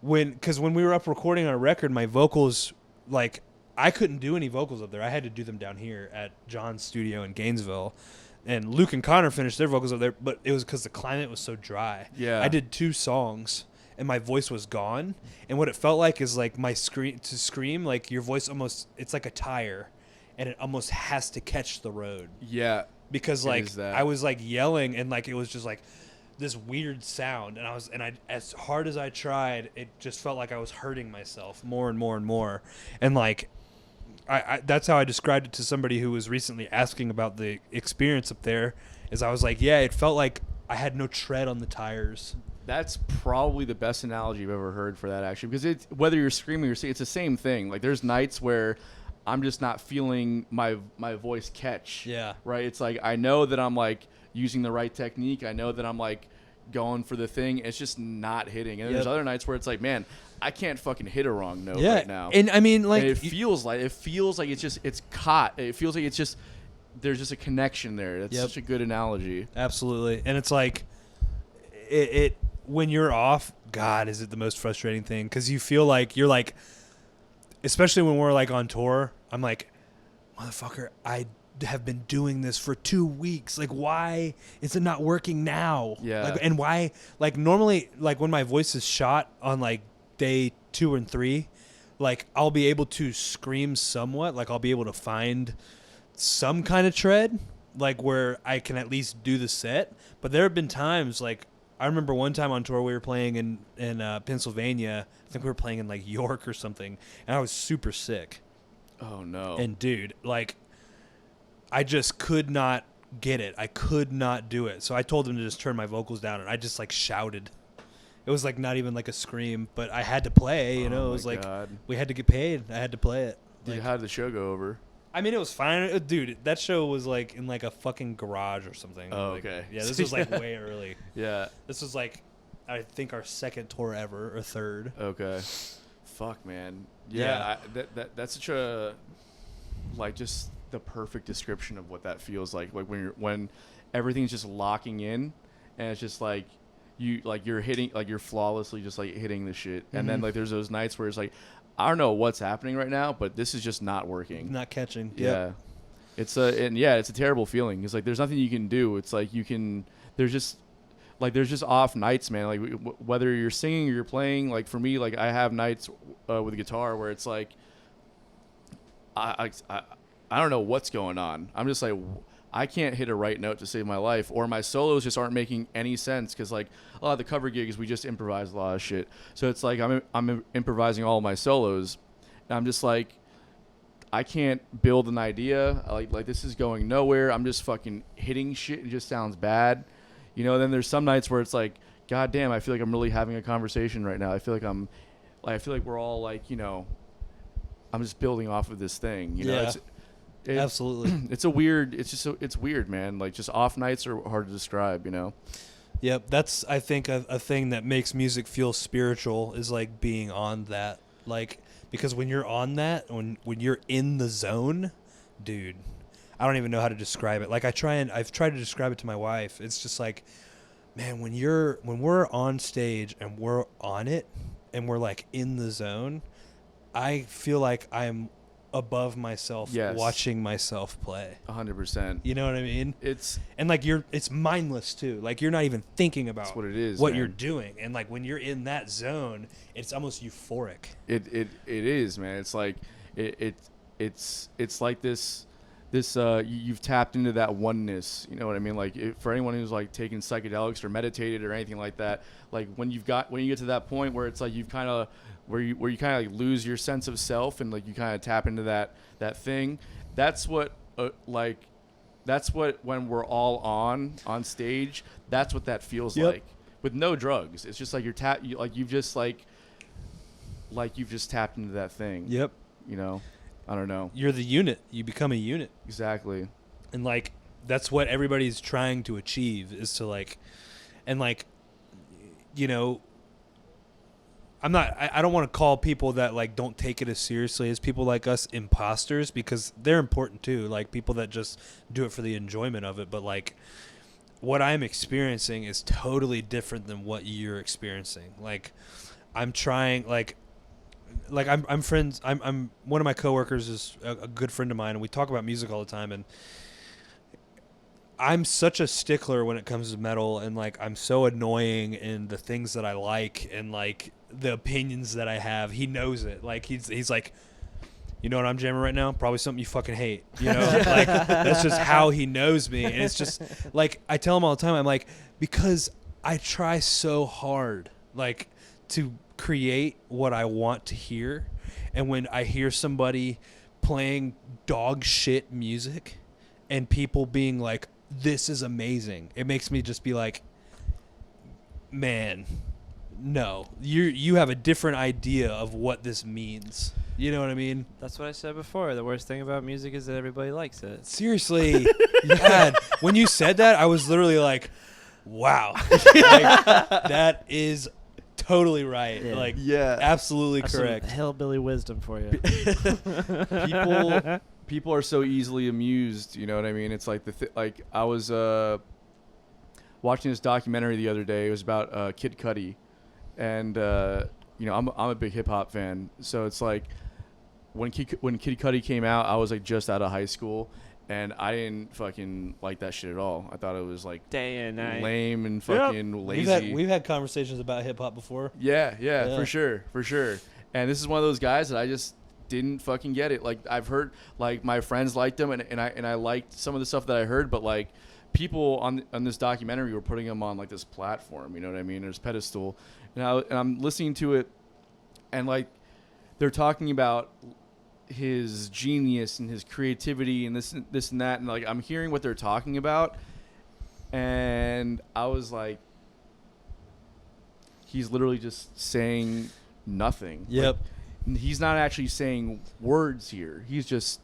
because when we were up recording on a record, my vocals like I couldn't do any vocals up there. I had to do them down here at John's studio in Gainesville. And Luke and Connor finished their vocals up there, but it was because the climate was so dry. Yeah. I did 2 songs, and my voice was gone. And what it felt like is like my scream, like your voice almost, it's like a tire, and it almost has to catch the road. Yeah. Because It like is that. I was like yelling, and like it was just like this weird sound, and I as hard as I tried, it just felt like I was hurting myself more and more and more, and like. I that's how I described it to somebody who was recently asking about the experience up there. Is I was like, yeah, it felt like I had no tread on the tires. That's probably the best analogy I've ever heard for that, actually, because it's whether you're screaming or singing, it's the same thing. Like there's nights where I'm just not feeling my voice catch. Yeah. Right. It's like I know that I'm like using the right technique. I know that I'm like going for the thing. It's just not hitting. And then there's other nights where it's like, man, I can't fucking hit a wrong note right now. And I mean, like and it feels like it's caught. It feels like it's just there's just a connection there. That's such a good analogy. Absolutely. And it's like it when you're off, God, is it the most frustrating thing? Because you feel like you're like, especially when we're like on tour, I'm like, motherfucker, I have been doing this for 2 weeks. Like, why is it not working now? Yeah. Like, and why? Like, normally, like when my voice is shot on like day 2 and 3, like I'll be able to scream somewhat. Like I'll be able to find some kind of tread, like where I can at least do the set. But there have been times, like I remember one time on tour we were playing in Pennsylvania. I think we were playing in like York or something, and I was super sick. Oh no. And dude, like I just could not get it. I could not do it. So I told them to just turn my vocals down, and I just like shouted. It was like not even like a scream, but I had to play, you know. It was like we had to get paid. I had to play it. Dude, Like, how did the show go over? I mean, it was fine. Dude, that show was like in like a fucking garage or something. Oh, Like, okay. Yeah, this was like way early. Yeah. This was like, I think our second tour ever, or third. Okay. Fuck, man. Yeah. That's such a, like, just the perfect description of what that feels like. Like when everything's just locking in, and it's just like you're hitting, like you're flawlessly just like hitting the shit, and then like there's those nights where it's like, I don't know what's happening right now, but this is just not working. Not catching. Yeah. It's a terrible feeling. It's like there's nothing you can do. It's like there's just off nights, man. Like whether you're singing or you're playing, like for me, like I have nights with a guitar where it's like I don't know what's going on. I'm just like, I can't hit a right note to save my life, or my solos just aren't making any sense, because like a lot of the cover gigs we just improvise a lot of shit. So it's like I'm improvising all of my solos, and I'm just like, I can't build an idea. Like this is going nowhere. I'm just fucking hitting shit. It just sounds bad, you know. Then there's some nights where it's like, God damn, I feel like I'm really having a conversation right now. I feel like we're all like, you know, I'm just building off of this thing, you know. Absolutely. It's weird, man. Like just off nights are hard to describe, you know. Yep, that's I think a thing that makes music feel spiritual is like being on that, like, because when you're on that, when you're in the zone, dude, I don't even know how to describe it. Like I've tried to describe it to my wife. It's just like, man, when we're on stage and we're on it and we're like in the zone, I feel like I'm above myself, watching myself play. 100%. You know what I mean? It's mindless too. Like you're not even thinking about what it is, what man. you're doing, and like when you're in that zone, it's almost euphoric. It is, man. It's like it's like this you've tapped into that oneness. You know what I mean? Like for anyone who's like taken psychedelics or meditated or anything like that, like when you get to that point where it's like you've kind of where you kind of like lose your sense of self and like you kind of tap into that thing. That's what when we're all on stage, that's what that feels like with no drugs. It's just like you've just tapped into that thing. Yep. You know, I don't know. You're the unit. You become a unit. Exactly. And like that's what everybody's trying to achieve is to like, and like, you know, I don't want to call people that like don't take it as seriously as people like us imposters, because they're important too. Like people that just do it for the enjoyment of it. But like what I'm experiencing is totally different than what you're experiencing. Like I'm trying like I'm friends. I'm one of my coworkers is a good friend of mine, and we talk about music all the time. And I'm such a stickler when it comes to metal, and like I'm so annoying in the things that I like and like the opinions that I have. He knows it. Like he's like, you know what I'm jamming right now? Probably something you fucking hate. You know, like that's just how he knows me. And it's just like I tell him all the time. I'm like, because I try so hard, like to create what I want to hear, and when I hear somebody playing dog shit music and people being like, this is amazing, it makes me just be like, man, no, you have a different idea of what this means. You know what I mean? That's what I said before. The worst thing about music is that everybody likes it. Seriously. God, when you said that, I was literally like, wow. Like, that is totally right. Yeah. Like, Yeah. absolutely That's correct. some hillbilly wisdom for you. People are so easily amused. You know what I mean? It's like like I was watching this documentary the other day. It was about Kid Cudi, and you know I'm a big hip hop fan. So it's like when Kid Cudi came out, I was like just out of high school, and I didn't fucking like that shit at all. I thought it was like Day and night. lame and fucking lazy. We've had conversations about hip hop before. Yeah, for sure. And this is one of those guys that I just didn't fucking get it. Like I've heard, like my friends liked him, and I liked some of the stuff that I heard, but like people on this documentary were putting him on like this platform. You know what I mean? There's pedestal, and I'm listening to it, and like they're talking about his genius and his creativity and this and that, and like I'm hearing what they're talking about, and I was like, he's literally just saying nothing. Yep. Like, he's not actually saying words here. He's just,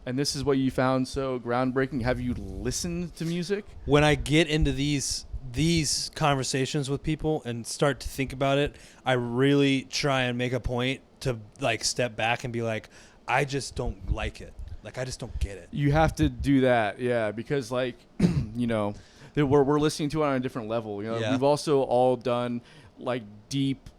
and this is what you found so groundbreaking. Have you listened to music? When I get into these conversations with people and start to think about it, I really try and make a point to like step back and be like, I just don't like it. Like, I just don't get it. You have to do that, yeah, because like, you know, we're listening to it on a different level. You know, Yeah. we've also all done like deep,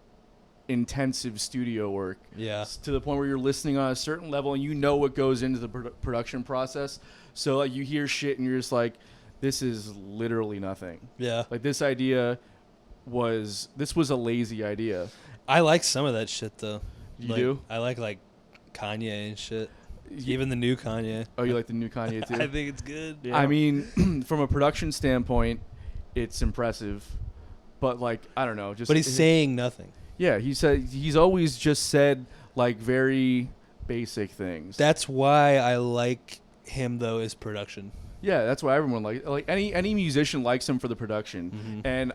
intensive studio work. Yeah. To the point where you're listening on a certain level and you know what goes into the production process. So like you hear shit and you're just like, this is literally nothing. Yeah. Like this was a lazy idea. I like some of that shit though. You Like, do? I like Kanye and shit. Even the new Kanye. Oh, you like the new Kanye too? I think it's good. Yeah. I mean, from a production standpoint, it's impressive. But like, I don't know, just But he's saying nothing. Yeah, he's always just said like very basic things. That's why I like him though, is production. Yeah, that's why everyone like any musician likes him for the production, and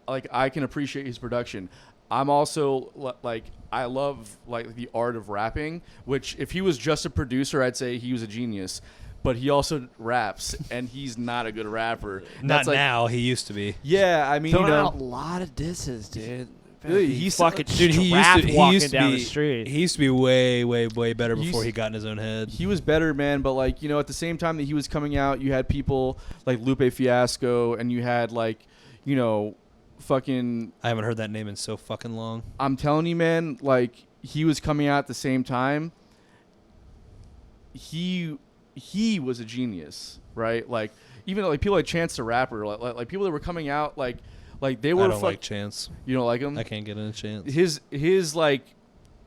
like I can appreciate his production. I'm also like I love like the art of rapping, which if he was just a producer, I'd say he was a genius. But he also raps, and he's not a good rapper. Not like, now. He used to be. Yeah, I mean, Throwing you know, out a lot of disses, dude. He's fucking Dude, he strapped walking used to down be, the street. He used to be way, way, way better before he got in his own head. he was better, man. But like, you know, at the same time that he was coming out, you had people like Lupe Fiasco, and you had like, you know, fucking. I haven't heard that name in so fucking long. I'm telling you, man. Like he was coming out at the same time. He was a genius, right? Like even like people like Chance the Rapper, like people that were coming out, like they were. I don't like Chance. You don't like him? I can't get in a Chance. His like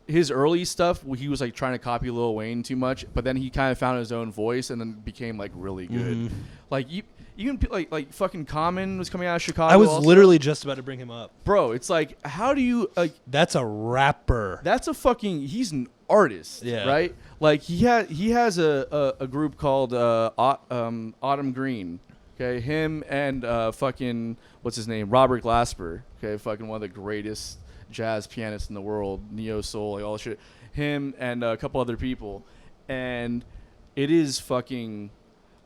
his early stuff, he was like trying to copy Lil Wayne too much, but then he kind of found his own voice and then became like really good. Like even like fucking Common was coming out of Chicago. I was also. literally just about to bring him up. Bro, it's like, how do you like? That's a rapper. That's a fucking. He's an artist, Yeah. right? Like he has a group called Autumn Green. Okay, him and fucking what's his name, Robert Glasper. Okay, fucking one of the greatest jazz pianists in the world, neo soul, like all that shit. Him and a couple other people, and it is fucking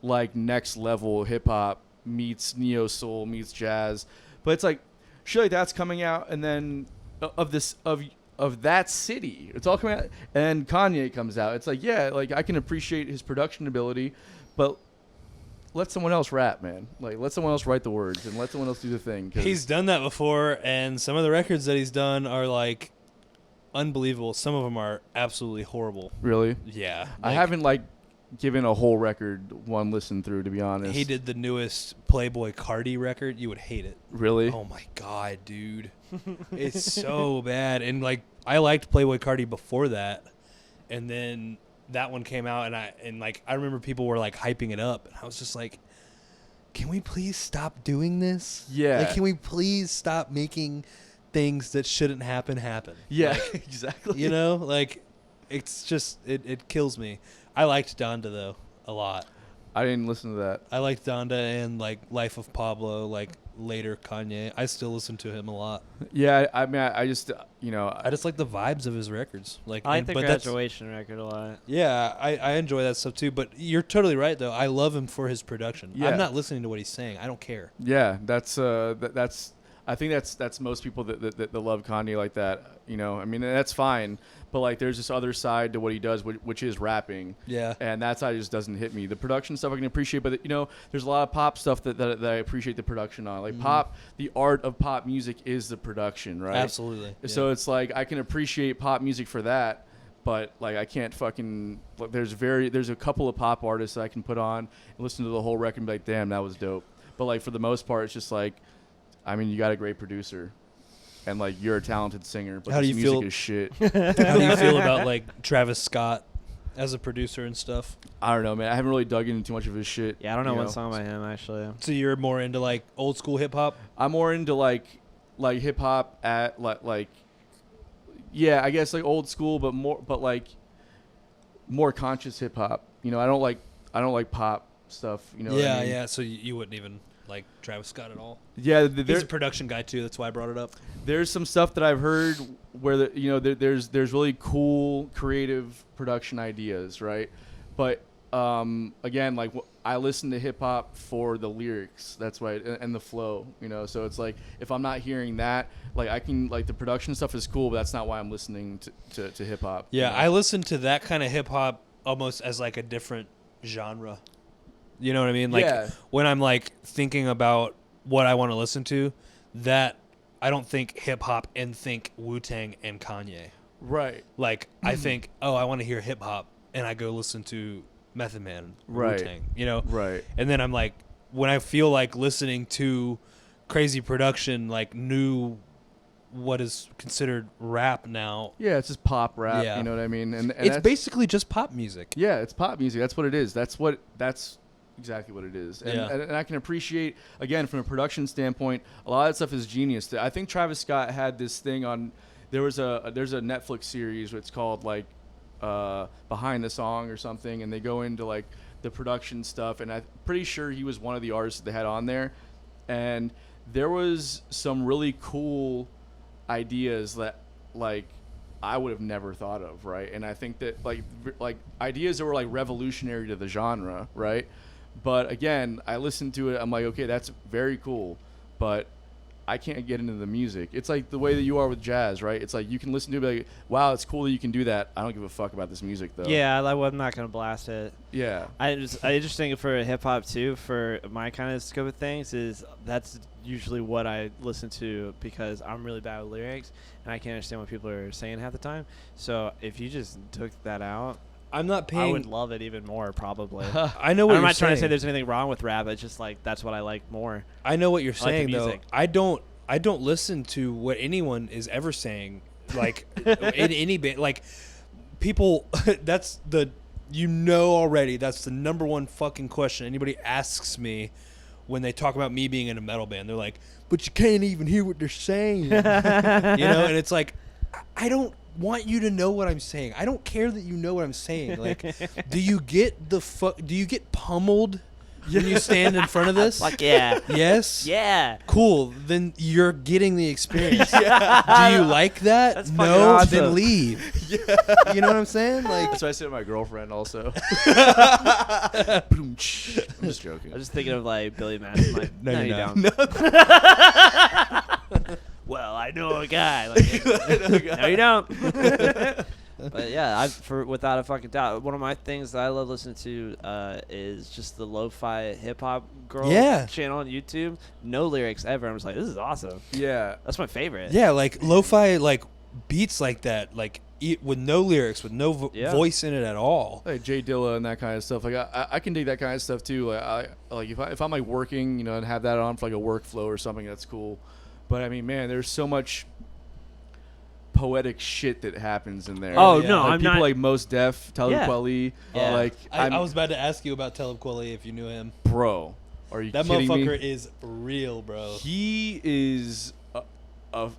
like next level hip hop meets neo soul meets jazz. But it's like shit like that's coming out, and then of that city, it's all coming out, and Kanye comes out. It's like, yeah, like I can appreciate his production ability, but let someone else rap, man. Like, let someone else write the words and let someone else do the thing. He's done that before, and some of the records that he's done are like unbelievable. Some of them are absolutely horrible. Really? Yeah. I haven't like given a whole record one listen through, to be honest. He did the newest Playboy Cardi record. You would hate it. Really? Oh my god, dude. It's so bad. And like I liked Playboy Cardi before that, and then that one came out, and I remember people were like hyping it up, and I was just like, can we please stop doing this? Yeah. Like, can we please stop making things that shouldn't happen? Yeah, Like, exactly. you know, like it's just it kills me. I liked Donda though a lot. I didn't listen to that. I liked Donda and like Life of Pablo, like later Kanye. I still listen to him a lot. Yeah, I mean, I just, you know, I just like the vibes of his records. Like, I like the but that's- Graduation record a lot. Yeah, I enjoy that stuff too. But you're totally right though. I love him for his production. Yeah. I'm not listening to what he's saying. I don't care. yeah, that's I think that's most people that love Kanye like that. You know, I mean, that's fine. But like, there's this other side to what he does, which is rapping. Yeah. And that side just doesn't hit me. The production stuff I can appreciate, but you know, there's a lot of pop stuff that I appreciate the production on. Like pop, the art of pop music is the production, right? Absolutely. So Yeah. it's like I can appreciate pop music for that, but like I can't fucking. Like, there's a couple of pop artists that I can put on and listen to the whole record and be like, damn, that was dope. But like for the most part, it's just like, I mean, you got a great producer. And like you're a talented singer, but How do this you music feel- is shit. How do you feel about like Travis Scott as a producer and stuff? I don't know, man. I haven't really dug into too much of his shit. Yeah, I don't know you one song by him actually. So you're more into like old school hip hop? I'm more into like hip hop at like yeah, I guess like old school, but more conscious hip hop. You know, I don't like pop stuff. You know? Yeah, what I mean? yeah. So you wouldn't even like Travis Scott at all? Yeah, He's a production guy too. That's why I brought it up. there's some stuff that I've heard where there's really cool creative production ideas, right? But again, like I listen to hip hop for the lyrics. That's right, and the flow. You know, so it's like if I'm not hearing that, like I can like the production stuff is cool, but that's not why I'm listening to hip hop. Yeah, you know? I listen to that kind of hip hop almost as like a different genre. You know what I mean? Like Yeah. when I'm like thinking about what I want to listen to, that I don't think hip hop and think Wu-Tang and Kanye. Right. Like I think, oh, I want to hear hip hop, and I go listen to Method Man, Right. Wu-Tang. You know? Right. And then I'm like, when I feel like listening to crazy production, like new, what is considered rap now. Yeah, it's just pop rap. Yeah. You know what I mean? And It's that's- basically just pop music. Yeah, it's pop music. That's what it is. That's exactly what it is. And, Yeah. and I can appreciate, again, from a production standpoint, a lot of that stuff is genius. I think Travis Scott had this thing on. There's a Netflix series. It's called like Behind the Song or something, and they go into like the production stuff. And I'm pretty sure he was one of the artists that they had on there. And there was some really cool ideas that like I would have never thought of, right? And I think that like ideas that were like revolutionary to the genre, right? But again, I listened to it, I'm like, okay, that's very cool, but I can't get into the music. It's like the way that you are with jazz, right? It's like you can listen to it and be like, wow, it's cool that you can do that. I don't give a fuck about this music though. Yeah, I'm not gonna blast it. Yeah. I just think for hip hop too, for my kind of scope of things, is that's usually what I listen to because I'm really bad with lyrics and I can't understand what people are saying half the time. So if you just took that out, I'm not I paying. would love it even more probably. I know what I'm you're not trying to say saying. there's anything wrong with rap. It's just like that's what I like more. I know what you're I like the saying though. music. I don't listen to what anyone is ever saying. like in any band, like people. That's the already. That's the number one fucking question anybody asks me when they talk about me being in a metal band. They're like, "But you can't even hear what they're saying," you know. And it's like, I don't want you to know what I'm saying. I don't care that you know what I'm saying. Like, do you get do you get pummeled when you stand in front of this? Fuck yeah. Yes? Yeah. Cool. Then you're getting the experience. Do you like that? That's fucking No, awesome. then leave. You know what I'm saying? Like, That's why I sit with my girlfriend also. I'm just joking. I was just thinking of like Billy Madison. Like, no, you not. don't. Well, I know a guy. Like, no, you don't. But yeah, without a fucking doubt, one of my things that I love listening to is just the lo-fi hip hop girl channel on YouTube. No lyrics ever. I'm just like, this is awesome. Yeah. That's my favorite. yeah, like lo-fi, like beats like that, like with no lyrics, with no voice in it at all. Like Jay Dilla and that kind of stuff. Like I can dig that kind of stuff too. Like if I'm like working, you know, and have that on for like a workflow or something, that's cool. But I mean, man, there's so much poetic shit that happens in there. Oh, yeah. no, like I'm people not. like Mos Def, Talib Yeah. Kweli. Yeah. Like I was about to ask you about Talib Kweli if you knew him. bro, are you That kidding motherfucker me? is real, bro. He is a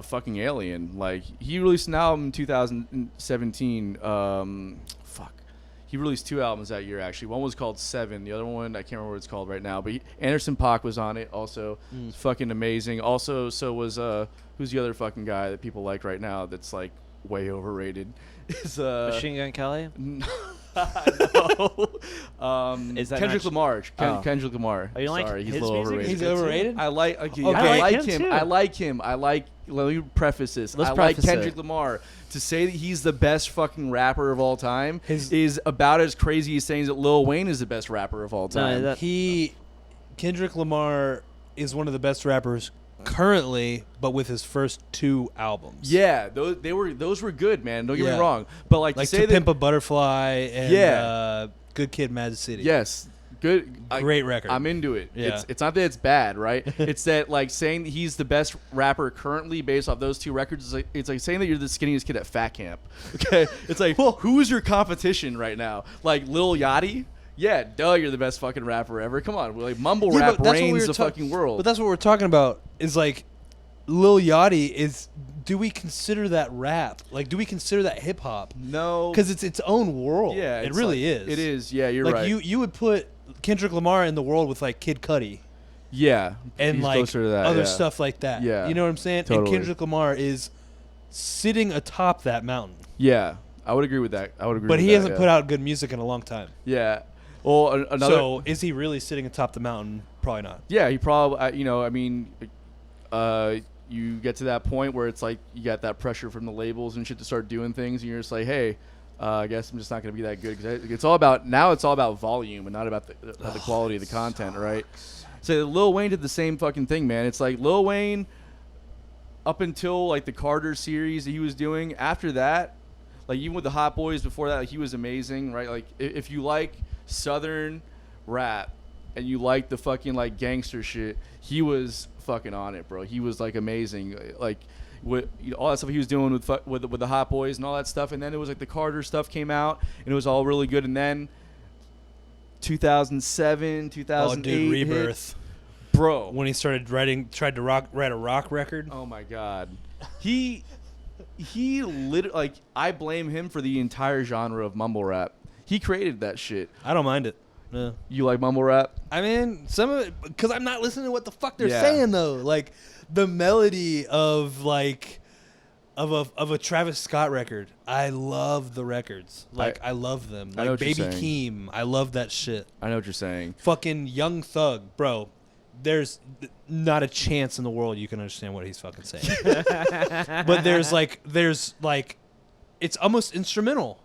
fucking alien. Like he released an album in 2017. He released 2 albums that year actually. One was called Seven. The other one I can't remember what it's called right now. But Anderson .Paak was on it also. It's fucking amazing. Also, so was who's the other fucking guy that people like right now that's like way overrated? Is Machine Gun Kelly? no. Is that Kendrick not- Lamar. Oh. Kendrick Lamar. Oh, you like Sorry, he's a his little music? overrated. He's overrated? I like Okay. I like him him. too. I like him. I like. Let me preface this. Let's I like preface it. Kendrick Lamar. To say that he's the best fucking rapper of all time His- is about as crazy as saying that Lil Wayne is the best rapper of all time. Kendrick Lamar is one of the best rappers currently, but with his first 2 albums. Yeah, those were good, man. Don't get Yeah. me wrong. But like Like to say To Pimp that, a Butterfly and Good Kid, Mad City. yes, good, Great record. I'm into it. Yeah. It's not that it's bad, right? It's that like saying that he's the best rapper currently based off those 2 records. It's like saying that you're the skinniest kid at fat camp. Okay, it's like who's your competition right now? Like Lil Yachty? Yeah, duh, you're the best fucking rapper ever. Come on, like mumble rap but that's what we reigns were the fucking world. But that's what we're talking about. Is like Lil Yachty is. Do we consider that rap? Like, do we consider that hip hop? no, Because it's its own world. yeah, it it's really like- is. It is. Yeah, you're like right. you would put Kendrick Lamar in the world with like Kid Cudi yeah, and he's like closer to that, other yeah. stuff like that. Yeah, you know what I'm saying? totally. And Kendrick Lamar is sitting atop that mountain, Yeah, I would agree with that. but with he that, hasn't yeah. put out good music in a long time. Yeah. Well, another. So is he really sitting atop the mountain? Probably not. Yeah, he probably. You know, I mean, you get to that point where it's like you got that pressure from the labels and shit to start doing things, and you're just like, hey, I guess I'm just not going to be that good because it's all about volume and not about the quality of the content, right? So Lil Wayne did the same fucking thing, man. It's like Lil Wayne, up until like the Carter series that he was doing. After that, like even with the Hot Boys before that, like, he was amazing, right? Like if you like Southern rap and you like the fucking like gangster shit, he was fucking on it, bro. He was like amazing, like with all that stuff he was doing with the Hot Boys and all that stuff. And then it was like the Carter stuff came out and it was all really good. And then 2007, 2008, dude, hit. Rebirth. Bro. When he tried to write a rock record. Oh my God, he literally, like, I blame him for the entire genre of mumble rap. He created that shit. I don't mind it. No. You like mumble rap? I mean, some of it, because I'm not listening to what the fuck they're Yeah. saying though. Like the melody of like of a Travis Scott record. I love the records. Like I love them. I know Like what you're Baby saying. Keem. I love that shit. I know what you're saying. Fucking Young Thug, bro. There's not a chance in the world you can understand what he's fucking saying. But there's like it's almost instrumental.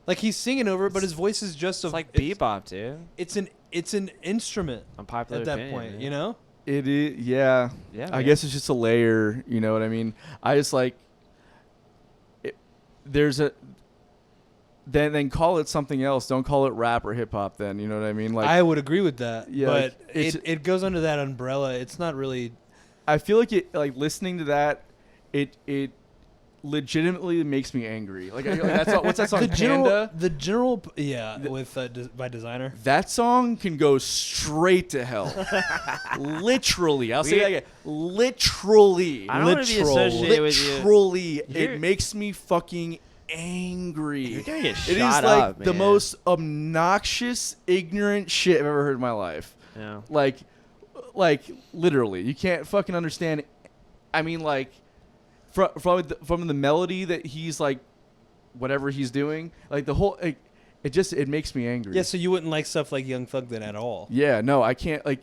Like he's singing over it, but his voice is just It's like bebop, dude. It's an instrument Unpopular at that opinion, point, man. you know? It is, yeah. Yeah, I man. guess it's just a layer. You know what I mean? I just like. There's a. Then call it something else. Don't call it rap or hip hop. Then you know what I mean? Like I would agree with that. Yeah, but like, it's- it goes under that umbrella. It's not really. I feel like listening to that, it legitimately makes me angry. Like that song, what's that song? Panda. By Designer. That song can go straight to hell. Literally, I'll say that again. Literally, I don't want to be associated with you. Literally, it makes me fucking angry. You're gonna get It is shot like up, the man. most obnoxious, ignorant shit I've ever heard in my life. Yeah. Like literally, you can't fucking understand. I mean, like, from the melody that he's like, whatever he's doing, like the whole, it makes me angry. Yeah, so you wouldn't like stuff like Young Thug then at all. Yeah, no, I can't like.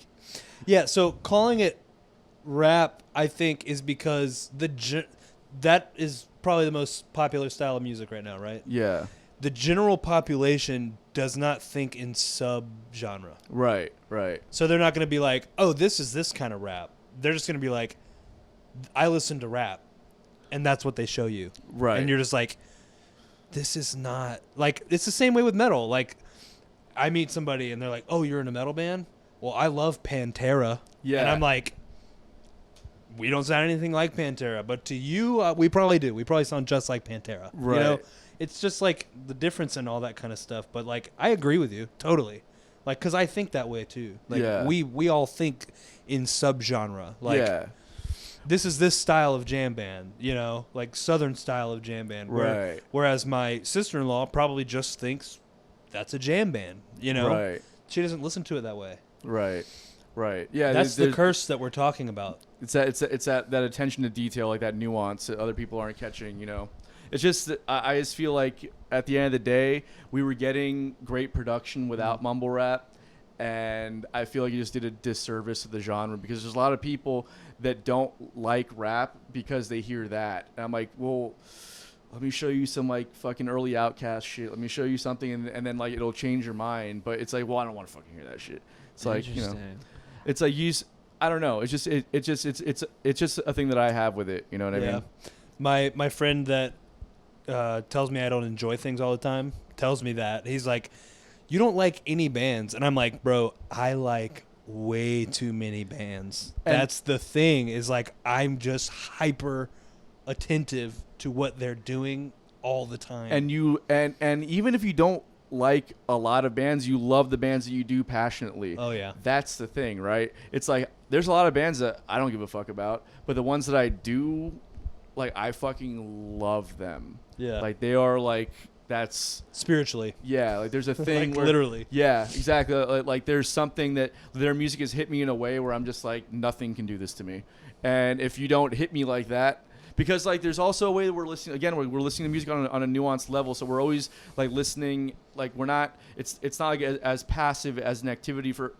Yeah, so calling it rap, I think, is because that is probably the most popular style of music right now, right? Yeah. The general population does not think in sub-genre. Right. So they're not going to be like, oh, this is this kind of rap. They're just going to be like, I listen to rap, and that's what they show you. Right. And you're just like, this is not... Like, it's the same way with metal. Like, I meet somebody, and they're like, oh, you're in a metal band? Well, I love Pantera. Yeah. And I'm like, we don't sound anything like Pantera, but to you, we probably do. We probably sound just like Pantera. Right. You know? It's just like the difference in all that kind of stuff. But like, I agree with you totally. Like, because I think that way too. Like, Yeah. we all think in subgenre. Like, yeah. this is this style of jam band. You know, like Southern style of jam band. Right. Whereas my sister-in-law probably just thinks that's a jam band. You know. Right. She doesn't listen to it that way. Right. Yeah. That's the curse that we're talking about. It's that attention to detail, like that nuance that other people aren't catching. You know. It's just that I just feel like at the end of the day, we were getting great production without mumble rap, and I feel like you just did a disservice to the genre because there's a lot of people that don't like rap because they hear that. And I'm like, well, let me show you some like fucking early Outkast shit. Let me show you something, and then like it'll change your mind. But it's like, well, I don't want to fucking hear that shit. It's like, you know, it's like I don't know. It's just it's just a thing that I have with it. You know what I mean? My friend that tells me I don't enjoy things all the time tells me that. He's like, you don't like any bands. And I'm like, bro, I like way too many bands. And that's the thing, is like, I'm just hyper attentive to what they're doing all the time. And you and even if you don't like a lot of bands, you love the bands that you do passionately. Oh yeah. That's the thing, right? It's like there's a lot of bands that I don't give a fuck about, but the ones that I do, like, I fucking love them. Yeah. Like, they are like, that's spiritually. Yeah, like there's a thing like where, literally. Yeah, exactly. Like there's something that their music has hit me in a way where I'm just like, nothing can do this to me. And if you don't hit me like that, because like there's also a way that we're listening, again, we're listening to music on a nuanced level, so we're always like listening, like we're not, it's not like as passive as an activity for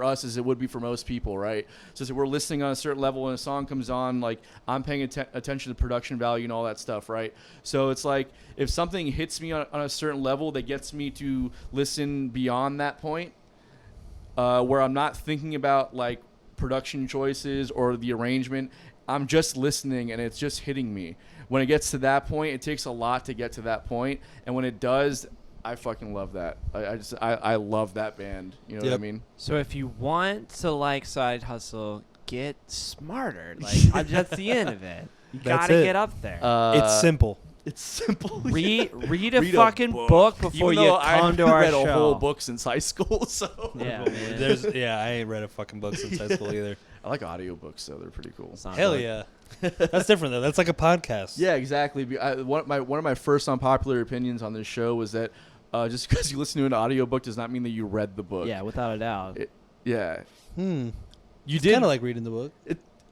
us as it would be for most people, right? So we're listening on a certain level, and a song comes on, like I'm paying attention to production value and all that stuff, right? So it's like if something hits me on a certain level that gets me to listen beyond that point, where I'm not thinking about like production choices or the arrangement, I'm just listening and it's just hitting me. When it gets to that point, it takes a lot to get to that point, and when it does, I fucking love that. I love that band. You know what I mean? So if you want to like side hustle, get smarter. Like that's the end of it. You gotta get up there. It's simple. It's simple. Read a fucking book before you come to our read show. a whole book since high school, so Yeah, man. I ain't read a fucking book since high school either. I like audiobooks, though. They're pretty cool. Hell yeah. That's different though. That's like a podcast. Yeah, exactly. One of my first unpopular opinions on this show was that just because you listen to an audiobook does not mean that you read the book. Yeah, without a doubt. You It's did kind of like reading the book.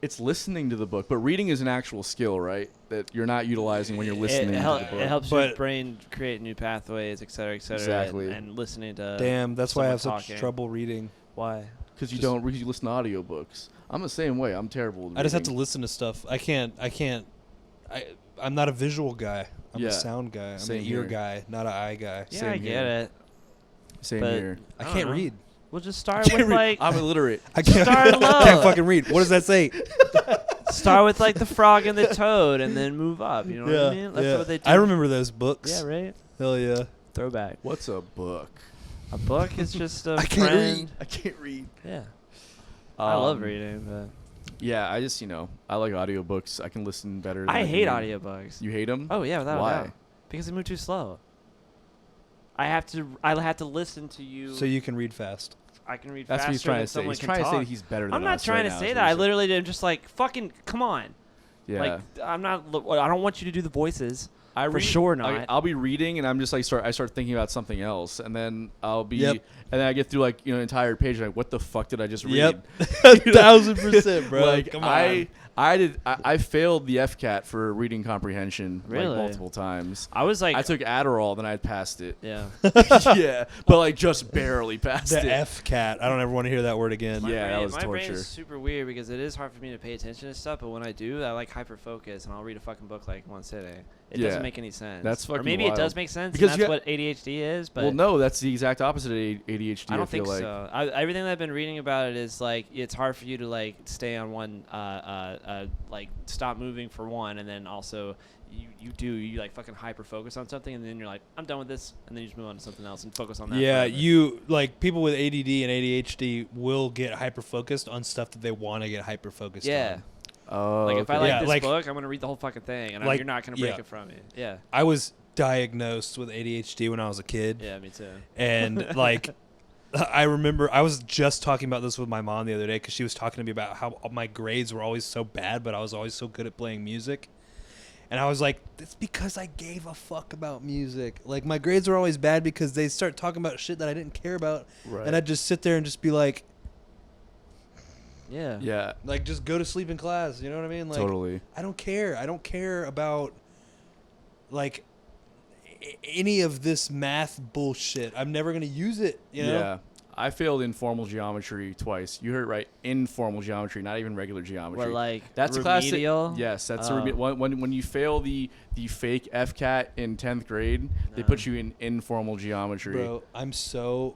It's listening to the book, but reading is an actual skill, right? That you're not utilizing when you're listening to the book. It helps your brain create new pathways, et cetera, Exactly. and listening to. Damn, that's why I have such talking. trouble reading. Why? Because you don't read, you listen to audiobooks. I'm the same way. I'm terrible at I just have to reading. listen to stuff. I'm not a visual guy. I'm Yeah. a sound guy. I'm Same an here. ear guy, not an eye guy. Yeah, Same I here. get it. Same but- here. I I don't can't know. read. We'll just start with like I'm illiterate. I can't, Start low. can't fucking read. What does that say? start with like the frog and the toad, and then move up. You know what I mean? That's what they do. I remember those books. Yeah, right. Hell yeah. Throwback. What's a book? A book is just a I can't friend. read. I can't read. Yeah. I love Um, reading, but Yeah, I just I like audiobooks. I can listen better. Than I hate can read. audiobooks. You hate them? Oh yeah, without a Why? doubt. Because they move too slow. I have to listen to you. So you can read fast. I can read That's what faster he's trying than to say. someone He's can trying to say talk. that he's better than I'm not us trying right to now, say is that. what I he's literally am just like, fucking come on. saying. Like I'm not. I don't want you to do the voices. I for sure not. I'll be reading and I'm just like I start thinking about something else, and then I'll be Yep. and then I get through like an entire page like what the fuck did I just read? Yep. 1,000%, bro. Like Come on. I failed the FCAT for reading comprehension Really? like multiple times. I was like, I took Adderall, then I passed it. yeah. Yeah, but like just barely passed The it. F cat. I don't ever want to hear that word again. Yeah, that was my brain torture. is super weird because it is hard for me to pay attention to stuff, but when I do, I like hyper focus and I'll read a fucking book like one sitting. It Yeah. doesn't make any sense. That's or fucking maybe it wild. does make sense Because and you that's what ADHD is, but well, no, that's the exact opposite of ADHD. I don't feel think like. so. Everything that I've been reading about it is like it's hard for you to like stay on one, like stop moving for one, and then also you like fucking hyper focus on something, and then you're like, I'm done with this, and then you just move on to something else and focus on that. Yeah, forever. you like people with ADD and ADHD will get hyper focused on stuff that they want to get hyper focused Yeah. on. Oh, Like if I okay. like Yeah, this like- book, I'm gonna read the whole fucking thing, and like- you're not gonna break yeah. it from me. Yeah. I was diagnosed with ADHD when I was a kid. Yeah, me too. And like I remember I was just talking about this with my mom the other day because she was talking to me about how my grades were always so bad, but I was always so good at playing music. And I was like, it's because I gave a fuck about music. Like my grades were always bad because they start talking about shit that I didn't care about, Right. and I'd just sit there and just be like, Yeah. Yeah, like just go to sleep in class. You know what I mean? Like, totally. I don't care. I don't care about like any of this math bullshit. I'm never gonna use it. You know? Yeah. I failed informal geometry twice. You heard it right. Informal geometry, not even regular geometry. Or like That's remedial. classic. Yes, that's Oh. when you fail the fake FCAT in 10th grade, they No. put you in informal geometry. Bro, I'm so.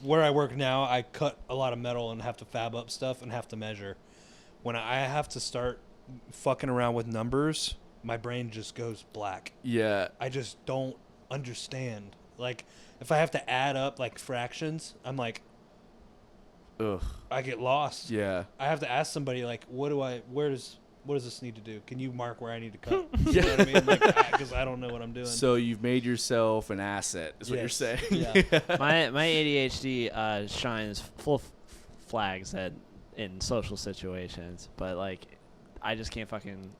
Where I work now, I cut a lot of metal and have to fab up stuff and have to measure. When I have to start fucking around with numbers, my brain just goes black. Yeah. I just don't understand. Like, if I have to add up like fractions, I'm like, Ugh. I get lost. Yeah. I have to ask somebody like, what does this need to do? Can you mark where I need to cut? You Yeah. know what I mean? Like, because I don't know what I'm doing. So you've made yourself an asset, is what you're Yes. saying. Yeah. my ADHD shines full flags in social situations, but like I just can't fucking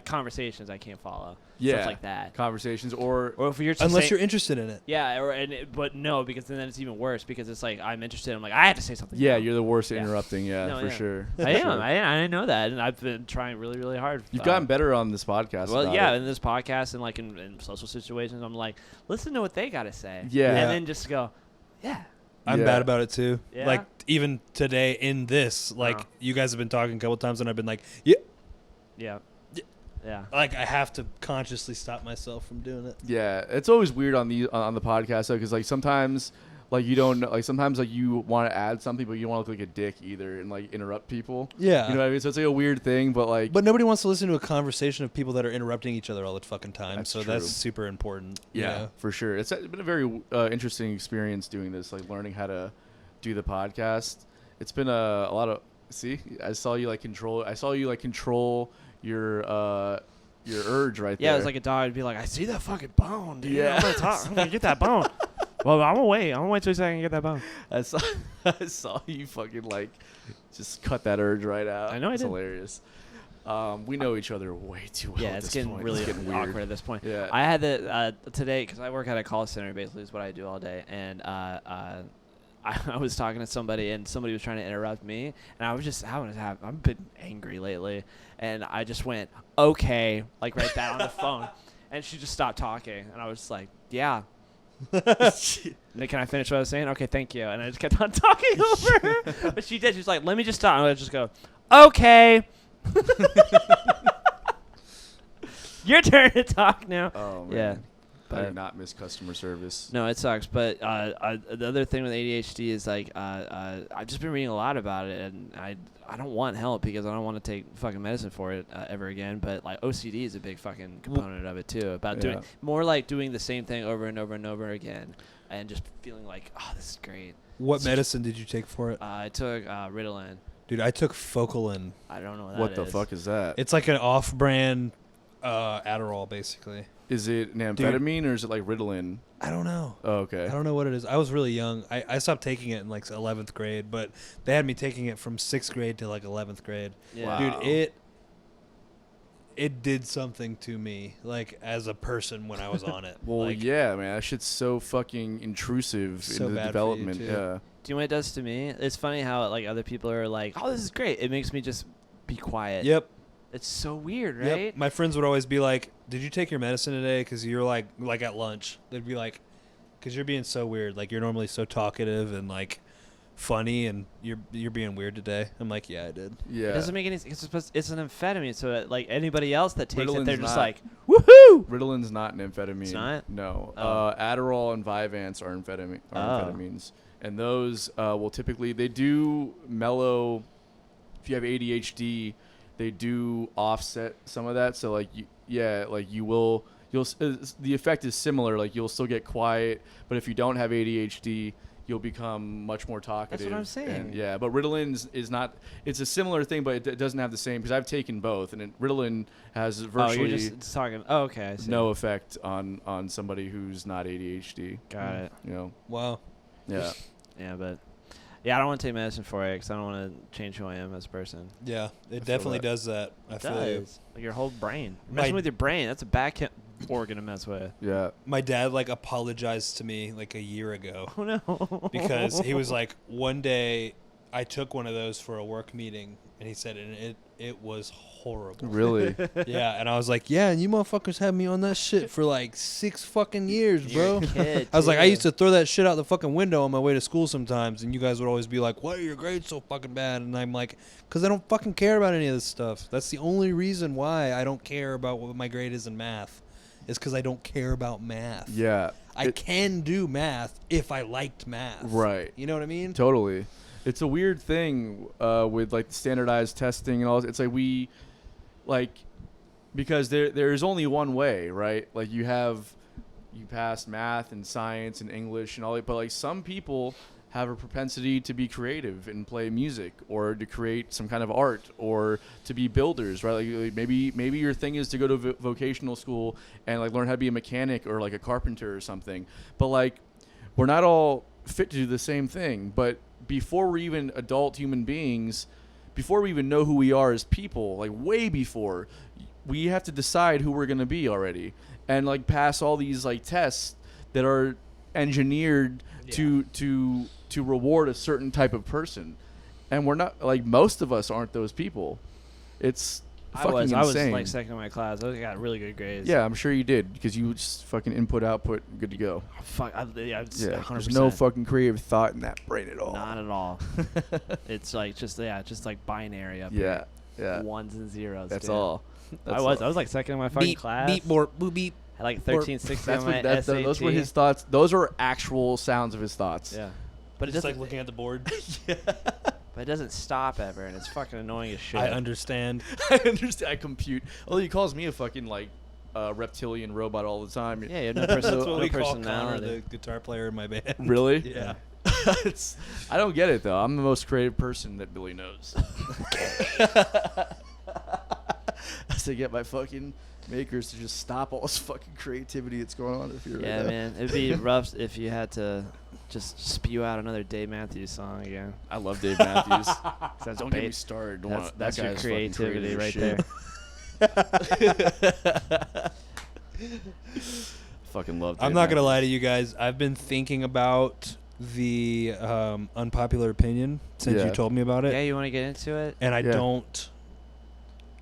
conversations I can't follow. Yeah. Stuff like that. Conversations or Or if you're just Unless saying, you're interested in it. yeah, but no, because then it's even worse because it's like I'm interested. I'm like I had to say something. yeah, now. you're the worst at Yeah. interrupting. Yeah, No, for yeah. sure. I For am. sure. I didn't know that, and I've been trying really, really hard. You've gotten better on this podcast. Well, about yeah, it. in this podcast and like in social situations, I'm like, listen to what they got to say. Yeah. And then just go, yeah. I'm Yeah. bad about it too. Yeah? Like even today in this, like Oh. you guys have been talking a couple times, and I've been like, yeah, Yeah. Yeah. like I have to consciously stop myself from doing it. Yeah, it's always weird on the podcast though, because like sometimes like you don't like sometimes like you want to add something, but you don't want to look like a dick either and like interrupt people. Yeah, You know what I mean? So it's like a weird thing, but like but nobody wants to listen to a conversation of people that are interrupting each other all the fucking time. That's so true. that's super important. you yeah, know? for sure. It's been a very interesting experience doing this, like learning how to do the podcast. It's been a lot of I saw you like control your urge right there. Yeah, it was like a dog would be like, I see that fucking bone, dude. Yeah. I'm gonna talk. I'm gonna get that bone. Well, I'm gonna wait. I'm gonna wait till a second to get that bone. I saw you fucking like just cut that urge right out. I know I It's did. hilarious. We know each other way too well. Yeah, at it's this getting point. really It's getting weird. awkward at this point. Yeah. I had the today because I work at a call center. Basically, is what I do all day, and I was talking to somebody, and somebody was trying to interrupt me, and I was just I've been angry lately, and I just went okay, like right that on the phone, and she just stopped talking, and I was just like, yeah. Then can I finish what I was saying? Okay, thank you. And I just kept on talking over her. But she did. She was like, let me just stop. And I just go, okay. Your turn to talk now. Oh man. Yeah. I do But not miss customer service. no, it sucks. But the other thing with ADHD is like I've just been reading a lot about it, and I don't want help because I don't want to take fucking medicine for it ever again. But like OCD is a big fucking component of it too. About doing more like doing the same thing over and over and over again, and just feeling like, oh, this is great. What medicine did you take for it? I took Ritalin. Dude, I took Focalin. I don't know What the fuck is that? It's like an off-brand Adderall, basically. Is it an amphetamine or is it like Ritalin? I don't know. Oh, okay. I don't know what it is. I was really young. I stopped taking it in like 11th grade, but they had me taking it from 6th grade to like 11th grade. Yeah. Wow. Dude, it did something to me, like as a person when I was on it. Well, like, yeah, man, that shit's so fucking intrusive So into the bad for you, development. too. Yeah. Do you know what it does to me? It's funny how like other people are like, "Oh, this is great." It makes me just be quiet. Yep. It's so weird, Yep. right? My friends would always be like, "Did you take your medicine today?" Because you're like at lunch, they'd be like, "Because you're being so weird. Like you're normally so talkative and like funny, and you're being weird today." I'm like, "Yeah, I did." Yeah. It doesn't make any sense. It's an amphetamine, so that, like anybody else that takes it, Ritalin's they're just not. like, "Woohoo!" Ritalin's not an amphetamine. It's not? No. Oh. Adderall and Vyvanse are amphetamines. And those will typically, they do mellow, if you have ADHD, they do offset some of that. So like, the effect is similar. Like you'll still get quiet, but if you don't have ADHD, you'll become much more talkative. That's what I'm saying. And yeah, but Ritalin is not, it's a similar thing, but it doesn't have the same, because I've taken both, and Ritalin has Oh, virtually you're just talking. Oh, okay. I see. no effect on somebody who's not ADHD. Got it. You know? Wow. Yeah. Yeah, but I don't want to take medicine for it because I don't want to change who I am as a person. Yeah, it feel definitely that. does that. I It feel you. does. Like your whole brain. My- Messing with your brain. That's a bad organ to mess with. Yeah. My dad like apologized to me like a year ago Oh no. because he was like, one day I took one of those for a work meeting, and he said, and it was horrible. Really? Yeah, and I was like, yeah, and you motherfuckers had me on that shit for like 6 fucking years, bro. You're a kid, I was like, I too. used to throw that shit out the fucking window on my way to school sometimes, and you guys would always be like, why are your grades so fucking bad? And I'm like, because I don't fucking care about any of this stuff. That's the only reason why I don't care about what my grade is in math, is because I don't care about math. Yeah. I can do math if I liked math. Right. You know what I mean? Totally. It's a weird thing with like standardized testing and all. It's like we, like, because there's only one way, right? Like you pass math and science and English and all that, but like some people have a propensity to be creative and play music, or to create some kind of art, or to be builders, right? Like maybe your thing is to go to vocational school and like learn how to be a mechanic or like a carpenter or something. But like we're not all fit to do the same thing. But before we're even adult human beings, before we even know who we are as people, like way before, we have to decide who we're going to be already, and like pass all these like tests that are engineered to reward a certain type of person. And we're not, like, most of us aren't those people. It's fucking insane. I was like second in my class. I got really good grades. Yeah, I'm sure you did, because you just fucking input, output, good to go. Fuck. Yeah, it's Yeah, 100%. there's no fucking creative thought in that brain at all. Not at all. It's like just like binary up Yeah, yeah. here. Ones and zeros. That's dude. all. That's I was all. like second in my fucking class. Beep, boop, beep. Had like 13, 16 That's on my what, SAT. those were his thoughts. Those are actual sounds of his thoughts. Yeah. But it Just doesn't like looking at the board. But it doesn't stop ever, and it's fucking annoying as shit. I understand. I understand. I compute. Although he calls me a fucking like reptilian robot all the time. Yeah, you have no, That's what no we call Connor, personality. the guitar player in my band. Really? Yeah. I don't get it though. I'm the most creative person that Billy knows. As to get my fucking makers to just stop all this fucking creativity that's going on. If you're Yeah, man, it'd be rough if you had to just spew out another Dave Matthews song again. I love Dave Matthews. That's Don't get me started. That's That your guy's fucking creativity creative right as there. shit. Fucking love. I'm Dave not gonna lie to Matthews. you guys. I've been thinking about the unpopular opinion since Yeah. you told me about it, Yeah, you want to get into it? and I Yeah. don't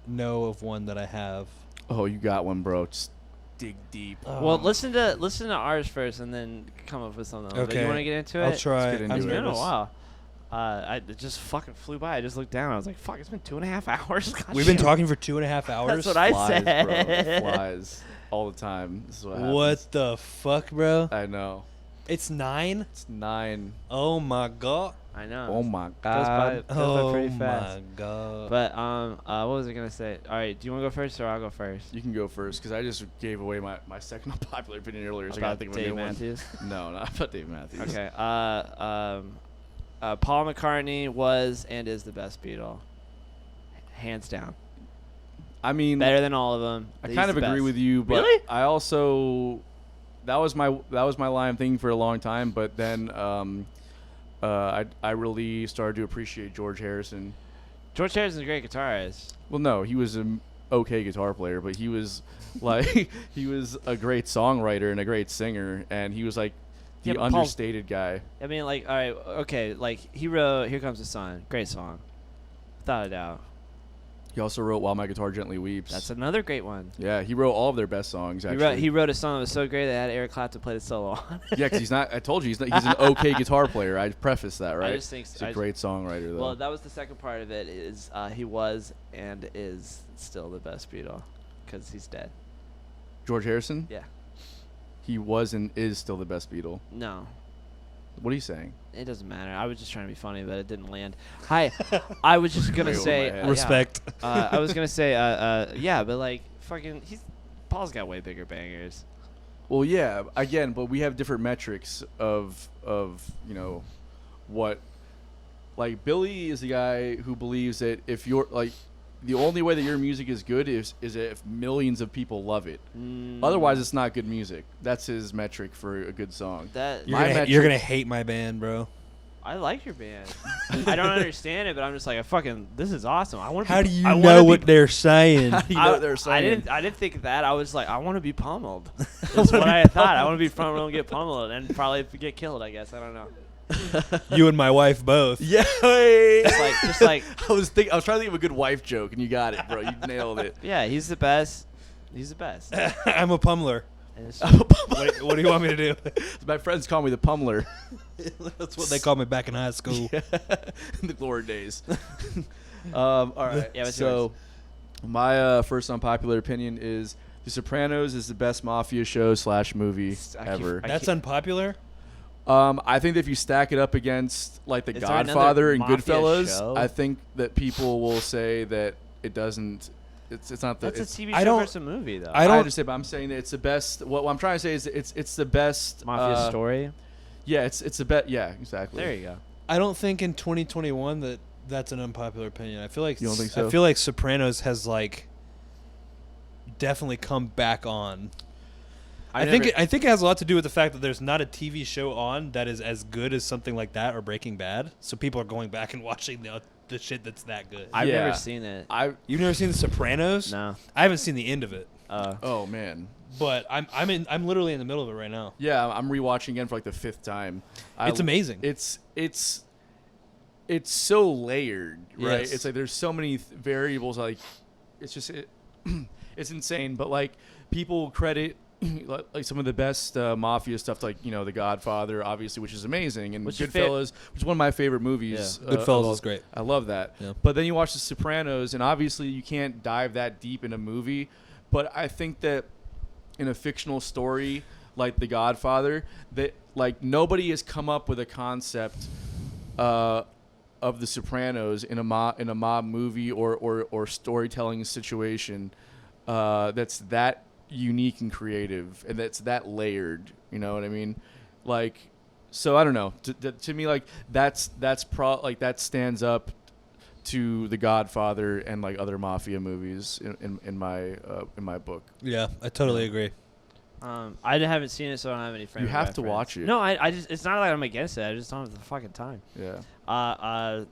know of one that I have. Oh, you got one, bro. Just dig deep. Well, listen to ours first, and then come up with something. But Okay. you want to get into it? I'll try. get into I'm It's it. been a nervous. while. It just fucking flew by. I just looked down. I was like, "Fuck! It's been 2.5 hours." God We've been damn. talking for 2.5 hours. That's what I Flies, said. bro. It flies all the time. This is what happens. What the fuck, bro? I know. It's 9. It's 9. Oh my god. I know. Oh my Goes by, god. goes by Oh pretty fast. my god. But what was I gonna say? All right, do you want to go first or I'll go first? You can go first, because I just gave away my second unpopular opinion earlier, so I gotta About think of a Dave new Matthews. one. No, not about Dave Matthews. Okay. Paul McCartney was and is the best Beatle, hands down. I mean, Better than all of them. I He's kind of the agree best. with you, but Really? I also that was my line I'm thinking for a long time. But then I really started to appreciate George Harrison. George Harrison's a great guitarist. Well, no, he was an okay guitar player, but he was like he was a great songwriter and a great singer, and he was like the Yeah, but Paul- understated guy. I mean, like, all right, okay, like he wrote "Here Comes the Sun," great song, without a doubt. He also wrote "While My Guitar Gently Weeps." That's another great one. Yeah, he wrote all of their best songs. Actually, He wrote a song that was so great that had Eric Clapton play the solo on. yeah, because he's not. I told you he's an okay guitar player. I prefaced that, right? I just think he's a great songwriter, though. Well, that was the second part of it. Is he was and is still the best Beatle, because he's dead. George Harrison. Yeah. He was and is still the best Beatle. No, What are you saying? it doesn't matter. I was just trying to be funny, but it didn't land. Hi, I was just gonna Way over say my head. Respect. I was gonna say yeah, but like fucking Paul's got way bigger bangers. Well, yeah. Again, but we have different metrics of what. Like Billy is a guy who believes that if you're like, the only way that your music is good is if millions of people love it. Otherwise, it's not good music. That's his metric for a good song. That You're gonna hate my band, bro. I like your band. I don't understand it, but I'm just like, this is awesome. I want. How do you know what they're saying? How do you know what they're saying? I didn't think that. I was like, I want to be pummeled. That's what I thought. I want to be pummeled and get pummeled and probably get killed. I guess I don't know. You and my wife both. Yeah. Just like I was trying to think of a good wife joke, and you got it, bro. You nailed it. yeah, he's the best. He's the best. I'm a pummeler. And it's- What do you want me to do? My friends call me the pummeler. That's what they called me back in high school. In the glory days. All right. Yeah, what's so my first unpopular opinion is The Sopranos is the best mafia show / movie ever. That's unpopular. I think that if you stack it up against like The Is there another Godfather and mafia Goodfellas, show? I think that people will say that it doesn't. It's not the. That's a it's, TV I show don't- versus a movie, though. I I don't- understand, but I'm saying that it's the best. What I'm trying to say is it's the best Mafia story. Yeah, it's the best. Yeah, exactly. There you go. I don't think in 2021 that's an unpopular opinion. I feel like You don't think so? I feel like Sopranos has like definitely come back on. I think it has a lot to do with the fact that there's not a TV show on that is as good as something like that or Breaking Bad. So people are going back and watching the shit that's that good. I've Yeah. never seen it. You've never seen The Sopranos? No. I haven't seen the end of it, Oh man. but I'm literally in the middle of it right now. Yeah, I'm rewatching again for like the 5th time. It's amazing. It's so layered, right? Yes. It's like there's so many variables. Like it's just it's insane. But like people credit like some of the best mafia stuff, like The Godfather, obviously, which is amazing, and What's your Goodfellas, which is one of my favorite movies. Yeah. Goodfellas is great. I love that. Yeah. But then you watch The Sopranos, and obviously you can't dive that deep in a movie. But I think that in a fictional story like The Godfather, that like nobody has come up with a concept of The Sopranos in a mob movie or storytelling situation that's that unique and creative, and that's that layered. You know what I mean? Like, so I don't know. To me, like that stands up to The Godfather and like other mafia movies in my book. Yeah, I totally agree. I haven't seen it, so I don't have any friends. You have to watch it. No, I just it's not like I'm against it. I just don't have the fucking time. Yeah.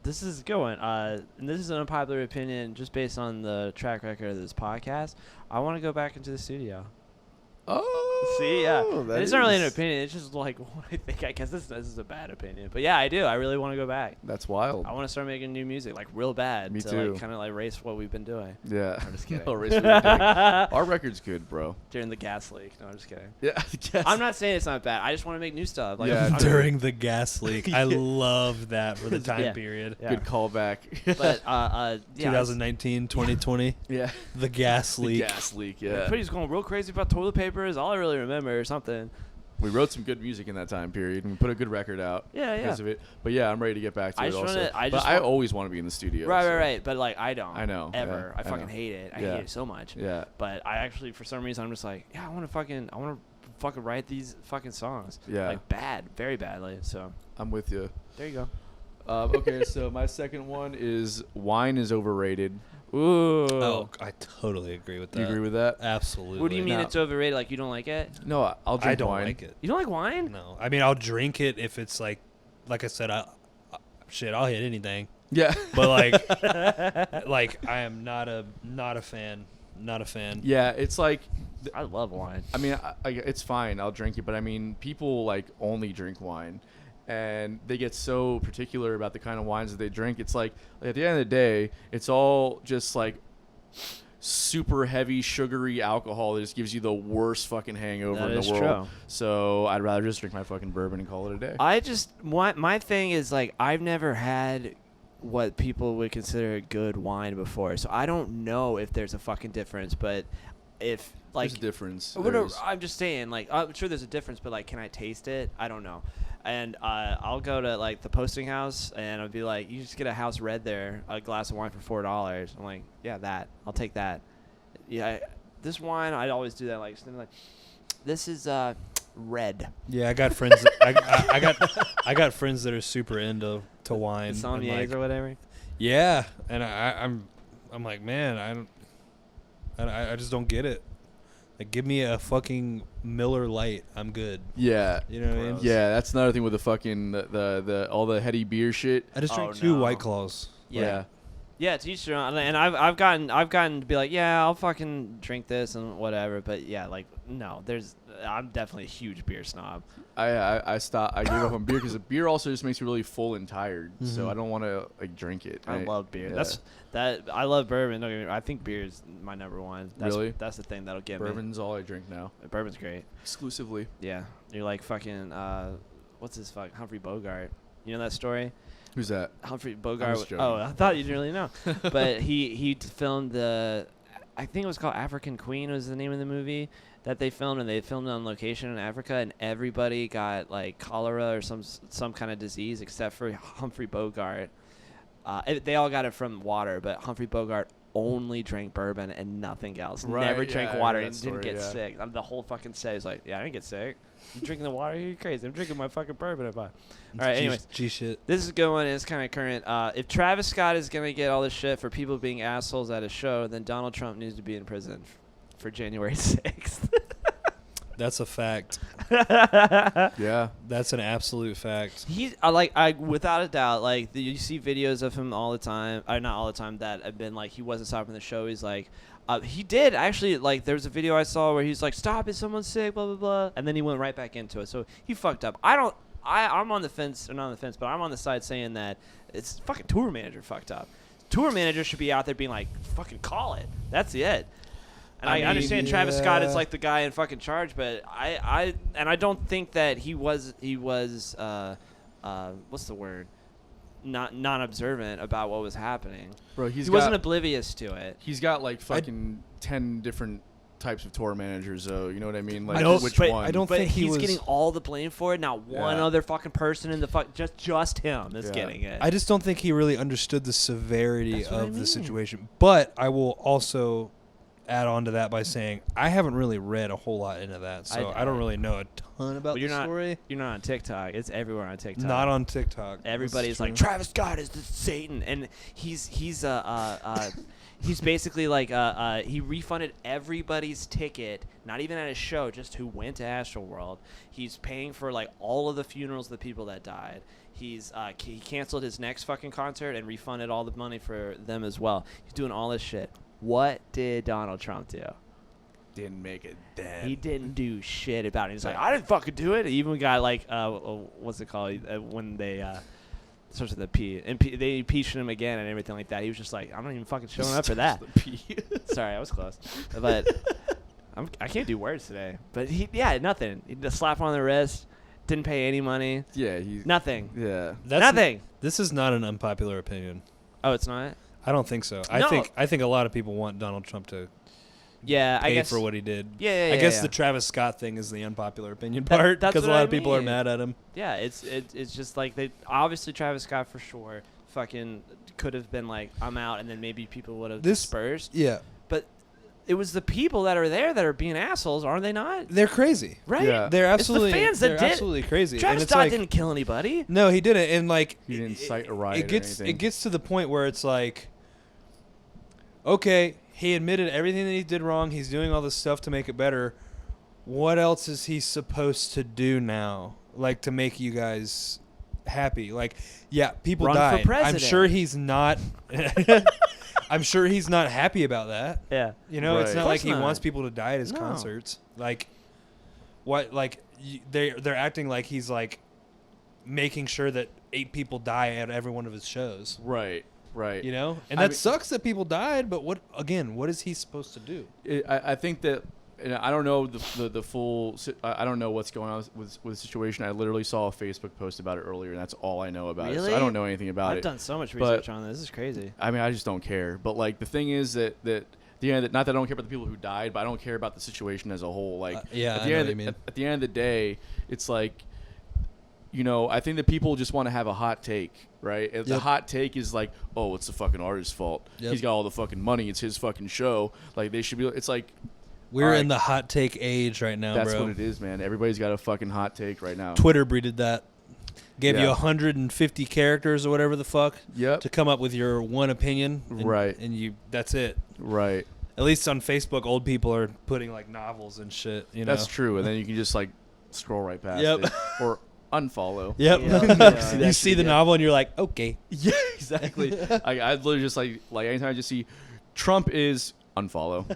This is a good one. And this is an unpopular opinion just based on the track record of this podcast. I want to go back into the studio. Oh. See, yeah. that And it's not really an is- opinion. It's just like what I think. I guess this is a bad opinion. But yeah, I do. I really want to go back. That's wild. I want to start making new music, like real bad. Me to too. Like, kind of like erase what we've been doing. Yeah. I'm just kidding. No, race with your dick. Our record's good, bro. During the gas leak. No, I'm just kidding. Yeah. Yes. I'm not saying it's not bad. I just want to make new stuff. Like, Yeah, I'm- During the gas leak. I love that for the time Yeah. period. Yeah. Good callback. But yeah, 2019, 2020. Yeah. The gas The leak. gas leak. Yeah. everybody's going real crazy about toilet paper is all I really remember or something. We wrote some good music in that time period, and we put a good record out Yeah, because yeah. of it. But yeah, I'm ready to get back to I it just also. wanna- I but just I want- always want to be in the studio. Right, so- right, right. But like I don't. I know, Ever. yeah, I I fucking know. hate it. I Yeah. hate it so much. Yeah. But I actually, for some reason, I'm just like, yeah, I want to fucking write these fucking songs. Yeah. Like bad, very badly. So I'm with you. There you go. Okay, so my second one is wine is overrated. Ooh. Oh, I totally agree with that. Do you agree with that? Absolutely. What do you mean No. it's overrated? Like you don't like it? No, I'll drink I don't wine. like it. You don't like wine? No, I mean I'll drink it if it's like I said, I'll hit anything. Yeah. But like I am not a fan. Not a fan. Yeah, it's like, I love wine. I mean, it's fine. I'll drink it, but I mean, people like only drink wine, and they get so particular about the kind of wines that they drink. It's like at the end of the day, it's all just like super heavy, sugary alcohol that just gives you the worst fucking hangover That in is the world. true. So I'd rather just drink my fucking bourbon and call it a day. My thing is like I've never had what people would consider a good wine before, so I don't know if there's a fucking difference. But if like There's a difference. I'm just saying, like I'm sure there's a difference, but like, can I taste it? I don't know. And I'll go to like the posting house, and I'll be like, "You just get a house red there, a glass of wine for $4." I'm like, "Yeah, I'll take that." Yeah, this wine, I'd always do that. Like, this is red. Yeah, I got friends. I got friends that are super into wine. The and, sommeliers like, or whatever. Yeah, and I'm like, man, I just don't get it. Like, give me a fucking Miller Lite. I'm good. Yeah. You know what I mean? Yeah, that's another thing with the fucking the all the heady beer shit. I just drank Oh, 2 no. White Claws. Yeah. Yeah, to each their own. And I've gotten to be like, yeah, I'll fucking drink this and whatever. But yeah, like no, I'm definitely a huge beer snob. I stopped. I gave up on beer because the beer also just makes me really full and tired. So Mhm. I don't want to like drink it. I love beer. Yeah. I love bourbon. Don't get me wrong. I think beer is my number one. Really? That's the thing that'll get Bourbon's all I drink now, me. Bourbon's great. exclusively. Yeah, you're like fucking what's his fuck Humphrey Bogart. You know that story? Who's that? Humphrey I Bogart. was joking. Oh, I thought you didn't really know. But he filmed I think it was called African Queen was the name of the movie that they filmed, and they filmed it on location in Africa, and everybody got like cholera or some kind of disease except for Humphrey Bogart. They all got it from water, but Humphrey Bogart only drank bourbon and nothing else. Right, Never yeah, drank I water heard and that didn't story, get yeah. sick. The whole fucking set is like, yeah, I didn't get sick. You drinking the water? You're crazy. I'm drinking my fucking bourbon. All right, anyways. G shit. This is going. It's kind of current. If Travis Scott is gonna get all this shit for people being assholes at a show, then Donald Trump needs to be in prison for January 6th. That's a fact. Yeah. That's an absolute fact. He's without a doubt, like you see videos of him all the time. Or not all the time. That have been like he wasn't stopping the show. He's like. He did actually, like, there was a video I saw where he's like, "Stop! Is someone sick?" Blah blah blah, and then he went right back into it. So he fucked up. I'm on the fence, or not on the fence, but I'm on the side saying that it's fucking tour manager fucked up. Tour manager should be out there being like, "Fucking call it. That's it." And I mean, understand Travis Scott is yeah. like the guy in fucking charge, but I don't think that he was what's the word? Not observant about what was happening. Bro, He wasn't oblivious to it. He's got like fucking 10 different types of tour managers, though. You know what I mean? Like, don't- which but one? I don't But think he he's was- getting all the blame for it. Not one Yeah. other fucking person in the just him is Yeah. getting it. I just don't think he really understood the severity That's what I of the mean. situation. But I will also add on to that by saying I haven't really read a whole lot into that, so I don't really know a ton about But you're the not story. you're not on TikTok. It's everywhere on TikTok. Not on TikTok. Everybody's This is like true. Travis Scott is the Satan, and he's basically like he refunded everybody's ticket, not even at his show, just who went to Astroworld. He's paying for like all of the funerals of the people that died. He canceled his next fucking concert and refunded all the money for them as well. He's doing all this shit. What did Donald Trump do? Didn't make it dead. He didn't do shit about it. He's like, I didn't fucking do it. He even got like, what's it called? When they starts with a P. And they impeached him again and everything like that. He was just like, I'm not even fucking showing up for that. Sorry, I was close. But I can't do words today. But nothing. He just slap on the wrist. Didn't pay any money. Yeah, he. Nothing. Yeah. Nothing. This is not an unpopular opinion. Oh, it's not? I don't think so. No. I think a lot of people want Donald Trump to Yeah, I pay guess. for what he did. Yeah, I guess yeah. the Travis Scott thing is the unpopular opinion That- part that's because a what lot I of people are mean. mad at him. Yeah, it's just like they obviously Travis Scott for sure fucking could have been like I'm out, and then maybe people would have This- dispersed. Yeah. But it was the people that are there that are being assholes, aren't they not? They're crazy. Right? Yeah. They're absolutely it's the fans that they're did. absolutely crazy. Travis and it's Scott like, didn't kill anybody. no, he didn't. And like He didn't cite a riot. It gets or anything. it gets to the point where it's like, okay, he admitted everything that he did wrong. He's doing all this stuff to make it better. What else is he supposed to do now? Like to make you guys happy? Like, yeah, people Run for died. I'm president. sure he's not. I'm sure he's not happy about that. Yeah. You know, it's Right. not Of like course he not. wants people to die at his No. concerts. Like, what? Like, they're acting like he's like making sure that 8 people die at every one of his shows. Right. Right. You know, and I that mean- sucks that people died. But what is he supposed to do? I think that, and I don't know the full. I don't know what's going on with the situation. I literally saw a Facebook post about it earlier, and that's all I know about it. Really? So I don't know anything about I've it. done so much But- research on this. This is crazy. I mean, I just don't care. But like the thing is that the end, not that I don't care about the people who died, but I don't care about the situation as a whole. Like, Yeah, at I the know end what of you mean. At the end of the day, it's like, you know, I think that people just want to have a hot take, right? If the Yep. hot take is like, oh, it's the fucking artist's fault. Yep. He's got all the fucking money. It's his fucking show. Like they should be. It's like. We're All right. in the hot take age right now, That's bro. what it is, man. Everybody's got a fucking hot take right now. Twitter breeded that. Gave you Yeah. 150 characters or whatever the fuck Yep. to come up with your one opinion. And, Right. And that's it. Right. At least on Facebook, old people are putting like novels and shit. You know. That's true. And then you can just like scroll right past Yep. it or unfollow. Yep. Yeah. You see the novel and you're like, okay. Yeah, exactly. I literally just like anytime I just see Trump is unfollow.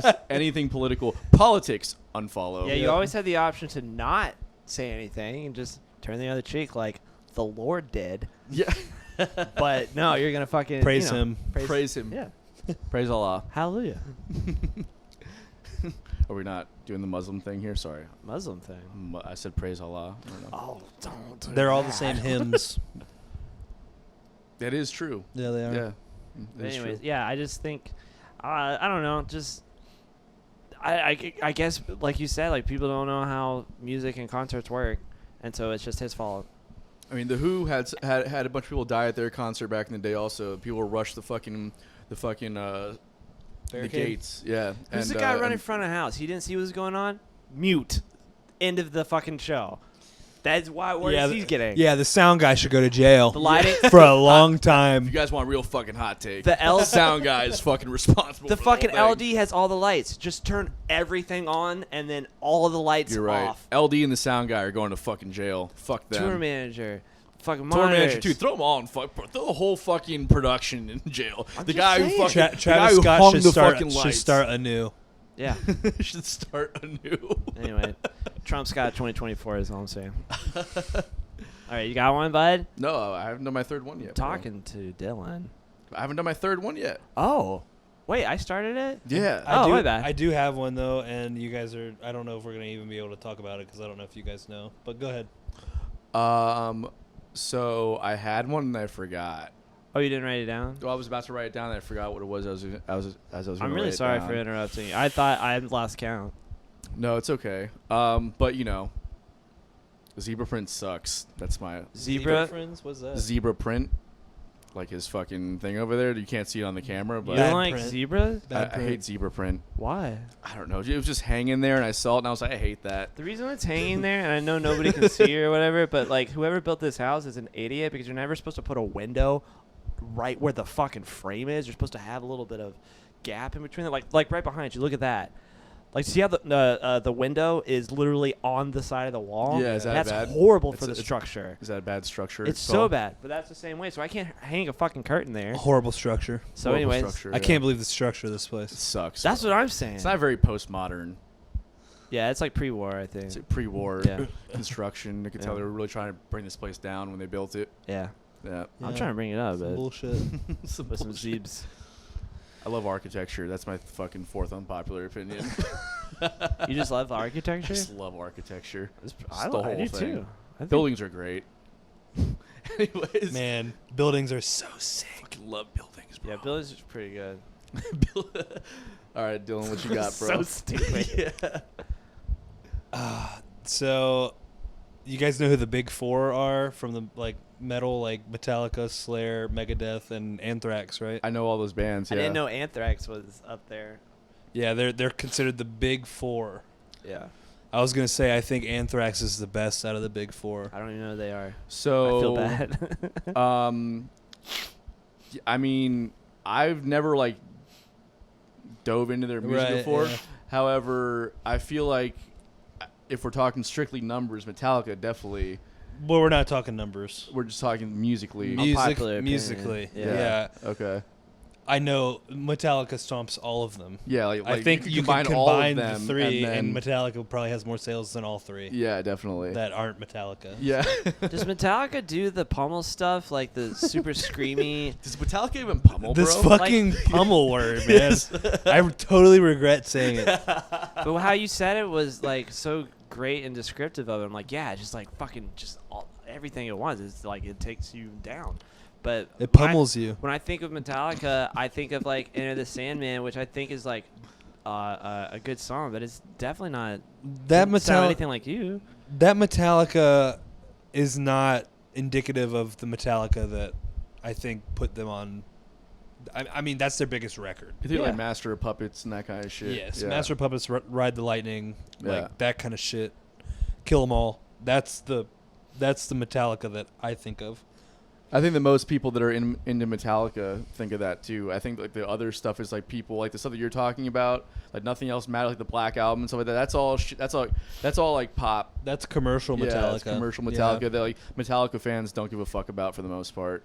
Just anything political, politics unfollow. Yeah, you always had the option to not say anything and just turn the other cheek like the Lord did. Yeah. But no, you're going to fucking Praise you know, him. Praise him. Yeah. Praise Allah. Hallelujah. Are we not doing the Muslim thing here? Sorry. Muslim thing. I said praise Allah. I don't know. Oh, don't. do They're all the that. same hymns. That is true. Yeah, they are. Yeah. But That is anyways, true. yeah, I just think, I don't know, just, I guess, like you said, like people don't know how music and concerts work, and so it's just his fault. I mean, the Who had a bunch of people die at their concert back in the day. Also, people rushed the Barricade? gates. Yeah. Who's the guy running in front of the house? He didn't see what was going on? Mute. End of the fucking show. That's why he's getting. Yeah, the sound guy should go to jail The lighting. for a long If time. you guys want a real fucking hot take, The L- sound guy is fucking responsible. The for fucking whole LD thing. has all the lights. Just turn everything on and then all of the lights You're right. off. LD and the sound guy are going to fucking jail. Fuck them. Tour manager. Fucking Tour monitors. manager too. Throw them all in. Throw the whole fucking production in jail. I'm The just guy who saying. fucking Travis the guy who Scott hung should the start, fucking should lights. start anew. Yeah. should start anew. Anyway, Trump's got 2024 is all I'm saying. All right, you got one, bud? No, I haven't done my third one yet. bro. Talking to Dylan. I haven't done my third one yet. Oh. Wait, I started it? Yeah. Oh, do, my bad. I do have one though, and you guys are. I don't know if we're gonna even be able to talk about it because I don't know if you guys know. But go ahead. So I had one and I forgot. Oh, you didn't write it down? Well, I was about to write it down and I forgot what it was. I was I'm gonna really write it sorry down. for interrupting you. I thought I had lost count. No, it's okay. But you know, zebra print sucks. That's my Zebra? friends. What's that? zebra print, like his fucking thing over there. You can't see it on the camera, You but Bad don't like print. zebras? I Bad hate print. zebra print. Why? I don't know. It was just hanging there, and I saw it, and I was like, I hate that. The reason it's hanging there, and I know nobody can see it or whatever, but like whoever built this house is an idiot because you're never supposed to put a window right where the fucking frame is. You're supposed to have a little bit of gap in between it, like right behind you. Look at that. Like, see how the window is literally on the side of the wall? Yeah, is that That's bad? horrible for the It's- structure. Is that a bad structure? It's so bad, but that's the same way. So I can't hang a fucking curtain there. Horrible structure. So anyways, structure, I can't believe the structure of this It place. sucks. that's what I'm saying. It's not very postmodern. Yeah, it's like pre-war, I think. It's like pre-war Yeah. construction. You could tell Yeah. they were really trying to bring this place down when they built it. Yeah. Yeah. I'm Yeah. trying to bring it up, Some but bullshit. Some with some bullshit. Zeebs. I love architecture. That's my fucking fourth unpopular opinion. You just love the I architecture? just love architecture. It's- Just I, the I whole do thing. too. I think- Buildings are great. Anyways, Man, buildings are so sick. fucking love buildings, bro. Yeah, Billy's is pretty good. All right, Dylan, what you got, bro? So stupid. yeah. So, you guys know who the big four are from the metal, like Metallica, Slayer, Megadeth, and Anthrax, right? I know all those bands. I Yeah. didn't know Anthrax was up there. Yeah, they're considered the big four. Yeah. I was gonna say I think Anthrax is the best out of the big four. I don't even know who they are. So I feel bad. I mean, I've never like dove into their music Right, before. yeah. However, I feel like if we're talking strictly numbers, Metallica definitely. Well, we're not talking numbers. We're just talking musically. Unpopular opinion. Musically, Yeah. yeah. Okay. I know Metallica stomps all of them. Yeah, like I think you can combine all of combine the them three, and and Metallica probably has more sales than all three yeah, definitely. that aren't Metallica. Yeah. Does Metallica do the pummel stuff, like the super screamy? Does Metallica even pummel, This bro? fucking pummel word, man. I totally regret saying it. But how you said it was like so great and descriptive of it. I'm like, yeah, just like fucking just everything at once. It's like it takes you down. But It pummels you. When I think of Metallica, I think of like Enter the Sandman, which I think is like a good song, but it's definitely not That doesn't sound Metallica, anything like you. that Metallica is not indicative of the Metallica that I think put them on. I mean, that's their biggest record. You think Yeah. like Master of Puppets and that kind of shit? Yes, Yeah. Master of Puppets, Ride the Lightning, Yeah. like that kind of shit. Kill 'Em All. That's the Metallica that I think of. I think that most people that are into Metallica think of that too. I think like the other stuff is like people like the stuff that you're talking about, like Nothing Else Matters, like the Black Album and stuff like that. That's all like pop. That's commercial Metallica. Yeah, it's commercial Metallica that like Metallica fans don't give a fuck about for the most part.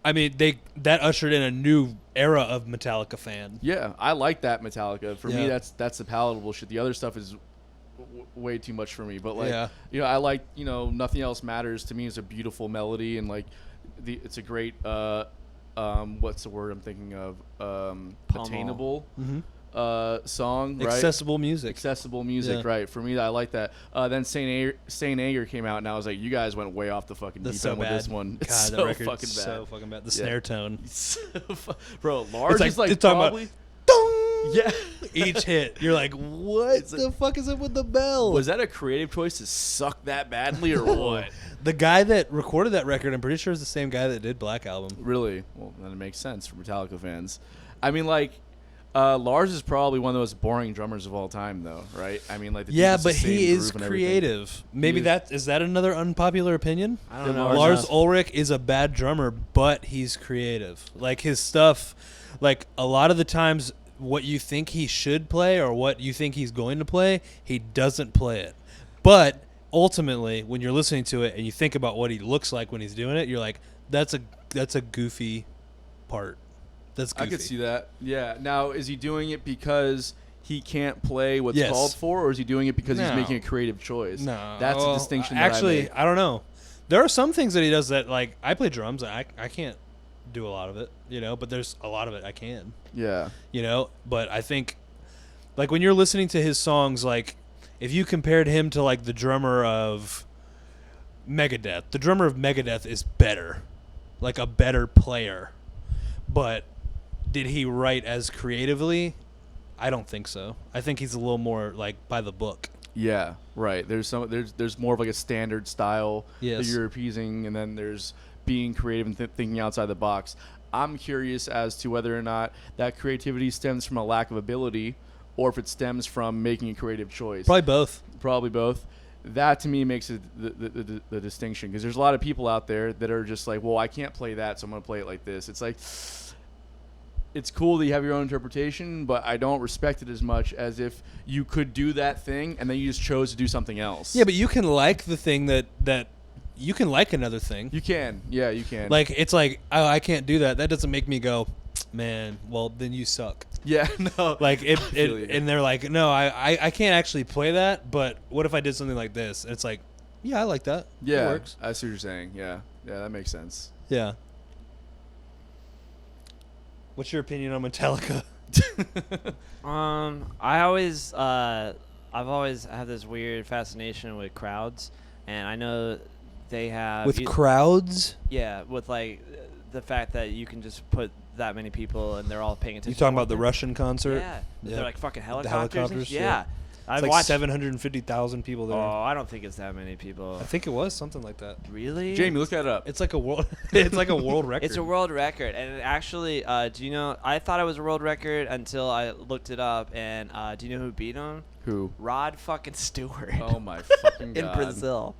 I mean, that ushered in a new era of Metallica fan. Yeah, I like that Metallica. For me, Yeah. that's the palatable shit. The other stuff is way too much for me. But like, Yeah. I like Nothing Else Matters. To me, is a beautiful melody and like it's a great what's the word I'm thinking of? Attainable song, right? Accessible music. Accessible music, Yeah. right? For me, I like that. Then Saint Anger came out, and I was like, you guys went way off the fucking deep That's so end with bad. this one. God, It's the so record's fucking bad. so fucking bad. The Yeah. snare tone. Bro, Lars like- is like it's talking about- probably. Dong! Yeah. Each hit, you're like, what It's the fuck is up with the bell? Was that a creative choice to suck that badly or what? The guy that recorded that record, I'm pretty sure is the same guy that did Black Album. Really? Well, then it makes sense for Metallica fans. I mean, like, Lars is probably one of the most boring drummers of all time, though, right? I mean, like, the Yeah, dude's the but same he is groove and everything. creative. Maybe He is that another unpopular opinion? I don't know. Lars Ulrich is a bad drummer, but he's creative. Like his stuff, like a lot of the times, what you think he should play or what you think he's going to play, he doesn't play it. But ultimately, when you're listening to it and you think about what he looks like when he's doing it, you're like, that's a goofy part. That's goofy. I could see that. Yeah. Now, is he doing it because he can't play what's Yes. called for, or is he doing it because he's No. making a creative choice? No, That's a well, distinction that Actually, I make. I don't know. There are some things that he does that, like, I play drums. I can't do a lot of it, but there's a lot of it I can. Yeah. But I think, like, when you're listening to his songs, like, if you compared him to, like, the drummer of Megadeth, the drummer of Megadeth is better, like, a better player. But did he write as creatively? I don't think so. I think he's a little more, like, by the book. Yeah, right. There's more of like a standard style Yes. that you're appeasing, and then there's being creative and thinking outside the box. I'm curious as to whether or not that creativity stems from a lack of ability, or if it stems from making a creative choice. Probably both. Probably both. That to me makes it the distinction, because there's a lot of people out there that are just like, well, I can't play that, so I'm going to play it like this. It's like, it's cool that you have your own interpretation, but I don't respect it as much as if you could do that thing and then you just chose to do something else. Yeah, but you can like the thing that you can like another thing. You can. Yeah, you can. Like, it's like, oh, I can't do that. That doesn't make me go, man, well, then you suck. yeah, no. Like, feel you. and they're like, no, I can't actually play that, but what if I did something like this? And it's like, yeah, I like that. Yeah, It works. I see what you're saying. Yeah, that makes sense. Yeah. What's your opinion on Metallica? I've always had this weird fascination with crowds, and I know they have With crowds? yeah, with like the fact that you can just put that many people and they're all paying attention. You talking to about the one thing. Russian concert? Yeah, Yeah. they're like fucking The helicopters. helicopters, Yeah. yeah. It's like 750,000 people there. Oh, I don't think it's that many people. I think it was something like that. Really? Jamie, look that up. It's like a world. It's like a world record. It's a world record, and it actually, do you know? I thought it was a world record until I looked it up, and do you know who beat him? Who? Rod fucking Stewart. Oh my fucking in god. Brazil.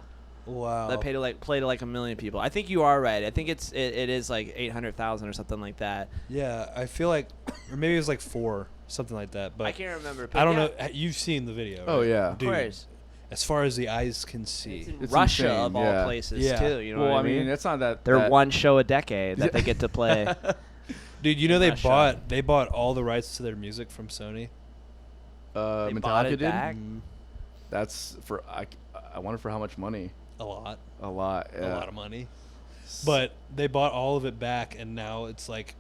Wow. That played to like 1 million people. I think you are right. I think it is like 800,000 or something like that. Yeah, I feel like, or maybe it was like 4, something like that. But I can't remember. I don't know. You've seen the video. Oh right? yeah. Dude, Of course. as far as the eyes can see. It's in It's Russia insane, of all yeah. places Yeah. too. You know Well, what I mean, that's not that. they're that, one show a decade that they get to play. Dude, you know in they Russia. bought all the rights to their music from Sony. They bought Metallica it did. back? That's for I wonder for how much money. A lot. A lot. Yeah. A lot of money. But they bought all of it back, and now it's like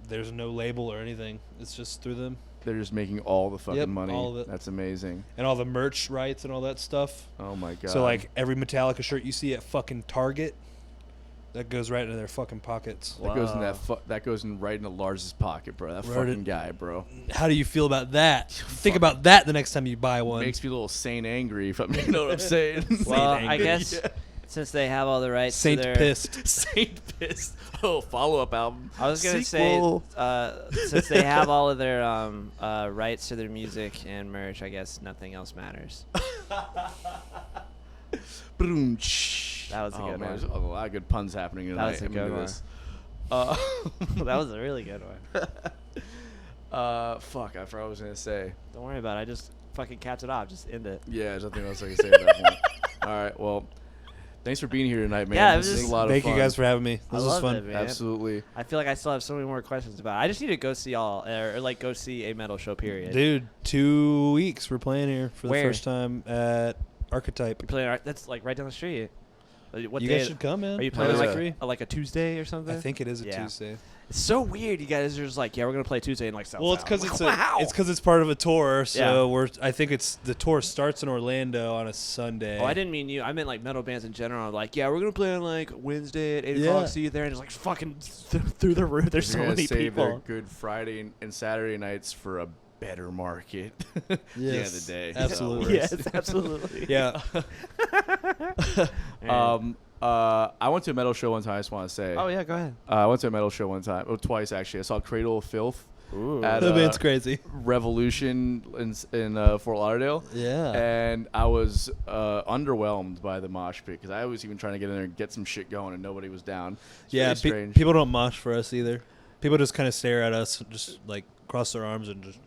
there's no label or anything. It's just through them. They're just making all the fucking Yep, money. all of it. That's amazing. And all the merch rights and all that stuff. Oh my god. So like every Metallica shirt you see at fucking Target, that goes right into their fucking pockets. that goes in Wow. that goes in right in Lars's pocket, bro. That Right fucking in- guy, bro. How do you feel about that? Think about that the next time you buy one. Makes me a little sane angry. If you know what I'm saying. Well, Saint I angry. guess Yeah. since they have all the rights Saint to their pissed. Saint pissed. Oh, follow-up album. I was gonna Sequel. say, since they have all of their rights to their music and merch, I guess nothing else matters. Boom. That was a good man, one. There's a lot of good puns happening tonight. was a I'm into good one. this. That was a really good one. Fuck, I forgot what I was gonna say. Don't worry about it. I just fucking capped it off. Just end it. Yeah, there's nothing else I can say at that point. All right, well, thanks for being here tonight, man. Yeah, it this was is just- a lot of Thank fun. you guys for having me. I This was loved fun. it, man. Absolutely. I feel like I still have so many more questions about it. I just need to go see or like go see a metal show. Period. Dude, 2 weeks we're playing here for the Where? first time at Archetype. You're playing. That's like right down the street. What You day? guys should come, man. Are you Oh, playing yeah. like a Tuesday or something? I think it is a Yeah. Tuesday. It's so weird. You guys are just like, yeah, we're gonna play Tuesday in like South. Well, it's because wow. it's part of a tour. So Yeah. I think the tour starts in Orlando on a Sunday. Oh, I didn't mean you. I meant like metal bands in general. Like, yeah, we're gonna play on like Wednesday at 8 Yeah. o'clock. See you there, and it's like fucking through the roof. There's so They're gonna many save their people. Good Friday and Saturday nights for a better market. At the end of Yes, the day. absolutely. Yes, absolutely. Yeah. Man. I went to a metal show one time. I just want to say. Oh yeah, go ahead. I went to a metal show one time. Oh, twice actually. I saw Cradle of Filth Ooh. at That band's crazy. Revolution in Fort Lauderdale. Yeah. And I was underwhelmed by the mosh pit because I was even trying to get in there and get some shit going and nobody was down. It's Yeah. very strange. People don't mosh for us either. People just kind of stare at us, just like cross their arms and just.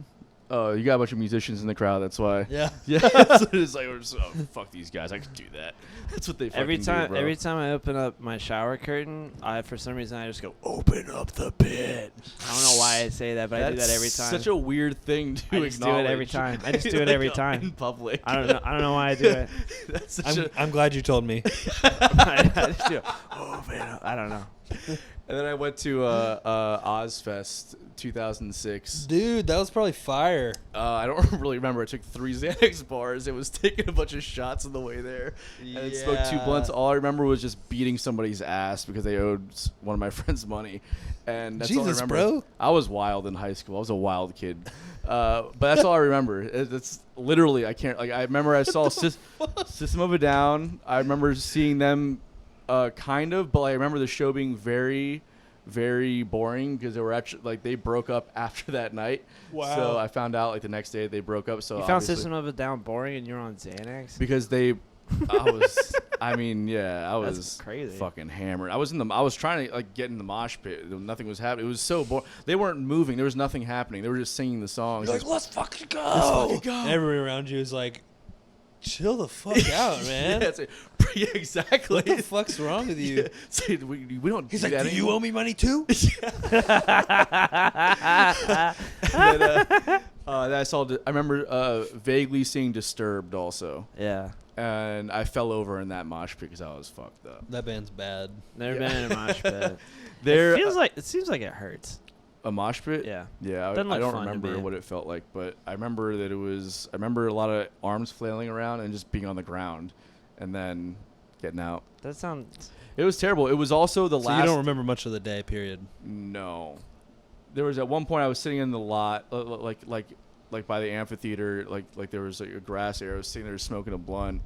Oh, you got a bunch of musicians in the crowd. That's why. Yeah. Yeah. So it's like, we're just, oh, fuck these guys. I could do that. That's what they fucking Every time, do, bro. every time I open up my shower curtain, for some reason I just go, "Open up the pit." I don't know why I say that, but I do that every time. Such a weird thing to I just do it every acknowledge. time. I just do it every Like, time. in public. I don't know. I don't know why I do it. That's such I'm glad you told me. I just do it. Open up. I don't know. And then I went to Ozfest 2006. Dude, that was probably fire. I don't really remember. I took 3 Xanax bars. It was taking a bunch of shots on the way there. And then smoked 2 Yeah. blunts. All I remember was just beating somebody's ass because they owed one of my friends money. And that's all I Jesus, remember. bro. I was wild in high school. I was a wild kid. But that's all I remember. It's literally, I can't, like, I remember I saw System of a Down. I remember seeing them kind of, but I remember the show being very, very boring because they were actually, like, they broke up after that night. Wow. So I found out, like, the next day they broke up. So You found obviously- System of a Down boring, and you're on Xanax. because they, I was, I mean, yeah, I That's was crazy. fucking hammered. I was trying to like get in the mosh pit. Nothing was happening. It was so boring. They weren't moving. There was nothing happening. They were just singing the songs. You're like, Like, let's fucking go. let's fucking go. And everyone around you is like, chill the fuck out, man. Yeah, it's like, yeah, exactly. What the fuck's wrong with you? Yeah. See, we don't. He's do like, that do you anymore." owe me money too? And then, I saw. I remember vaguely seeing Disturbed also, Yeah. and I fell over in that mosh pit because I was fucked up. That band's bad. Never Yeah. been in a mosh pit. There, It seems like it hurts. a mosh pit. Yeah. Yeah, Doesn't I look don't fun to remember me. what it felt like, but I remember that it was. I remember a lot of arms flailing around and just being on the ground, and then getting out. That sounds. It was terrible. It was also the So last. you don't remember much of the day, period. No, there was at one point I was sitting in the lot, like like by the amphitheater, like there was like a grass area. I was sitting there smoking a blunt.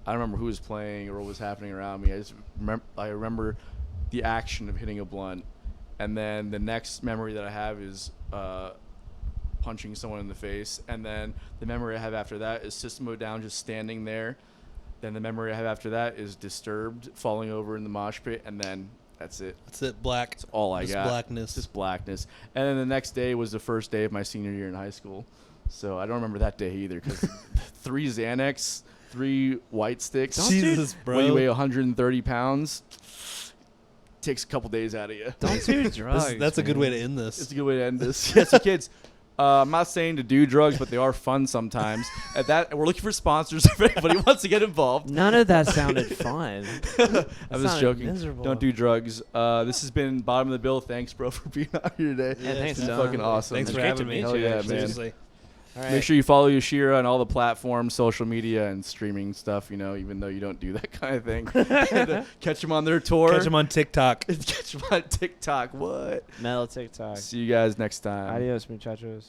I don't remember who was playing or what was happening around me. I remember the action of hitting a blunt, and then the next memory that I have is punching someone in the face, and then the memory I have after that is System of a Down just standing there. Then the memory I have after that is Disturbed falling over in the mosh pit, and then that's it. That's it. Black. That's all I got. Blackness. Just blackness. And then the next day was the first day of my senior year in high school. So I don't remember that day either because 3 Xanax, 3 white sticks. Jesus, bro. When you weigh 130 pounds, takes a couple days out of you. Don't do drugs. That's a good way to end It's this. a good way to end this. Yeah, so kids, I'm not saying to do drugs, but they are fun sometimes. At that, we're looking for sponsors if anybody wants to get involved. None of that sounded fun. I was sounded joking. miserable. Don't do drugs. This has been Bottom of the Bill. Thanks, bro, for being out here today. Yeah, thanks, It's been Dylan. fucking awesome. Thanks It's for great having to me. meet Hell you, yeah, actually. man. Seriously. All right. Make sure you follow Yashira on all the platforms, social media, and streaming stuff, even though you don't do that kind of thing. And, catch them on their tour. Catch them on TikTok. Catch them on TikTok. What? Metal TikTok. See you guys next time. Adios, muchachos.